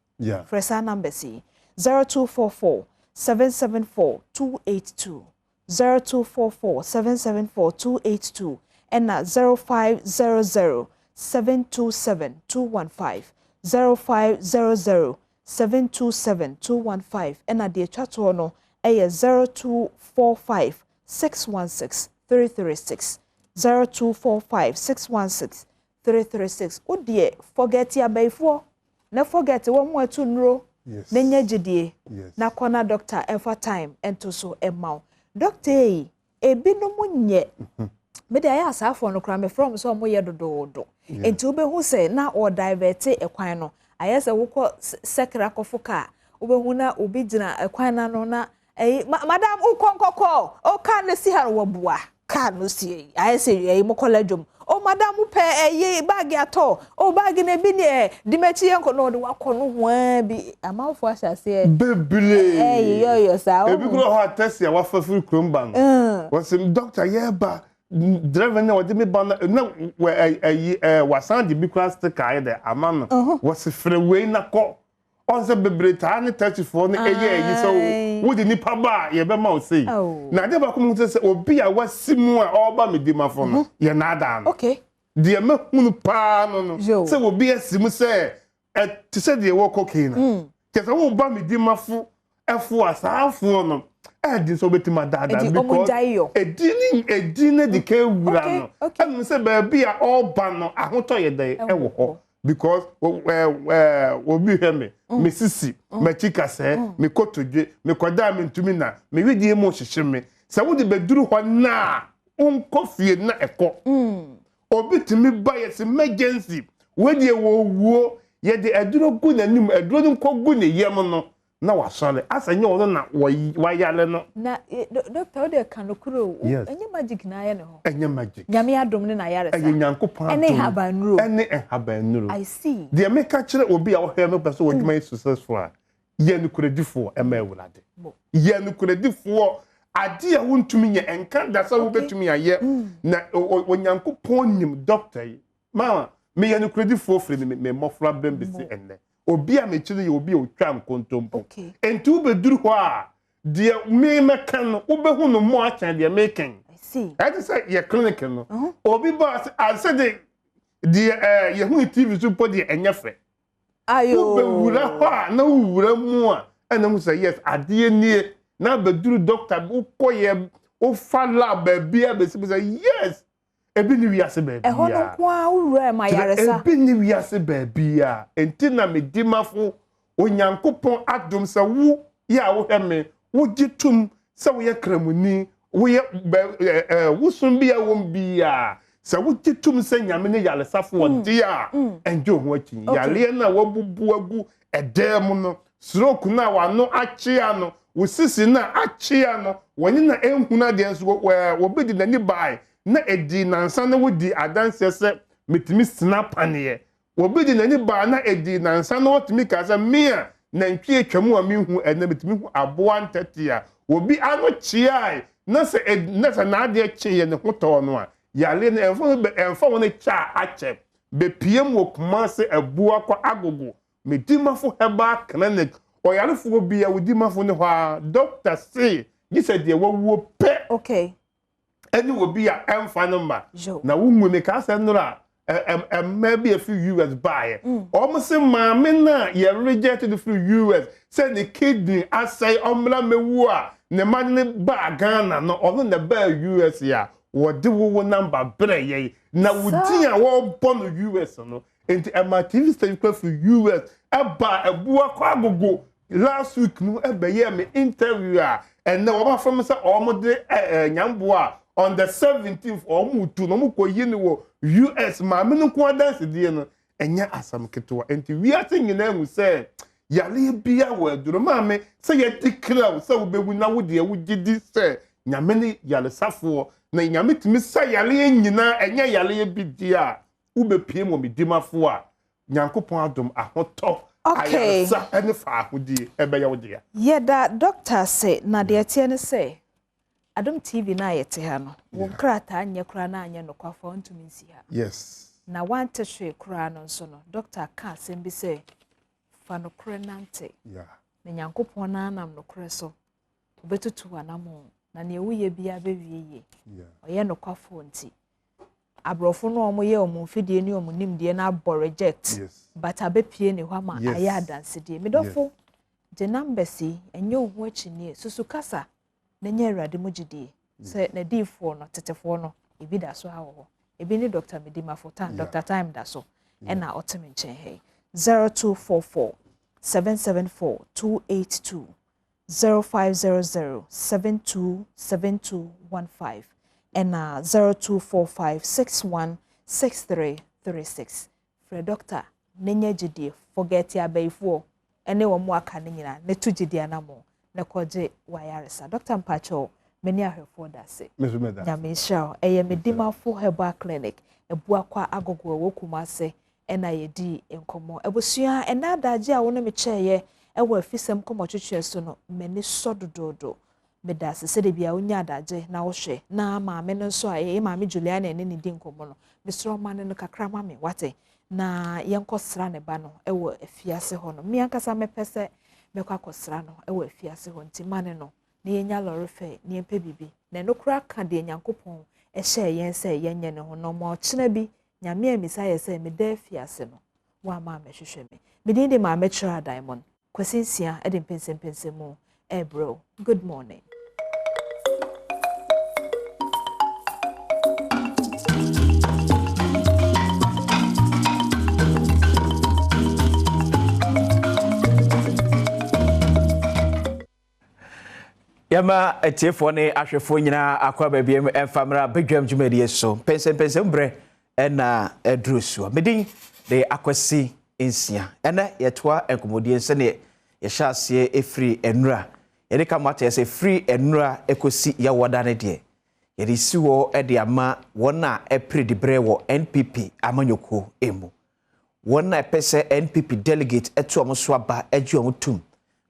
fresa number C 0244 774 282 0244 774 282 and 0500 727 215 0500 727 215 and the chat no 0245 616 336 0245 616 336 odie forget ya baifo na forget wo mo atu nro na nya gidie na kona doctor ever time ento so emma doctor ebi no munye me dey asafo no kra me from so mo ye dododo enti obehu se na o divert ekwan no ayese wokọ sekra kofuka obehuna obi gina ekwan na no na madam ukonkoko o kan na si har wobua kan no si I say mo collegeum o madam pe bag ato o bag na bi ne dimachi yenko no de wakono ho bi amafo asase bebre yo sa ebi kuro ho atesi a wafafiri kromban was doctor yeba driver na wode me ba na wasan de bi kura stick aye de amano was freeway na ko onse bebre ta ne 34 na eyi so wo de nipa ba ye be ma o sei na de ba ko mu se obi a wasimu a oba medimafo no ye na ada no okay de me hunu pa no se obi asimu se ti se de wo cocaine ke se wo ba medimafo efo asafo no di so betima dada because edini de ke wura no em se ba bi a oba no ahoto ye de e wo ho because obi heme me sisi me chikase me kotodwe me koda me ntumi na me widie mo hyehye me se wo de beduru ho na onko fie na eko obi timi ba yes emergency wedie wo wuo ye de aduro gu nanim aduro nko gu ne yem no na wasole asanye wo na wayale no na doctor de kanokuro enye magic na ye ne ho enye magic nyame adom ne na yare sa enye nyankopon ene habanuro I see de me ka kire obi a wo he no person wo dwuma successful ye no kuredifo ema ewulade ye no kuredifo ade a wontumi nye enka da sa wo betumi aye na onyankopon nim doctor yi mama me ye no kuredifo free me mofra bembisi enne obi a mechire ye obi otwam kontompo enti wo beduru ho a de me meka no wo behu no mo acha de meken I see that is ye clinic no obi boss I said de ye hu TV so po de enyefe ayo wo bewura ho a na wura mu a na mu say yes ade nie na beduru doctor wo koye wo fa lab bia be say yes ebi ni wiase ba bia eho no kwa wura ma yaresa ebi ni wiase ba bia enti na medimafo onyankopon adom sa wo ya wo heme wo gitum sa wo ye kramuni wo ye wo sum bia wo bia sa wo gitum sa nyame ne yalesafo wode a enjo ho akin yale na wo bubu agu edem no stroke na wa no achia no wo sisi na achia no woni na enhuna de nso wo bedi nani bai na edi nansa na wodi adanse se metimi snap ane wo bedi nani bai na edi nansa na wotimi ka se mia na ntwi atwamu a mihu ena metimi hu aboa ntete a wo bi ano chiai na se na ade chie ne hoto no a yale na enfo woni cha ache be piem wo kuma se abua kwa agogo medimafo heba clinic oyarefo bi a wodimafo ne ho doctor say you said ye wo pe okay any will be a emfa number na wo me ka se nura maybe a few US buy almost maame na ye reject the few US say the kidney asay omla mewu a ne man ne ba Ghana no ono na ba US ya wo de wo number bre ye na wo din a wo born US no enti ama TV station for US eba ebua kwa gogo last week no ebe ye me interview a and na wo from say omode nyambo a on the 17th omutu no muko yini wo US ma me no ko dance die no enya asam ketewa enti we are saying na hu say yale bia wo aduro ma me say ye declare say wo bewu na wo de wo gidi say nyame ne yale safo na nyame timi say yale nyina enya yale bi dia wo be pie mo medimafo a nyankopon adom ahoto okay sa ene fa ahudi ebe ya wo dia ye da doctor say na de tie ne say Adom TV na yete ha no wo krata anye kra na anye no kwafo ntumi nsi ha yes na wante hwe kra no nso no doctor ka asem bi say fa no kre nante na nyankopon na anam no kre so obetutu anamo na ne wuye bia bewieye oye no kwafo nti abrofo no omo ye omo fidie ni omo nimdie na abo reject but abepie ne hwa ma aya adanse die medofo de numbers enye ohu achini susu kasa na nye awrade mugidie se na difo no tetefo no ebi da so ha wo ebi ni Dr. Medimafo tan Dr. Time da so ena oteme nchen he 0244 774 282 0500 727215 ena 0245 616336 Fred Doctor nenye gidie forget ya beifo ene wo mu aka ne nyina ne to gidi anamo ne koje wayaresa Dr. Mpacho many ahwefo da se nyame hira eye medimafo herbal clinic ebua kwa agogo wo kumase ena yedi enkomo ebusua ena adaje a wo ne me cheye ewo afisem komo twetwe so no meni sodododo medase se de bia onya adaje na wo hwe na maame no so a maame Juliana ene ne di enkomo no misro mane no kakra mame wate na yenkosra ne ba no ewo afiase ho no me ankasa mepese mekwa kosra no ewo afiase ho nti mane no na yenya lorife na yempe bibi na nokura ka de nyankopon ehye yen se yenye ne ho no mo kyena bi nyame amisa ye se me da afiase no wa ma mehwehwe me medin de ma metra diamond kwasinsia ede mpensempense mu bro good morning. Yama etiefo ne ahwefo nyina akwa babiem emfamra Badwam dwumadie so pensempensem bre na edrusu medin de akwasi ensia ene yetoa enkomodie nse ne yehyaase efri enura yede kamata yese free enura ekosi yawoda ne de yede siwo ede ama wona epre bre wo NPP amanyoko emu wona epese NPP delegate etu omoso aba aju omutum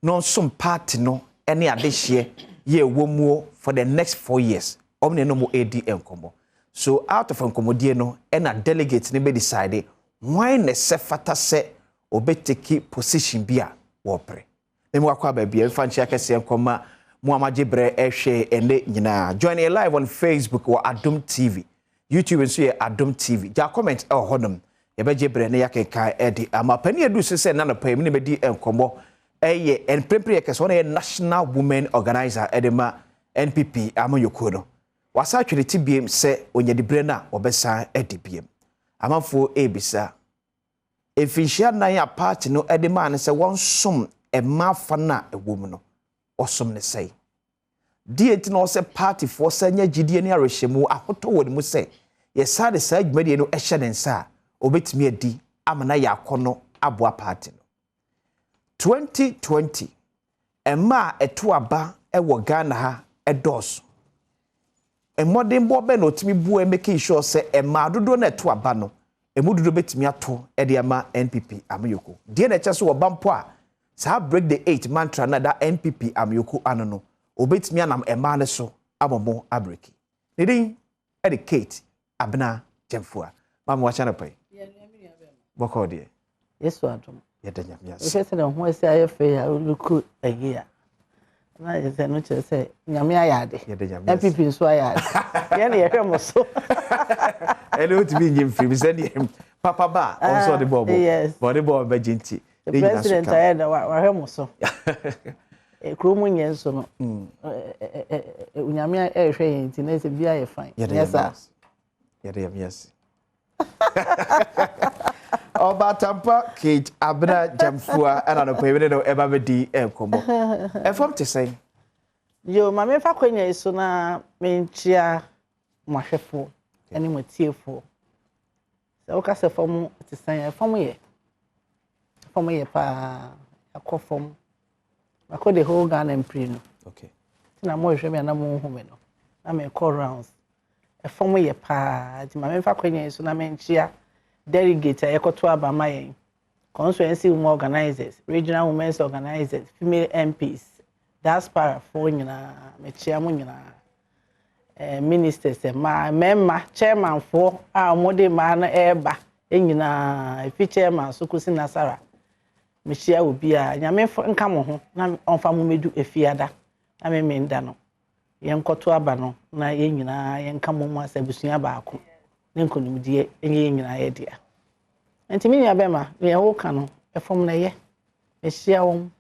no som party no ene adehye ye womuo for the next 4 years omne no mo ADM kombo so out of enkomodie no ena delegate ne be decide why ne se fata se obeteki position bia wo pre emu akwa ba bia mfa kese enkoma mu amaje bre ehwe ene nyina join live on Facebook or Adom TV YouTube nso ye Adom TV ja comment honum ye beje bre ne yakeka edi ama pani edu se na no pa emi ne bedi enkomo eye en prempre kese one National Women Organizer edema NPP amayoko no wasa tweleti biem se onyadibre na obesa edibiem amanfo ebisa efishia na ya party no edema ne se wonsom emafa na ewom no osom ne sei dieti no se party for sanya gidie ne arehemu ahoto woni mu se yesade sa adwumadie no ehye ne nsa obetimi adi amana yakono aboa party no 2020 emma eto aba ewo Ghana ha edos modern bo be no timi bu make sure say emma dodo na eto aba no emudodo betimi ato e de ama NPP amayoko die na eche so wo bampo a sa break the 8 mantra na da NPP amayoko ano no obetimi anam emma ne so abomo abreki ne din educate abna jemfua mama wa chana pai boko de yesu adom yedanya mias efese na ho ese ayefe ya oluku egia na yese no chese nyame ayade yedanya MPP nso ayade ye na yehwe mo so ele otimi nyim film se ne papa ba onso de bobo body bobo bejinti the president ayada wa hwe mo so kromu nye nso no nyame ehwe yin ti na ese bia ye fine yes sir yedanya mias Oba tampa Kate Abna Jamfua and an opinion of Eba Bedi Enkomo. And from to say, yo, my me fa kwenya iso na menchia mahwefo ene matiefo. Se o ka se fom ti san fom ye pa akofom. Akọ the whole Ghana empire no. Okay. Na mo hwe me na mo hu me no. Na me call rounds. Fom ye pa, ti ma me fa kwenya iso na menchia delegate ekoto abamayen constituency women organizers regional women's organizers female MPs diaspora for nyina mechia mu nyina ministers ma chairman for mode ma na eba nyina fi chairman so kusi nasara mechia obi a nyame nka mo ho na onfa mo medu efiada na me menda no yenkoto aba no na nyina yenka mo mu asabusua baako nenkonumdie enye nyina ye dia enti minya bema me wo ka no efom na ye ehia won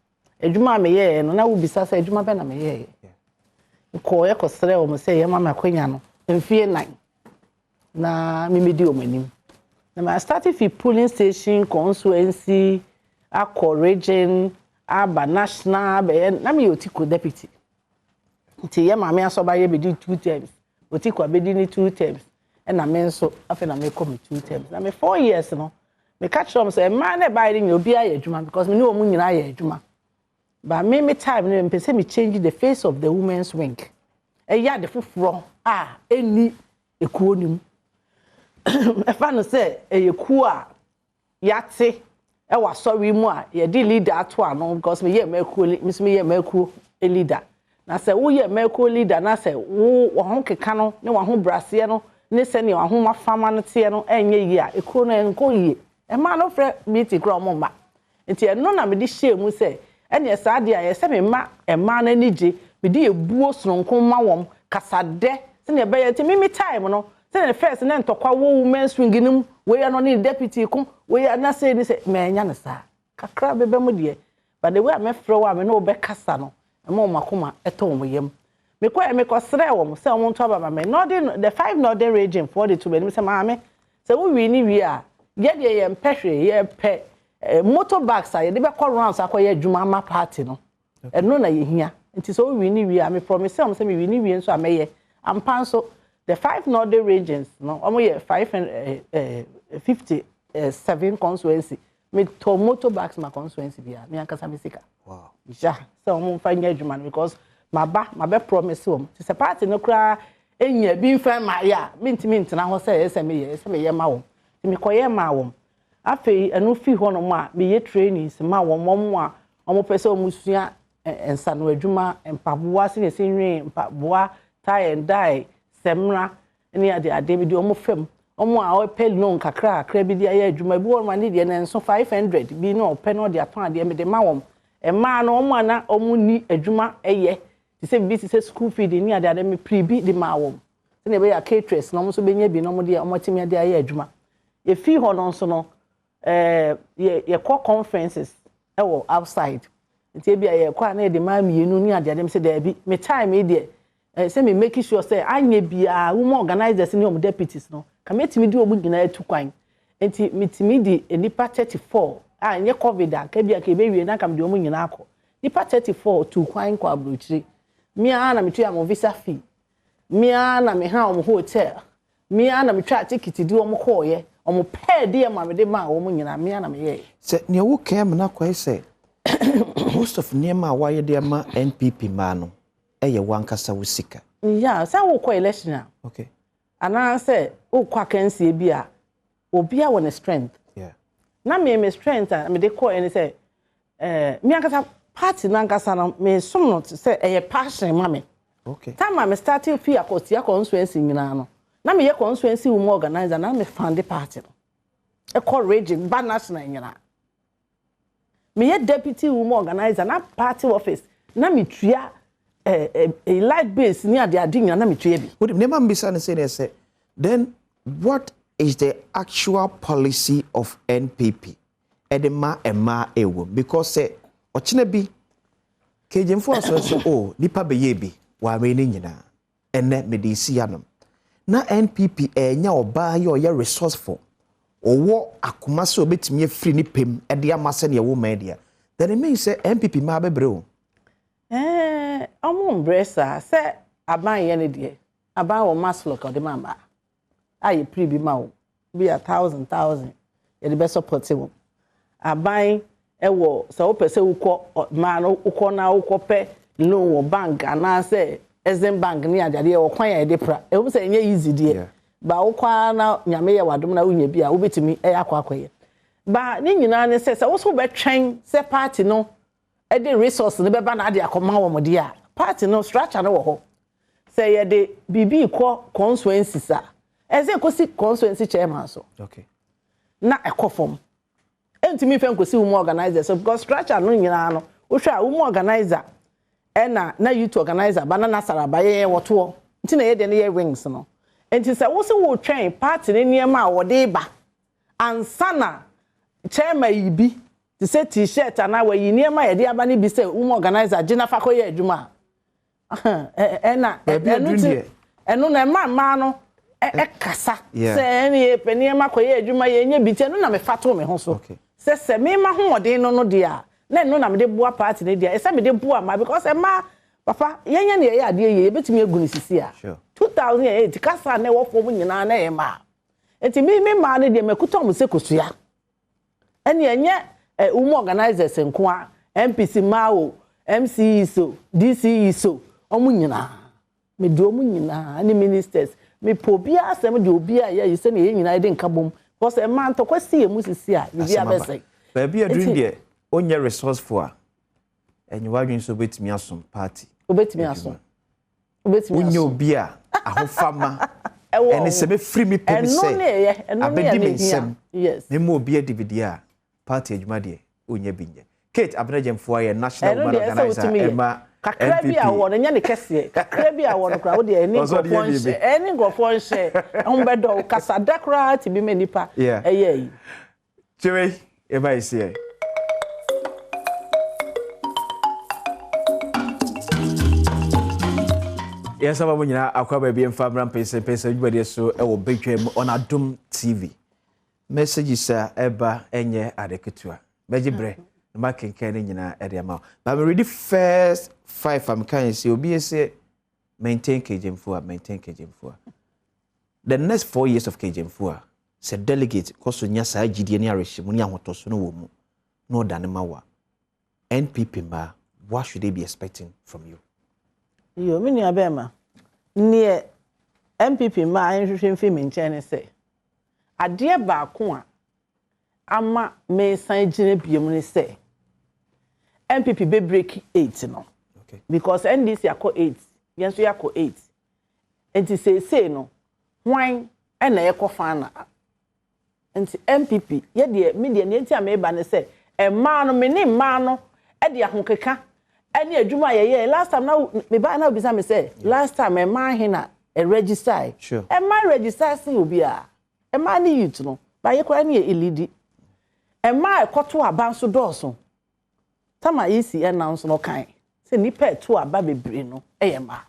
adwuma me ye no na wo bisa sa adwuma be na me ye ko ye ko sere wo me se ye mama kwanya no mfie nan na me medi o manim na ma started fi polling station constituency akọ region aba national be na me otiko deputy nti ye mama asoba ye be di 2 terms otiko abedi ni 2 terms and I mean so after I make come 2 terms. I mean 4 years no me catch them say man e buy you obi aye adwuma because me know omu nyina aye adwuma but me time no me say me change the face of the women's wing e ya de foforo eni ekuo nim e fa no say e ekuo a yate e wa sorry mu a ye di leader ato ano because me ye mekuo me ye mekuo e leader na say wo ye mekuo leader na say wo ho keka no ne wo ho brase no ne se ne wo ho mafama no te no enye yi a ekuo no enko yi e ma no fre meeting kro mo ma nti e no na me di share mu say ene sa de a ye se me ma e ma na nije me di ebuo soronko ma wom kasade se ne be ye ti me time no se ne first na ntokwa wo women swing nim we ya no ni deputy ko we ya na say ni say me nya na sa kakra bebe mu de but the way me frɛ wa me no be kasa no e mo makoma eto mo yam me kwa me kosre wo mo se mo nto aba me northern the 5 northern region for the two be me say ma me se wo wi ni wi a ye de ye mpehwe ye pe motorbikes a ye de be call rounds akoye adwuma ma party no eno na ye hia nti so wo wi ni wi a me promise am say me wi ni wi nso ameye ampa nso the 5 northern regions no omo ye 57 constituency me to motorbikes ma constituency bia me ankasa me sika wow ja so omo fa nya adwuma because ma be promise wo ti se party no kra enya bi fa ma ya me ntimi ntena ho se me ye ma wo ti me koye ma wo afei enu fi ho no ma me ye trainings ma wo mo a omo pese omo sua ensa no adwuma empaboa se ne senwe empaboa tie and dye semra ni ade bi di omo fam omo a o pe no kakra bi di aye adwuma bi wo ma ni de na enso 500 bi no pe no de aton ade me de ma wo e ma no omo na omo ni adwuma eye ti se bi ti se school feed ni ade me pribi di ma wo se ne be ya caterers no omo so be nya bi no omo de omo timi ade aye adwuma e fi ho no so no ye call conferences e wo outside nti e bi ye kwa na de ma mienu ni ade me se da bi me time e de say me make sure say anye bia women organizers ni om deputies no ka metimi di omu gina etu kwan enti metimi di nipa 34 anye covid a ka bia ka be wie na kam di omu nyina akọ nipa 34 tu kwan kwa abrochiri mia na metu am visa fee mia na me ha om hotel mia na metwa ticket di omu kọ ye omu pay di ma me de ma omu nyina mia na me ye se ne wo kem na kwai se most of nema wa ye de ma NPP ma no eye wankasa wusika yeah say wo ko election okay ana say wo kwa kansie bi a obi a won strength yeah na me strength me de ko any say me ankasa party na ankasa na me som no say eye passion ma me okay time me starting fee akosia constituency nyina no na me ye constituency wo organizer na me fund the party no e call region ba national nyina me ye deputy wo organizer na party office na me tua a light base near the addition na metwe bi would never be say then what is the actual policy of NPP edema ema ewo because say ochine bi kejemfo aso say oh nipa be ye bi wa me ni nyina ene medisi yanom na NPP enya oba ye oye resourceful owo akoma so betimi afiri ni pem ede amase ne wo media then it means say NPP ma bebre o omo mbresa se aban ye ne de aban wo maslock o de mamba aye pribi ma wo bi 1000 ye de be support wo aban e wo se wo pese wo ma no wo na wo pe loan wo bank ana se Exim bank ni adade wo kwan ye de pra e wo se enye easy de ba wo kwa na nyame ye wadom na wonya bi a wo betimi e akwakoye ba ni nyina ne se wo so be twen se party no e de resource ne be ba na ade akoma wo mode a party no structure no wo ho say ye de bibi ko constituency sa eze kosi constituency chairman so okay na ekofom entimi fe nkosi women organizer so because structure no nyina no wo hwa women organizer na youth organizer ba na saraba ye woto nti na ye de ne ye wings no enti say wo se wo twen party ne niema a wo de ba ansana chairman yibi to say t-shirt and now you near my idea bani be say organizer Gina Fakoye adwuma eno na ma no kasa say any peni ma koye adwuma ye nya bi te no na me fato me ho so se me ma ho odin no dia na eno na me de boa party ne dia se me de boa ma because ma papa yenya ne ye ade ye betimi egu ni sisi a 2008 kasa na wo fo mu nyina na ye ma enti me ma ne de me kutom se kosua ene enye organizers nko a MPC mawo MCE so DCE so omu nyina me do omu nyina ani ministers me pobia asem de obi a ye se ne ye nyina de nkabom because e man to kwasi emu sisi a bi abese ba bi adun de onye resourceful a enyi wadwin so betimi asom party obetimi asom onye obi a ahofama ene se be free me pem se abedi me nsem yes me mo obi a DVD a party adwuma de onye binye Kate Abnejemfo aye national woman organizer Emma kakra bi a wo nya ne kese kakra bi a wo no kra wo de any gofo nse ombedo kasa dakra ti bi menipa eye Chewe eba ise Yes, I'm going to acquire BM Fabram Pesa, everybody so I will be on Adom TV. Messages are eba enye adeketua. Beji bre, ma kenkene nyina edema. But we read the first 5 I'm kind say obi say maintain KGM4. The next 4 years of KGM4 say delegate koso nya sa gidie ne arehyimu ne ahotoso no wo mu. No danemawa. NPP ma, what should they be expecting from you? Yo mini abema ne MPP ma anhwehwe mfi me nkyene se ade ba ko a ama me san gine biem ne se MPP be break 8 no okay because NDC akọ 8 yenso yakọ 8 enti say no hwan na yekofa na enti MPP ye de media ne enti ameba ne se e ma no me ne ma no e de ahokeka any adwuma ye last time now me ba na obisa me say last time e man hina e register sure e man register say obi a e man ni youth no ba ye kwa na e lead e man ekoto aba nso dooso tama yisi announce no kan say nipa to aba bebre no e ye ma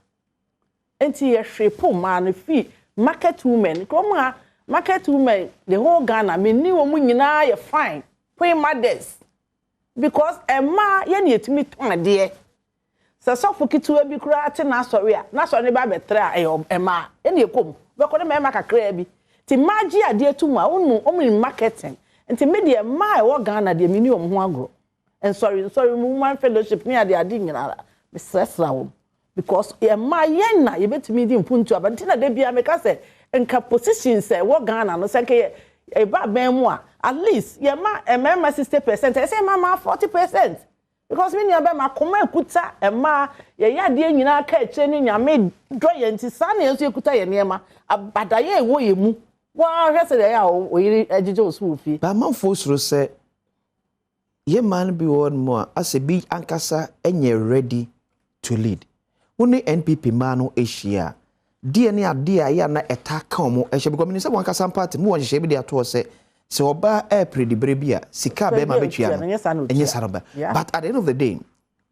enti ye hwepo man no fi market women kuma market women the whole Ghana me ni wo mu nyina ye fine queen mothers because Emma ye na etimi ton ade se sofo kitu bi kura ate na sori a na sori ba betra Emma ye na ekom be ko na Emma kakra bi ti magi ade tu ma onu omu marketing nti media ma e wo Ghana de mini om ho agro and sorry woman fellowship ni ade nyina me stressra wo because Emma ye na ye betimi di mpuntu abanti na de bia me ka se nka positions e wo Ghana no se ke e ba ben mu a at least ye ma emma 60%, I say mama 40%. Because when you be ma koma ekuta emma ye yade nyina ka eche ni nyame do ye nti sa na enso ekuta ye nema abadaye ewo ye mu wa hwese de ya o yiri ejije osu fi ba manfo suro se ye man bi won mo as bi ankasa enye ready to lead woni NPP man no ehia die ne ade a ya na etaka omo ehye because minister wankasa party mu won hye bi de ato se so oba predi brebia sika be ma betwia no enye saroba but at the end of the day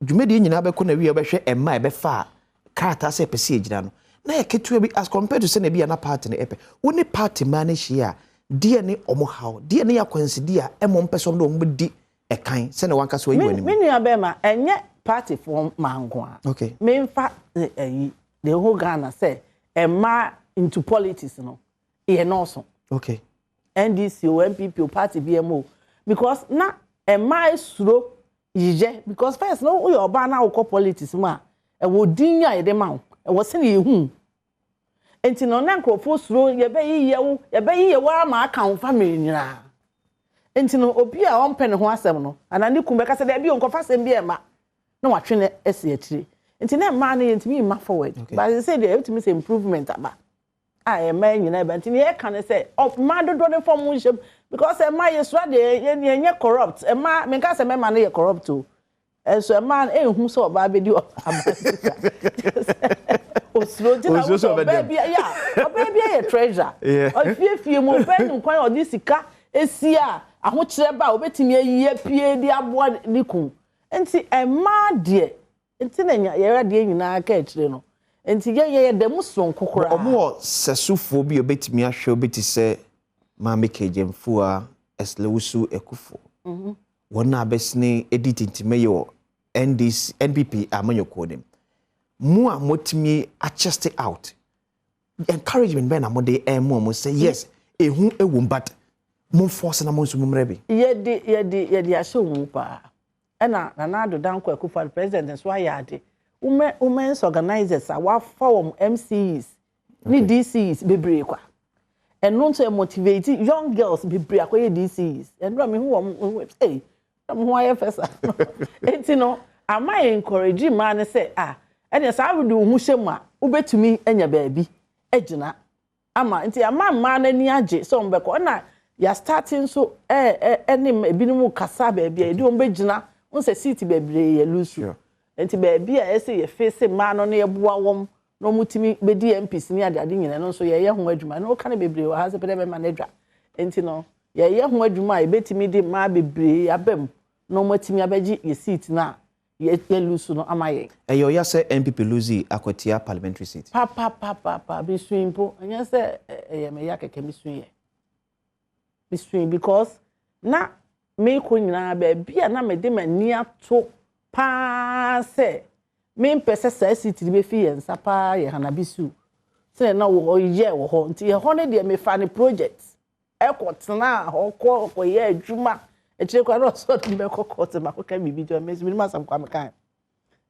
dwumedi nyina be ko na wi obehwe emma e be fa karata se pese ejira no na ye ketua bi as compared to se na bia na party ne epe woni party man hia die ne omo haw die ne yakwansi dia emo mpeso no omo di ekan se na wanka so yiwani me nua be ma enye party for mangwa okay me mfa the whole Ghana say emma into politics no e no so okay NDC or MPP or party BMO because na emma suro yije because first no we oba na wo politics ma e wo dinya ye de ma e wo se ne hu enti no na nkrofo suro ye be yiye wa ma aka wo family nyina enti no obi a on pen ho asem no anani kumbe ka se da bi on kofa sem bi e ma na watwe ne ese atire enti na emma na yentimi ma forward but they say they have to make improvement aba I man you know but you can say of man do the form because a man is ready you corrupt a man me can say man na corrupt too and so a man who so ba be di o slow baby yeah baby a treasure if you mo pen kwan o di sika esia aho kire ba obetimi ayi pie di abo niku enti a man de enti na ye ready nyina ka kire no enti ye dem so nkokora omo sesufo bi obetimi ahwe obeti se ma mekejemfo a eslewusu ekufo wona abesne edit intimeyo NDC NPP amanyoko dem mu a motimi a chest out encouragement ben amode mo say yes ehu ewum but mo force na mo nso mumre bi ye asho mu pa na Nana Danko Akufo president so ayade women's organizers a wa form MCs ni DCs bebre kwa eno nso motivate young girls bebre akoye DCs eno me hu hey mo aye fesa enti no am I encourage man say ene sa we do hu hyem a ubetumi enya baabi agina ama enti ama man ani age so mbeko na ya starting so enim ebinumu kasa baabi e di ombegina unse seat bebre ye lusu enti baabi a ese ye face man no ye boa wom no mutimi be DMPs ni ade nyina no so ye ho adwuma no ka na bebre wa ha se pede be manadwa enti no ye ho adwuma e betimi di ma bebre abam no mutimi abeji ye seat na ye lusu no amaye eyo ya se MPP luzi akwatia parliamentary seat pa bisuimpo anya se ye me ya keke bisuye because na me ko nyina ba bia na me de mani ato pa se me mpese sa seat be fi yen sapa ye hanabisu se na wo ye wo ho nti ye ho ne de me fa ne project e ko tena ho ko ye adwuma e kire kwa no so de be kokot ma ko ka bibi jo me masam kwa me kan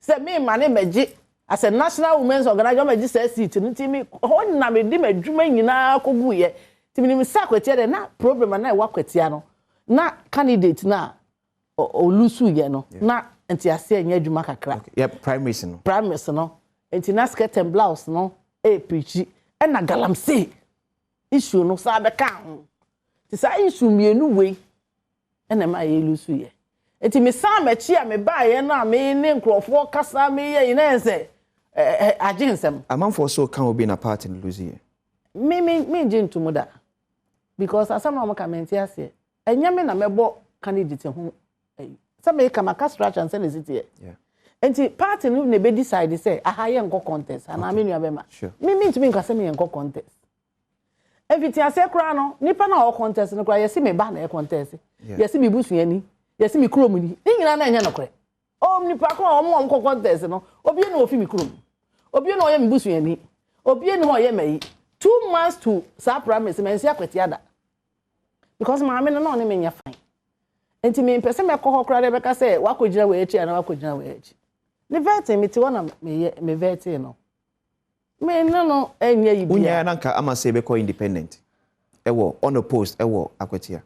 se me ma ne meje as a national women's organizer meje sa seat nti me ho na me de madwuma nyina ko gu ye timi mi sakwetia de na problem na e wakwetia no na candidate na olusu ye no na enti ase anya adwuma kakra primaries no enti na skirt and blouse no preach na galamsey issue no sa be kan ti sa issue mienu we na ma ye lusu ye enti mi sa machi a me ba ye na me ne nkrofo kasa me ye na ense agensem amanfo so kan obi na party no lusu ye me jintumu da because asama mo comment ase enya me na mebo candidate ho some e kama ka structure and say city enti party no ne be decide say aha ye nko contest ana me nua be ma me ntumi nka say me nko contest everything ase kra no nipa na o contest no kra ye si me ba na e contest ye si me busu ani ye si me krom ni nyina na enya no kra o nipa ko o mo nko contest no obi na ofi me krom obi na o ye me busu ani obi na o ye mai 2 months to sa promise me nsia kwetiada because maame no ne menya fine enti me pese me ko hokra de beka say wakogina we echi ana wakogina we echi ne vete me ti wona me vete no me no enya yibia unya na nka ama say be ko independent ewo on a post ewo akwatia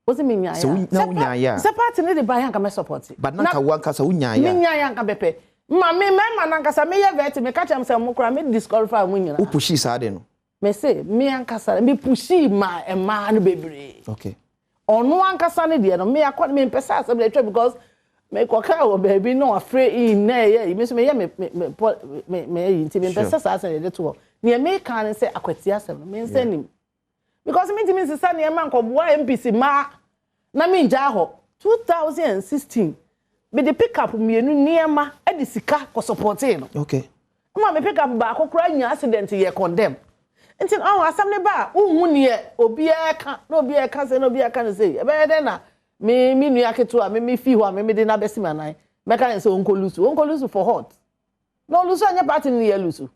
ozi me nya ya so na unya ya se party ne de buy hanka me support but na nka wanka sa unya ya me nya ya nka bepe ma na nka sa me ye vete me catch am say mo kra me disqualify mo nyina upushi sa de no me say me ankasa me pushi ma ema no bebre okay onu ankasa ne de no me akọ me pesa asem de twa because me koka wo baby no afraid in na ye me so me ye me nti me pesa sa asem de to ne me kan say akwati asem me nsa nim because me ntimi sisa ne ma nkoboa MPC ma na me nja ho 2016 me de pick up mienu niema e de sika ko support no okay ma me pick up ba akokora nya accident ye condemn nti asam ne ba unhu ne obi aka no obi aka se no obi aka no say e be de na me nu aketo a me fi ho a me de na besi manan me kan say onkolusu for hot no lusu anya party ne ye lusu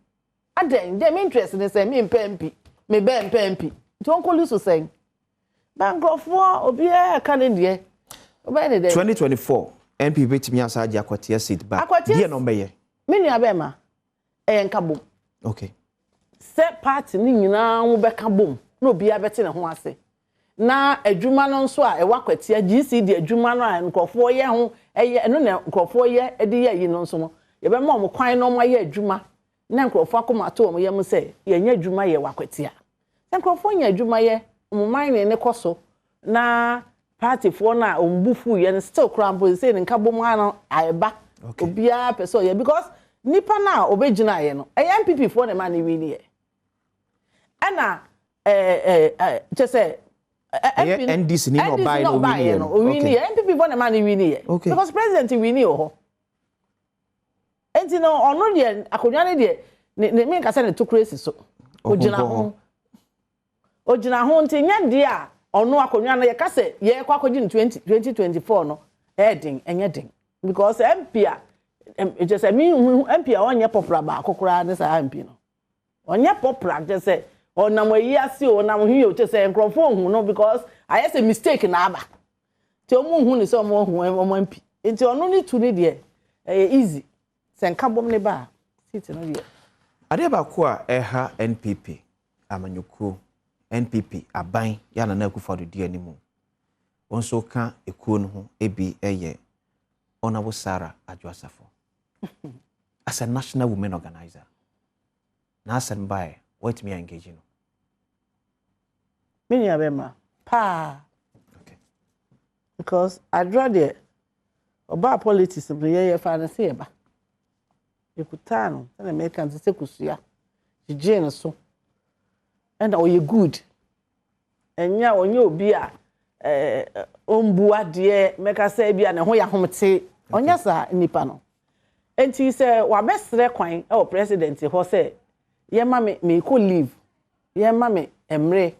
aden je me interest ne say me mpempi me be mpempi nti onkolusu say bankrofo obi aka ne de obi ne de 2024 MP betimi asaje akwatia seat ba die no mbeye me nu abema nkabom okay se party ni nyina wo beka bom na obi abete ne ho ase na adwuma no nso a wakwatia GCD adwuma no a nkrofo ye ho eye no na nkrofo ye ede ye yi no nso no ye be ma mo kwan no mo ye adwuma na nkrofo akoma to mo ye mo se ye nya adwuma ye wakwatia nkrofo nya adwuma ye mo man ne koso na party fo na ombufu ye still crambo say nka bom ano aiba obi a peso ye because nipa na obegina ye no MPP fo na ma ne wi ni ye ana just NDC ni no buy no win no win MPP for na man win here because president win here ho enti no ono de akodwa ne de ne me kasa ne to crazy so ogina ho enti nya de a ono akodwa no ye kasa ye kwa akogi 2024 no heading enye den because MP a just me MP a onye popular ba akokora ne sa MP no onye popular just or na mo yi ase o na mo hu yo che say nkrofo hu no because I say mistake na aba ti omo hu ni so omo hu omo mpi enti ono ni tu ni de easy se nka bom ne ba sit no de ade ba ko a eha NPP amanyoko NPP aban ya na akufo do di animu onso ka ekuo no ho ebi eye Honorable Sarah Adwoasafo as a national women organizer na asan by what me engage no me nya be ma pa okay because I draw there oba politics no ye fa na se ba ekutano na American se kusua jije so and o ye good enya onye obi a ombu ade meka say bia ne ho ya homte onya sa nipa no enti se wa besre kwan e president ho say ye ma me ko leave ye ma me emre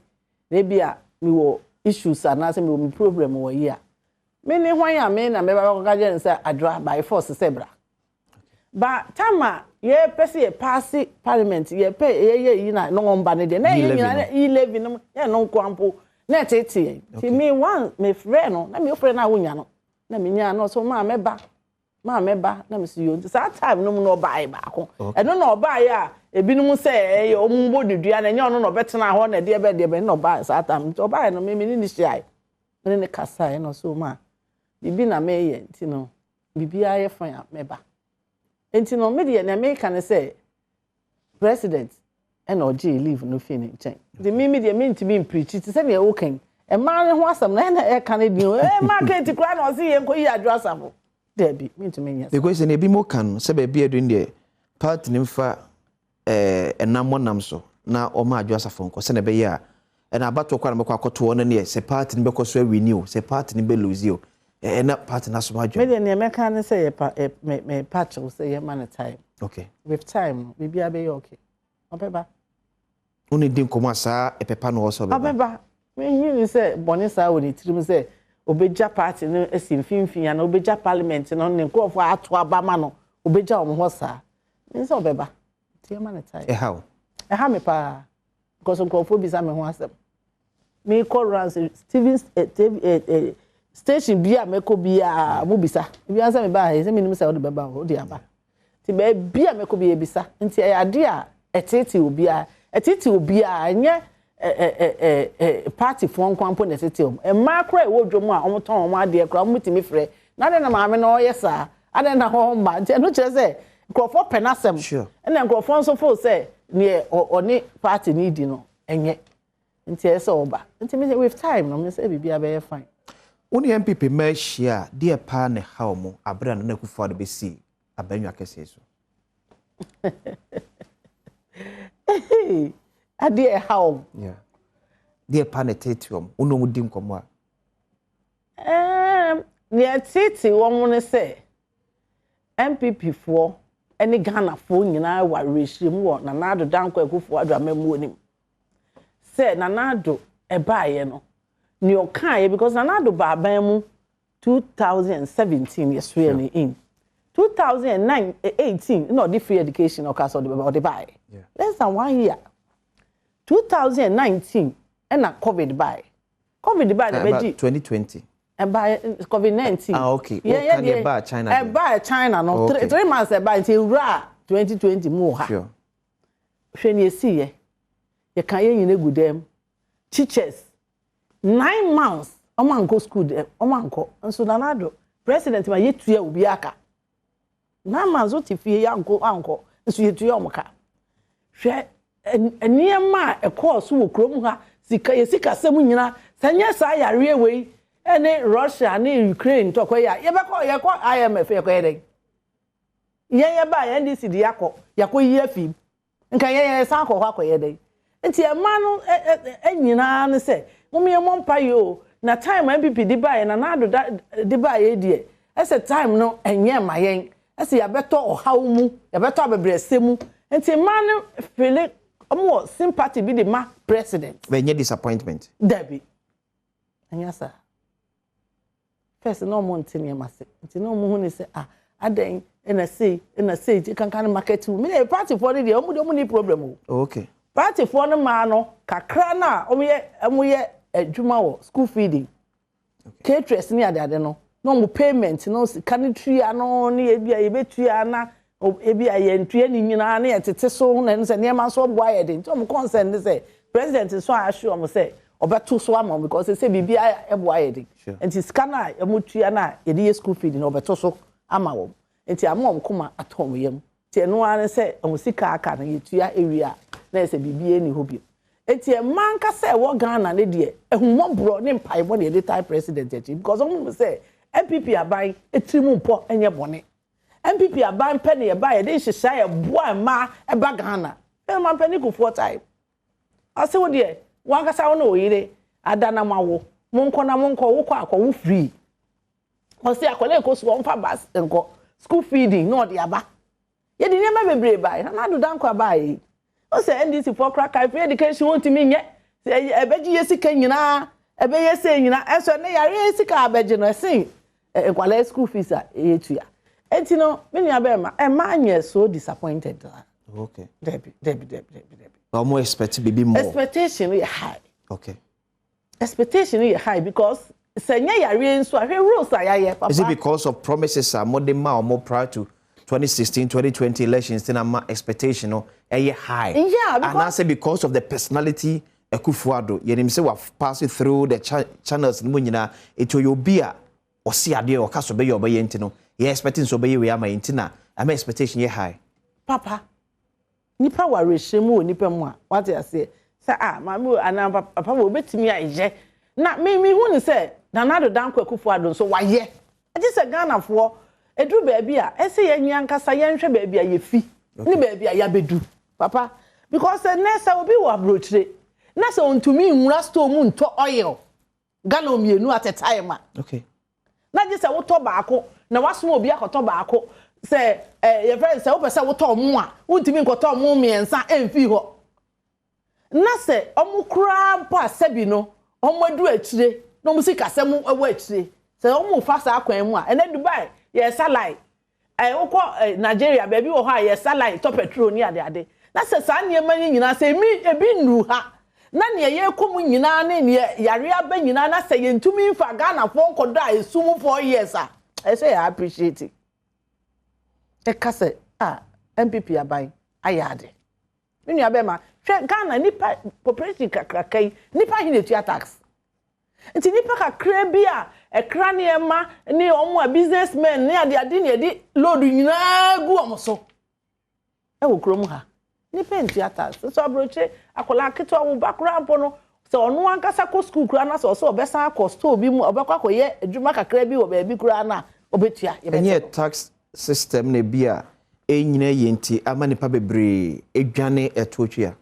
na bia me wo issues ana say me wo problem wo yi a me ne hwan ya me na me ba ko gaje say adra by force sebra ba tama ye pese ye pass parliament ye pe ye yi na no mba ne de na ye nyina 11 no ye no kwampo na tete ti me one me friend no na me friend na wonya no na me nya no so ma meba na me si yo sa time no no buy ba ko e no no buy a ebinum say e o mbo dudua na nya no no betena ho na de be no buy sa time to buy no me ni shai me ne kasa no so ma bibi na me ye nti no bibi aye fan ya meba enti no me de na me kan say president and OG leave no finish chain the me de me ntimi preach ti say na woken e ma ne ho asam na e kan di market kura na o si ye ko yi Adwoasafo Debbie, me to me yes. Because in a bimo can say be doing the part nimfa enamon so na o ma Adwoasafo nko se na be ya e na abato kwa na me kwa koto no ne se part ni be ko so renew se part ni be lose you e na part na so adwo. Me de ne me kan say me patch o say man time. Okay. With time, we be okay. Obeba. Uni din komo asa e pepa no so be. Obeba. Me yin say bonisa wo ni tirim say obeja party no esim finfin ya na obeja parliament no ne nkofo ato abama no obeja omo ho sa nso obeba tie ma ne tai how me pa because nkofo bisa me ho asem me call runs Steven station bia me ko bia mo bisa bia say me ba he say me nim say o de beba o de aba ti be bia me ko bia bisa nti e ade a etete obi a nye party for kwampo na tete e makro e wodwo mu a omoton omo ade kra mutimi frɛ na de na maame na oyesa ade na ho mba nti no kire sɛ nkrofo penasem na nkrofo nso fo sɛ ne oni party ni di no enye nti ese oba nti me with time no me say bibia be fine oni MPP ma hia de pa ne hawo mo abra no na kufa de be si abanwa kese so ade how yeah de pa ne tetium uno mu di nkomo ne titi wo mu ne se MPP fo eni Ghana fo nyina wa rehim wo na nado danko akufo ado amamu onim se na nado e baaye no ne okaye because na nado ba ban mu 2017 yes really in 2018 no the free education or case or the buy less than 1 year 2019 and a COVID buy the beji 2020 and buy COVID-19 okay yeah buy China and buy China no 3 months buy until 2020 more sure when you see you can you good them teachers 9 months oman go school them oman go and so nanado president ma yetu ya obi aka 9 months oti fie ya anko so yetu ya omka hwe eniema e course wo krom ha sika semu nyina sanya sa yare we ene Russia ne Ukraine to koya ye ko IMF ye ko yede ye ba ye ndc di yakọ yi afim nka ye san ko kwa yede nti e ma no enyina ne se mumye mompa yo na time MPP di ba ye na nado di ba ye die ese time no enye ma yen ese ya beto ohaw mu ya beto abebrese mu nti ma no feel omo sympathy bi the ma president when you disappointment Debbie anyasa first no mo ntini mase nti no mo hu ni se aden na say kankan market me party for the omo ni problem okay party for no man no kakra na omoye adwuma wo school feeding caterers ni ade no no mo payment no kanitria no ne ebia yebetua na ebia ye ntua ni nyina na yetete so na nse ne ma so boa ye de nto mo concern say president so assure mo say obeto so am because say bibia e boa ye de enti scanner e motua na ye de school feeding no obeto so ama wo enti amom kuma atom yam ti eno an say o sika aka na yetua ewia na say bibia ni hobio enti man ka say wo Ghana ne de ehumobro ne mpaebo ne de tie president echi because o say MPP aban etrimu mpo enye bone MPP aban pe ne ba ye de hyehyɛ ye boa ma e ba Ghana e man pe ni kufuo type ase wo de wan ka sa wo na oyire adana mawo monko na monko wo kɔ akɔ wo free o se akɔle ko so on fa bas enko school feeding no de aba ye de nema bebre ba na do dan kwa ba yi o se NDC for crack free education won timi nye e beji yesika nyina e be yese nyina eso ne yare yesika abeji no sin ekwale school fees a etua enti no me nua be ma e ma anye so disappointed. Okay, Debbie. But more expect baby more expectation is high. Okay, expectation is high because senya yare nso ahwe rules ayaye papa. Is it because of promises are more than more prior to 2016 2020 elections then am expectation no high? Yeah, and I say because of the personality Ekufuado yenim say we pass it through the channels no nyina eto yobia o si ade o kaso be yoba yenti no ye expecting so be ye we am yenti na am expectation ye high papa nipa wa rehemu nipa mu a what you say mama ana papa wo betimi aye na me hu ni say Nanado Danko Ekufuado so waye age say Ghana fo edru ba bia ese ye nyankasa ye nhwe ba bia ye fi ni ba bia ya bedu papa because next obi wo abrochire na se ontumi nwura store mu nto oil Ghana omienu at a time. Okay. Na je se wo to baako na waso obi akoto baako se your friend se wo pese wo to mu a wontumi nkoto mu miensa emfi ho. Na se omukura mpo asabi no omadu achire no musika se mu ewo achire se omu fasa akwan mu a ene Dubai ye salai wokọ Nigeria baby wo ha ye salai to petrol ni ade na se sa niema nyina se mi ebi nru ha na ne ye komu nyina ne ne yare aba nyina na se ye ntumi mfa Ghana fo nkodo a esum 4 years a I say I appreciate it e ka se MPP aban ayade me nua be ma hwe Ghana nipa population kakrakai nipa hine tua tax nti nipa kakra bi a ekra ne ema ne omo a businessmen ne ade ne ade load nyina gu omo so e wo krom ha nipa ntua tax so abroche akola keto wo bakra mpo no se onu ankasa ko school kura na so obesa ko store bi mu obekwa ko ye adwuma kakra bi wo ba bi kura na obetua ye tax system ne bia enyina yenti ama nipa bebre edwane etotwia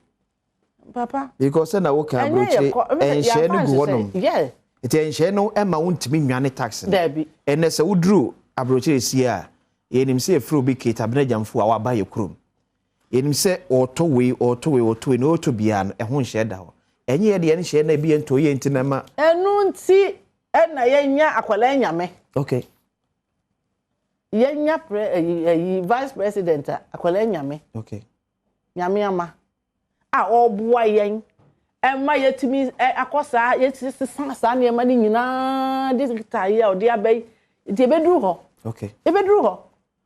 papa because na wo ka abroche enhye no gu wonom yeah eti enhye no ema wontimi nwane tax debi ene se wodru abroche esi a yenim se efru bi keta benajamfo a waba ye krom yenim se otowe no oto bia no ehun hye da ho enye ye de ne hye na bia nto ye ntina ma enu nti na yenya akwala nyame okay yenya vice president akwala nyame okay nyame ama obuwa yen emma yetimi akosa yetisi sa na ema ni nyina digital ya odi abai ti ebedru ho okay ebedru ho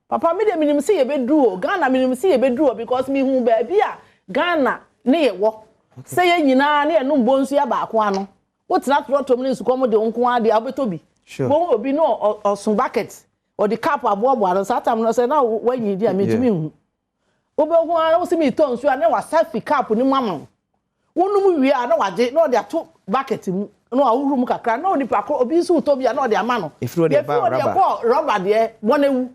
papa me de minim se yebedru ho Ghana minim se yebedru ho because me hu ba bia Ghana ne yewo se ye nyina ne enu mbonsu ya ba ako ano wotina trotom ne nsukom de nko ade abetobi bo obi no osun bucket or the cap abo aro satam no se na wanyi di ametumi hu obehu ara wo se mi to nsu na wa selfie cap ni mama wonum wi a na waje na de ato bucket mu na awuru mu kakra na onipa ko obi nsu to bia na de ama no ye fi o de rubber de bonewu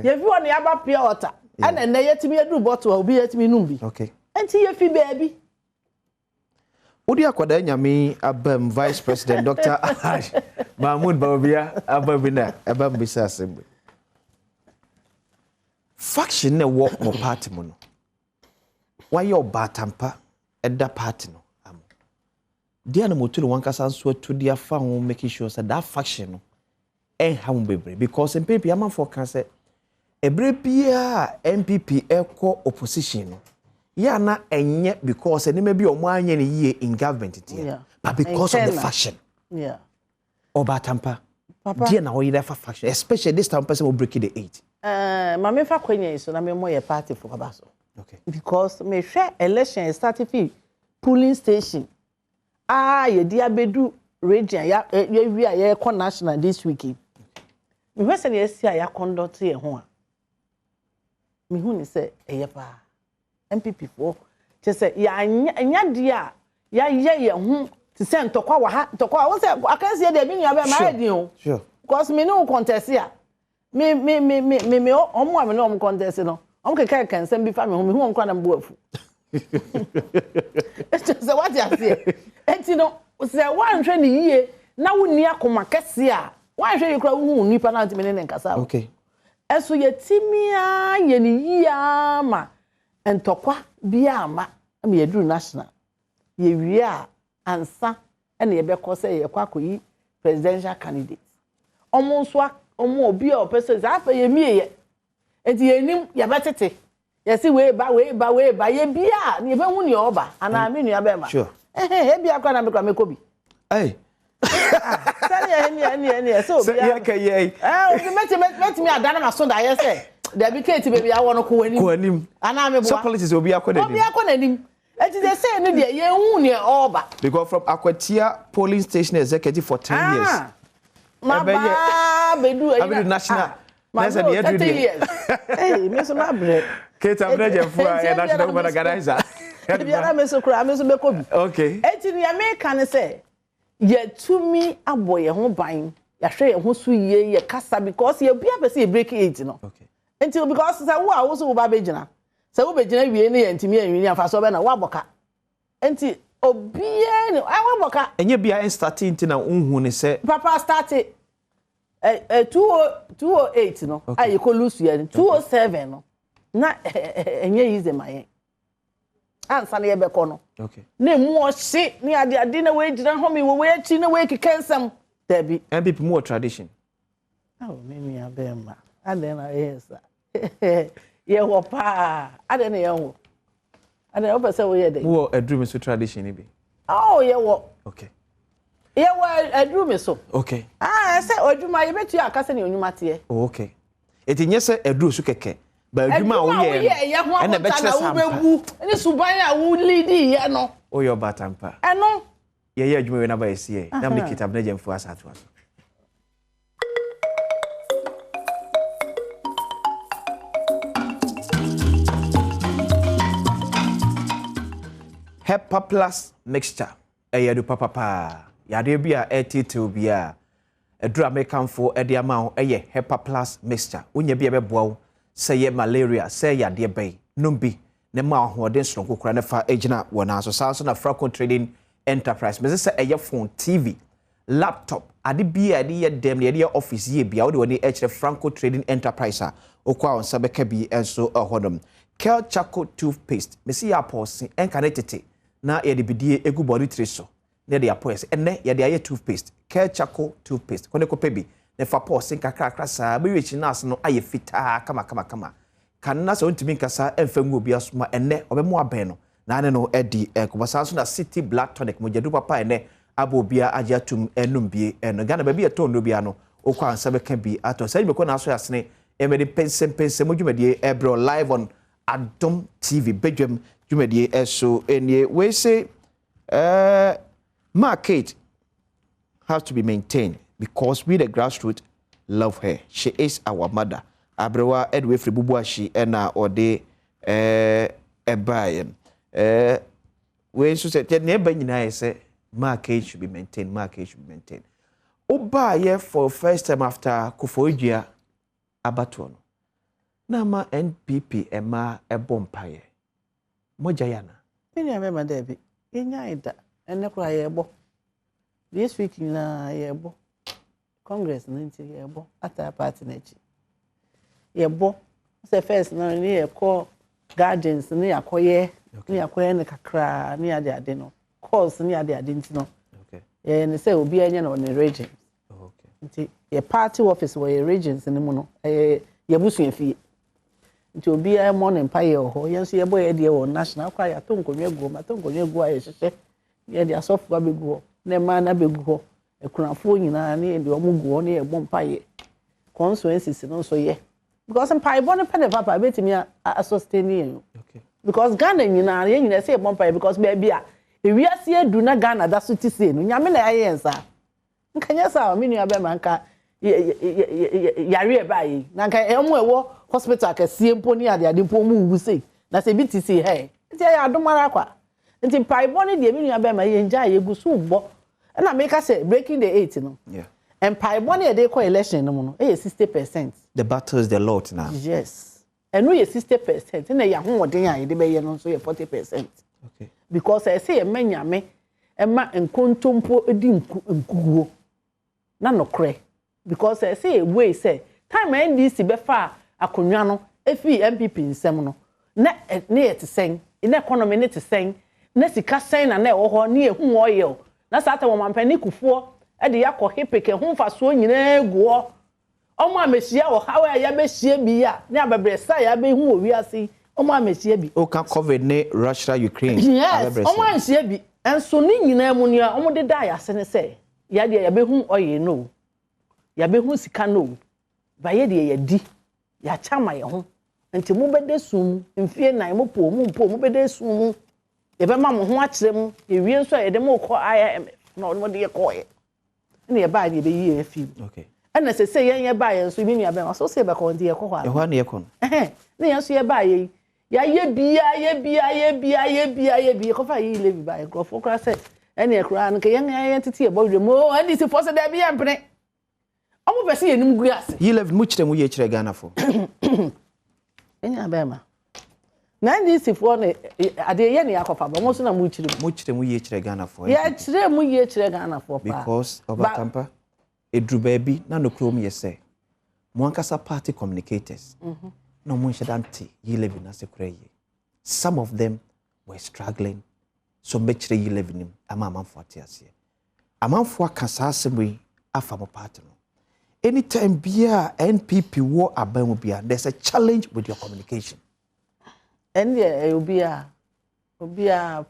ye fi o ne aba pure water ana na yetimi edu bottle obi yetimi numbi okay enti ye fi baby Odi akwada nyame abam vice president Dr. Mahmoud Bawumia ababina abam bisa assembly faction na wo mo party mo no why your batampa eda party no am dia na motu no wankasa so to dia fa ho making sure that that faction no ha mo bebre because MPP am for can say ebre bia MPP ekọ opposition no Yeah, na enye because any maybe omo anye ni ye in government it yeah. But because of the fashion. Yeah. Oba tampa. Papa. Dear na we there for fashion, especially this time person will break the 8. Mama fa kwenye so na me mo ye party for Kabaso. Okay. Because me share election started fi polling station. Ye dia bedu region ya wi a ye national this week. Me hwe se na esi a ya conduct ye ho a. Me hu ni se eye pa. MPP for just say ya anya dia ya ye hu to send tokwa wa ha tokwa wo say akanse dey bi nua be ma ready o sure because me no contest ya me omo am no contest no am keka kan sem bi fa me hu nkwa na mbo afu it's just what you say enti no say wan hwe ni yie na woni akoma kese a wan hwe yekra hu nipa na ntime ne nkasa okay eso yetimia ye ni yie ama entokwa bia ama am ye duru national ye wi a ansa ene ye be ko say ye kwa koyi presidential candidate omo so omo obi a person za fa ye mie enti ye nim ye betete ye si we ba ye bia ni be hu ni oba ana me nua be ma sure e bia kwa na me kwa me kobi eh sani eni so bia ka ye meti me adana ma so da ye say there be Kate baby I want to ko anim ana me bo so politics obi akọ nanim eti dey say no dey ye hu ni oba because from Akwatia polling station executive for 10 years ma bedu national next the year eh me so na bre Kate abreje fu a national organizer bia me so kura me so be kobi okay eti ni America ne say ye tumi aboye ho ban ya hwe ye ho so ye kasa because ye bia be say break age no okay until because say wo a wo so wo ba begina say wo begina wie ne yantimi anwini afa so be na wo aboka enti obie ne wo aboka enye bia starting na unhu ne say papa started 208 no ayi ko lose ye 207 no na enye yize maye ansa na ye be ko no okay na mu o hye ni ade na we gina ho mi we achi na we kikensam dabi MPP more tradition oh me abema ade na yes ye wo pa ade na ye wo ade o pese wo ye de wo adrum so tradition bi oh ye wo okay ye wo adrum so okay say odwuma ye betu akase na onwuma te oh okay etinye se adru so keke ba adwuma wo ye ena be kire sam ni suban a wo lead ye no o yo batampa eno ye adwuma we na ba esie na me kitab na jemfu asatu aso Hepa Plus mixture eyedu papa yade bia etitil bia edura mekanfo ede ama eye Hepa Plus mixture unya bia beboa wo seye malaria seye yade bai numbi ne ma ahoden sonko kura ne fa agina wona so sanso na Franco Trading Enterprise me say eye phone TV laptop ade bia ade ye dem ne ade office ye bia wo de woni echere Franco Trading Enterprise a okwa on sabeka bi enso hodom Kel Chaco toothpaste me see ya pause enkanetete na ye de bidie egu body treso ne de apose enne ye de aye toothpaste Kel Chaco toothpaste kone ko pebi ne fa pause kakra sa be wechi nas no aye fita kama kan so ntimi nkasa emfangu obi asoma enne obemu aben no na ne no edi kubasa so na City Black Tonic mojedu papa enne abo bia agya tum enum bie eno Ghana ba bia ton do bia no okwa ansa be kan bi ato sai be ko na so yasene emedi pense modwumedie ebro live on Adom TV Badwam dwumedie eso enie we say market has to be maintained because we the grassroots love her. She is our mother. Abrewa Edwe Fribubuashi ena ode ebayen. We so say neba nyina say market should be maintained. Oba ye for first time after Kufoidua abatono. Na ma NPP ema ebompaye. Moja yana. Mini amema debi. Yenya ida ene kwa yebo. This week na yebo. Congress nti yebo ata party nechi. Yebo se first na ni yeko gardens ni yakoye ni yakoye ne kakra ni ade no. Course ni ade nti no. Okay. Ne say obi anya no ne regions. Okay. Nti ye party office wo ye regions ni mu no. Ye busu efie. nti obi a mo ne mpaye ho yenso ye boye de wo national choir atonkonwe gu a ye hyehyɛ ye de asofo abegu ho ne ma na begu ho ekunafo nyina ne de omo gu ho ne ye bɔ mpaye constituencies no so ye because mpaye bɔ ne pede papa betimi a sustain you okay because Ghana nyina ye nyina say bɔ mpaye because baby a ewiase edu na Ghana da so ti say no nyame na ye yensa nkanya sa me nua be manka yare e bayi na nka emu ewo hospital akese mpo ni ade mpo mu wu sei na se bi ti sei he nti ya adomara kwa nti mpaibɔ ne de me nua be ma ye nja ye gu so bɔ na me ka say breaking the 8 no yeah and mpaibɔ ne de ko election no no e 60%. The battle is the lot now. Yes and we 60% na ya hoɔden a ye de be ye no so ye 40%. Okay because I say e manyame e ma nkontompo edi nkuguo na nokre because I say way say time NDC be fa akonwa no efi MPP nsem no na ne yet sen in economy ne te sen na sika sen na e wo ho ne ehu oil na sata wo mampani kufuo e de yakɔ hepeke ho fa so nyina eguo omo amehia wo hawa ya behia bi ya ne abebre sa ya be hu owiase omo amehia bi o ka COVID ne Russia Ukraine yes omo amehia bi enso ne nyina mu ne omo de da ya se ne se ya de ya be hu oil no ya be hu sika no ba ye de ya di ya chama ye ho nti mo bede sum mfie nan mo po mo bede sum ye be ma mo ho akire mu ewie nso ye de mo kɔ IMF no mo de ye kɔ ye ne ye ba de be yi afi okay ana se ye ba ye nso bi nua be ma so se be kɔ nti ye kɔ hɔ e ho na ye kɔ ne ye nso ye ba ye ya ye bia kɔ fa yi levi ba ye kɔ fo kra se ene ye kra no ke ye tete ye bo dwe mo ani si fo se da bi ye mpene omo pese ye nim gu ase yi levi mu kyerɛ mu ye kyerɛ Ghana fo enya be ma na ndi si fo ne ade ye ne yakofa ba mo so na mu kyerɛ mu ye kyerɛ Ghana fo ya kyerɛ mu ye kyerɛ Ghana fo pa because Obatampa edru baby na no krom ye say mo ankasa party communicators no mo nhyedante yi levi na se kura ye some of them were struggling so be kyerɛ yi levi nim ama amanfo atiase amanfo aka saa asɛm afa mo party no anytime bia NPP wo abamu bia there's a challenge with your communication and obia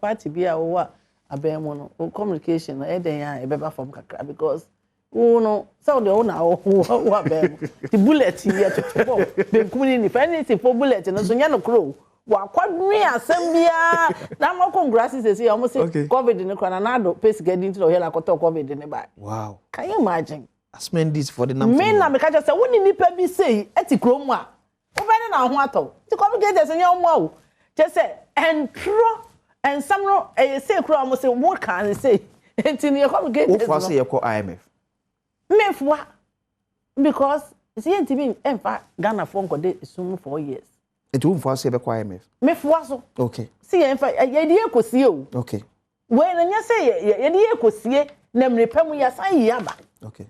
party bia wo abamu no communication no eden ya e beba from kakra because no so de na wo abamu the bullet here to bomb be kumini ni fancy for bullet no so nya no kro wa kwadwe asem bia na mo congrats say o mo say COVID ne kra na do pace get into here la koto COVID ne ba wow can you imagine asmen this for the number me na me ka just say woni nipa bi say eti krom a wo be na ho ato ti communicate say nya mo awo just say entro and some no say kro mo say mo kan say enti ne communicate wo fa say yeko IMF me fwa because see enti bi emfa Ghana for nkode sum 4 years enti wo fa say be kwa IMF me fwa so okay see emfa ye de ekosie o okay we na nya say ye de ekosie na mrepam ya san yi aba okay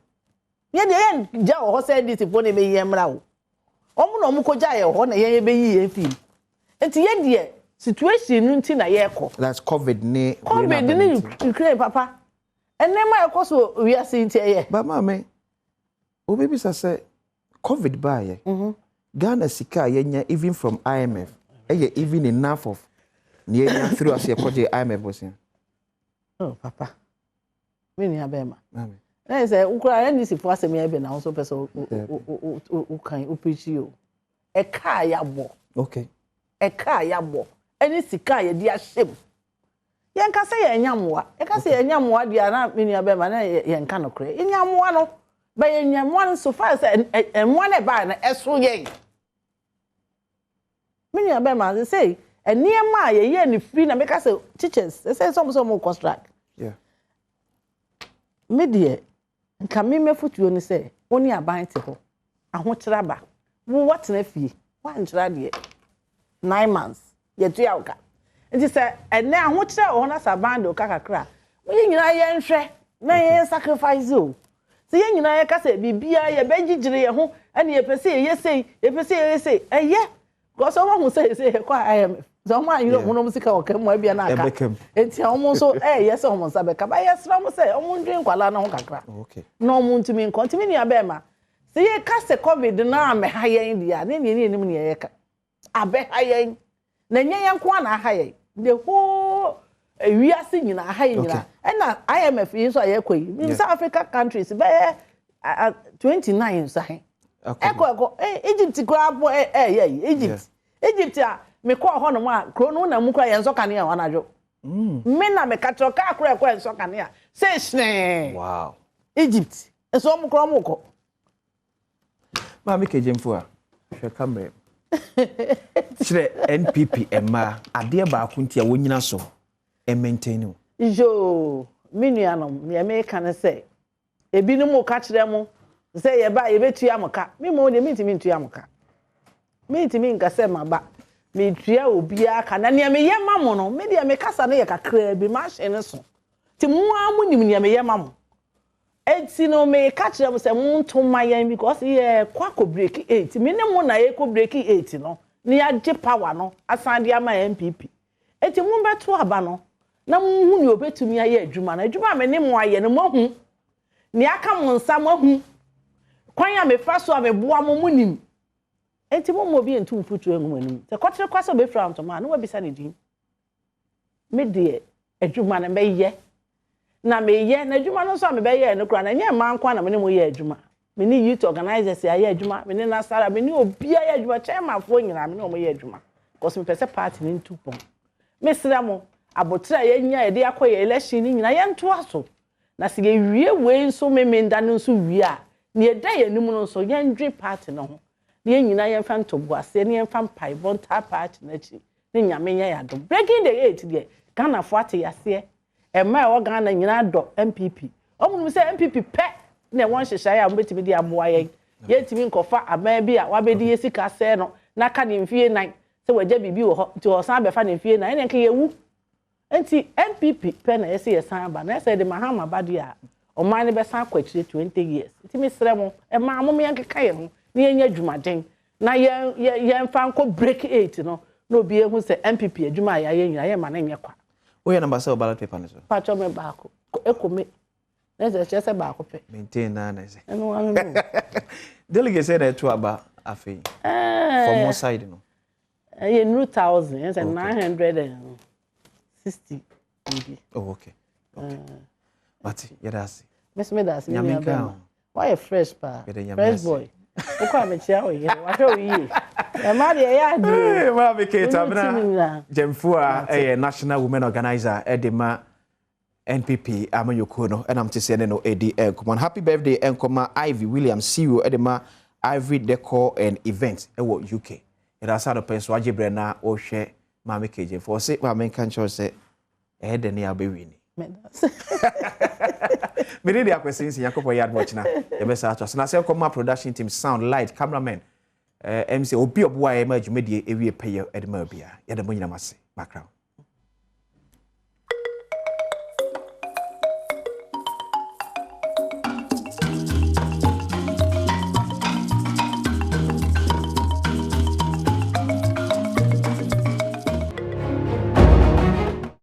ye de yen ja ho say this fo na me yemra wo omo na omo ko ja ye ho na ye be yi efim enti ye de situation nu nti na ye ko that's COVID ne Ukraine papa enema ekoso we are seeing here but mama o baby say COVID ba ye Ghana sika yenya even from IMF even enough of ne yenya through as ye koje IMF bosia oh papa me ni abema mama na say ukura any si for asem ya be na so person u kan u preach you e ka ya bo okay e ka ya bo any sika ye dia hyem yen ka say ye nyamoa e ka say ye nyamoa dia na me ni abema na ye nka no kre ye nyamoa no ba ye nyamoa so far say enwa na ba na eso ye me ni abema say eniema ye ni free na me ka say teachers say some contract yeah media nka me mefutuo ni say oni aban te ho ahokyera ba wo what na fie wan kyera de 9 months ye tu awka nti say ene ahokyera ho na saban de kakakra wo nyina ye nhwe na ye sacrifice o se ye nyina ye ka say bibia ye begigire ye ho ene ye pese ye sei ye pese ye sei eye go so wo hu say kwa IMF so ma you know musika o kam wa bia na aka enti omo so yes omo sabe ka ba yes ram say omo ndwen kwala na ho kakra okay no omo ntumi kontimi ni abema se ye ka se COVID na me ha ye dia ne nim ne ye ka abe hayen na nyen kwa na hayen the whole wiase nyina hayen nyina na IMF yi so ayekoi in South Africa countries be 29 sahin eko Egypt grab Egypt a me ko ho no ma kro no na mu kra ye nso kane ya wanajo me na me katro ka kra ko nso kane ya say shne wow Egypt enso mu kro mu ko ma me kejemfu a hwe kamera chire NPP ema ade ba akunti a wonyina so e maintain jo minuanom me America na say ebi no mu ka kire mu say ye ba ye betu amoka me mo de mitimi ntu amoka mitimi nka say maba me tua obia aka na ne me ye mamo no me de me kasa no ye kakra bi ma hye ne so ti mu amu nim ne me ye mamo enti no me ka kire mu say mu nto mayan because ye kwako break 8 me ne mu na ye ko break 8 no ne ya je power no asan de ama MPP enti mu beto aba no na mu hu ne obetumi aye adwuma na adwuma me ne mu aye no mahu ne aka mu nsa mahu kwan ya me fa so a me boa mo munim enti mo bi entu mfutu enum anim se kotre kwaso be fra ntoma no wabisa ne din me de adwuma na meye na meye na adwuma no so me beye no kra na nye man kwa na me ne mo ye adwuma me ni youth organizers ya ye adwuma me ne nasara me ni obi ya adwuma chairman fo nyina me ne mo ye adwuma cause me pese party ni ntu pon me sira mo abotra ye nya ye de akoye election ni nyina ye nto aso na se ye wie we nso me nda no nso wie a ne ye da ye nim no nso ye ndwe party no ho ne nyina ye mfa ntobo ase ne mfa mpai bonta party na chi ne nyame nya ya do breaking the 8 de Ghana fo ate yase e ma e wo Ghana nyina do MPP omunu se MPP pe na won hyehyɛ ya mbetimi de aboa ye timi nkofa aban bi a wabedi yesika se no na ka ne mfie nan se wagya bibi wo ho ti osan befa ne mfie nan ne nka yewu enti MPP pe na yese yesan ba na yese de mahama badu a oman ne besan kwakire 20 years ti mi srɛ mo e ma mo me nkeka ye ho ne yenya dwumaden na ye mfa nko break 8 no na obi ehu se MPP adwuma ya ye nyina ye ma na nye kwa oya number say ballot paper ne so pacho me baako ekome na se chese baako pe maintain na na se eno wa no delegate say that to aba afei for more side no ye new 1000 and 960 oh okay Mati yedasi Miss Medasi why fresh pa fresh boy okwa me chia oye wa hwe oye e ma de ya di ma be keta bna jemfua national women organizer edema NPP amayoko no and am tse ne no come on happy birthday enkoma Ivy Williams CEO edema Ivy Decor and Events ewo UK ira sa do penso ajebre na o hwe ma me keje for say ma me kan cho say de ne abewini me dey akwese nsi yakopo yard watch na e be sa to na say come production team sound light cameraman MC obi oboa e ma dwumedie ewie peye edema bia ye de mo nyina mase background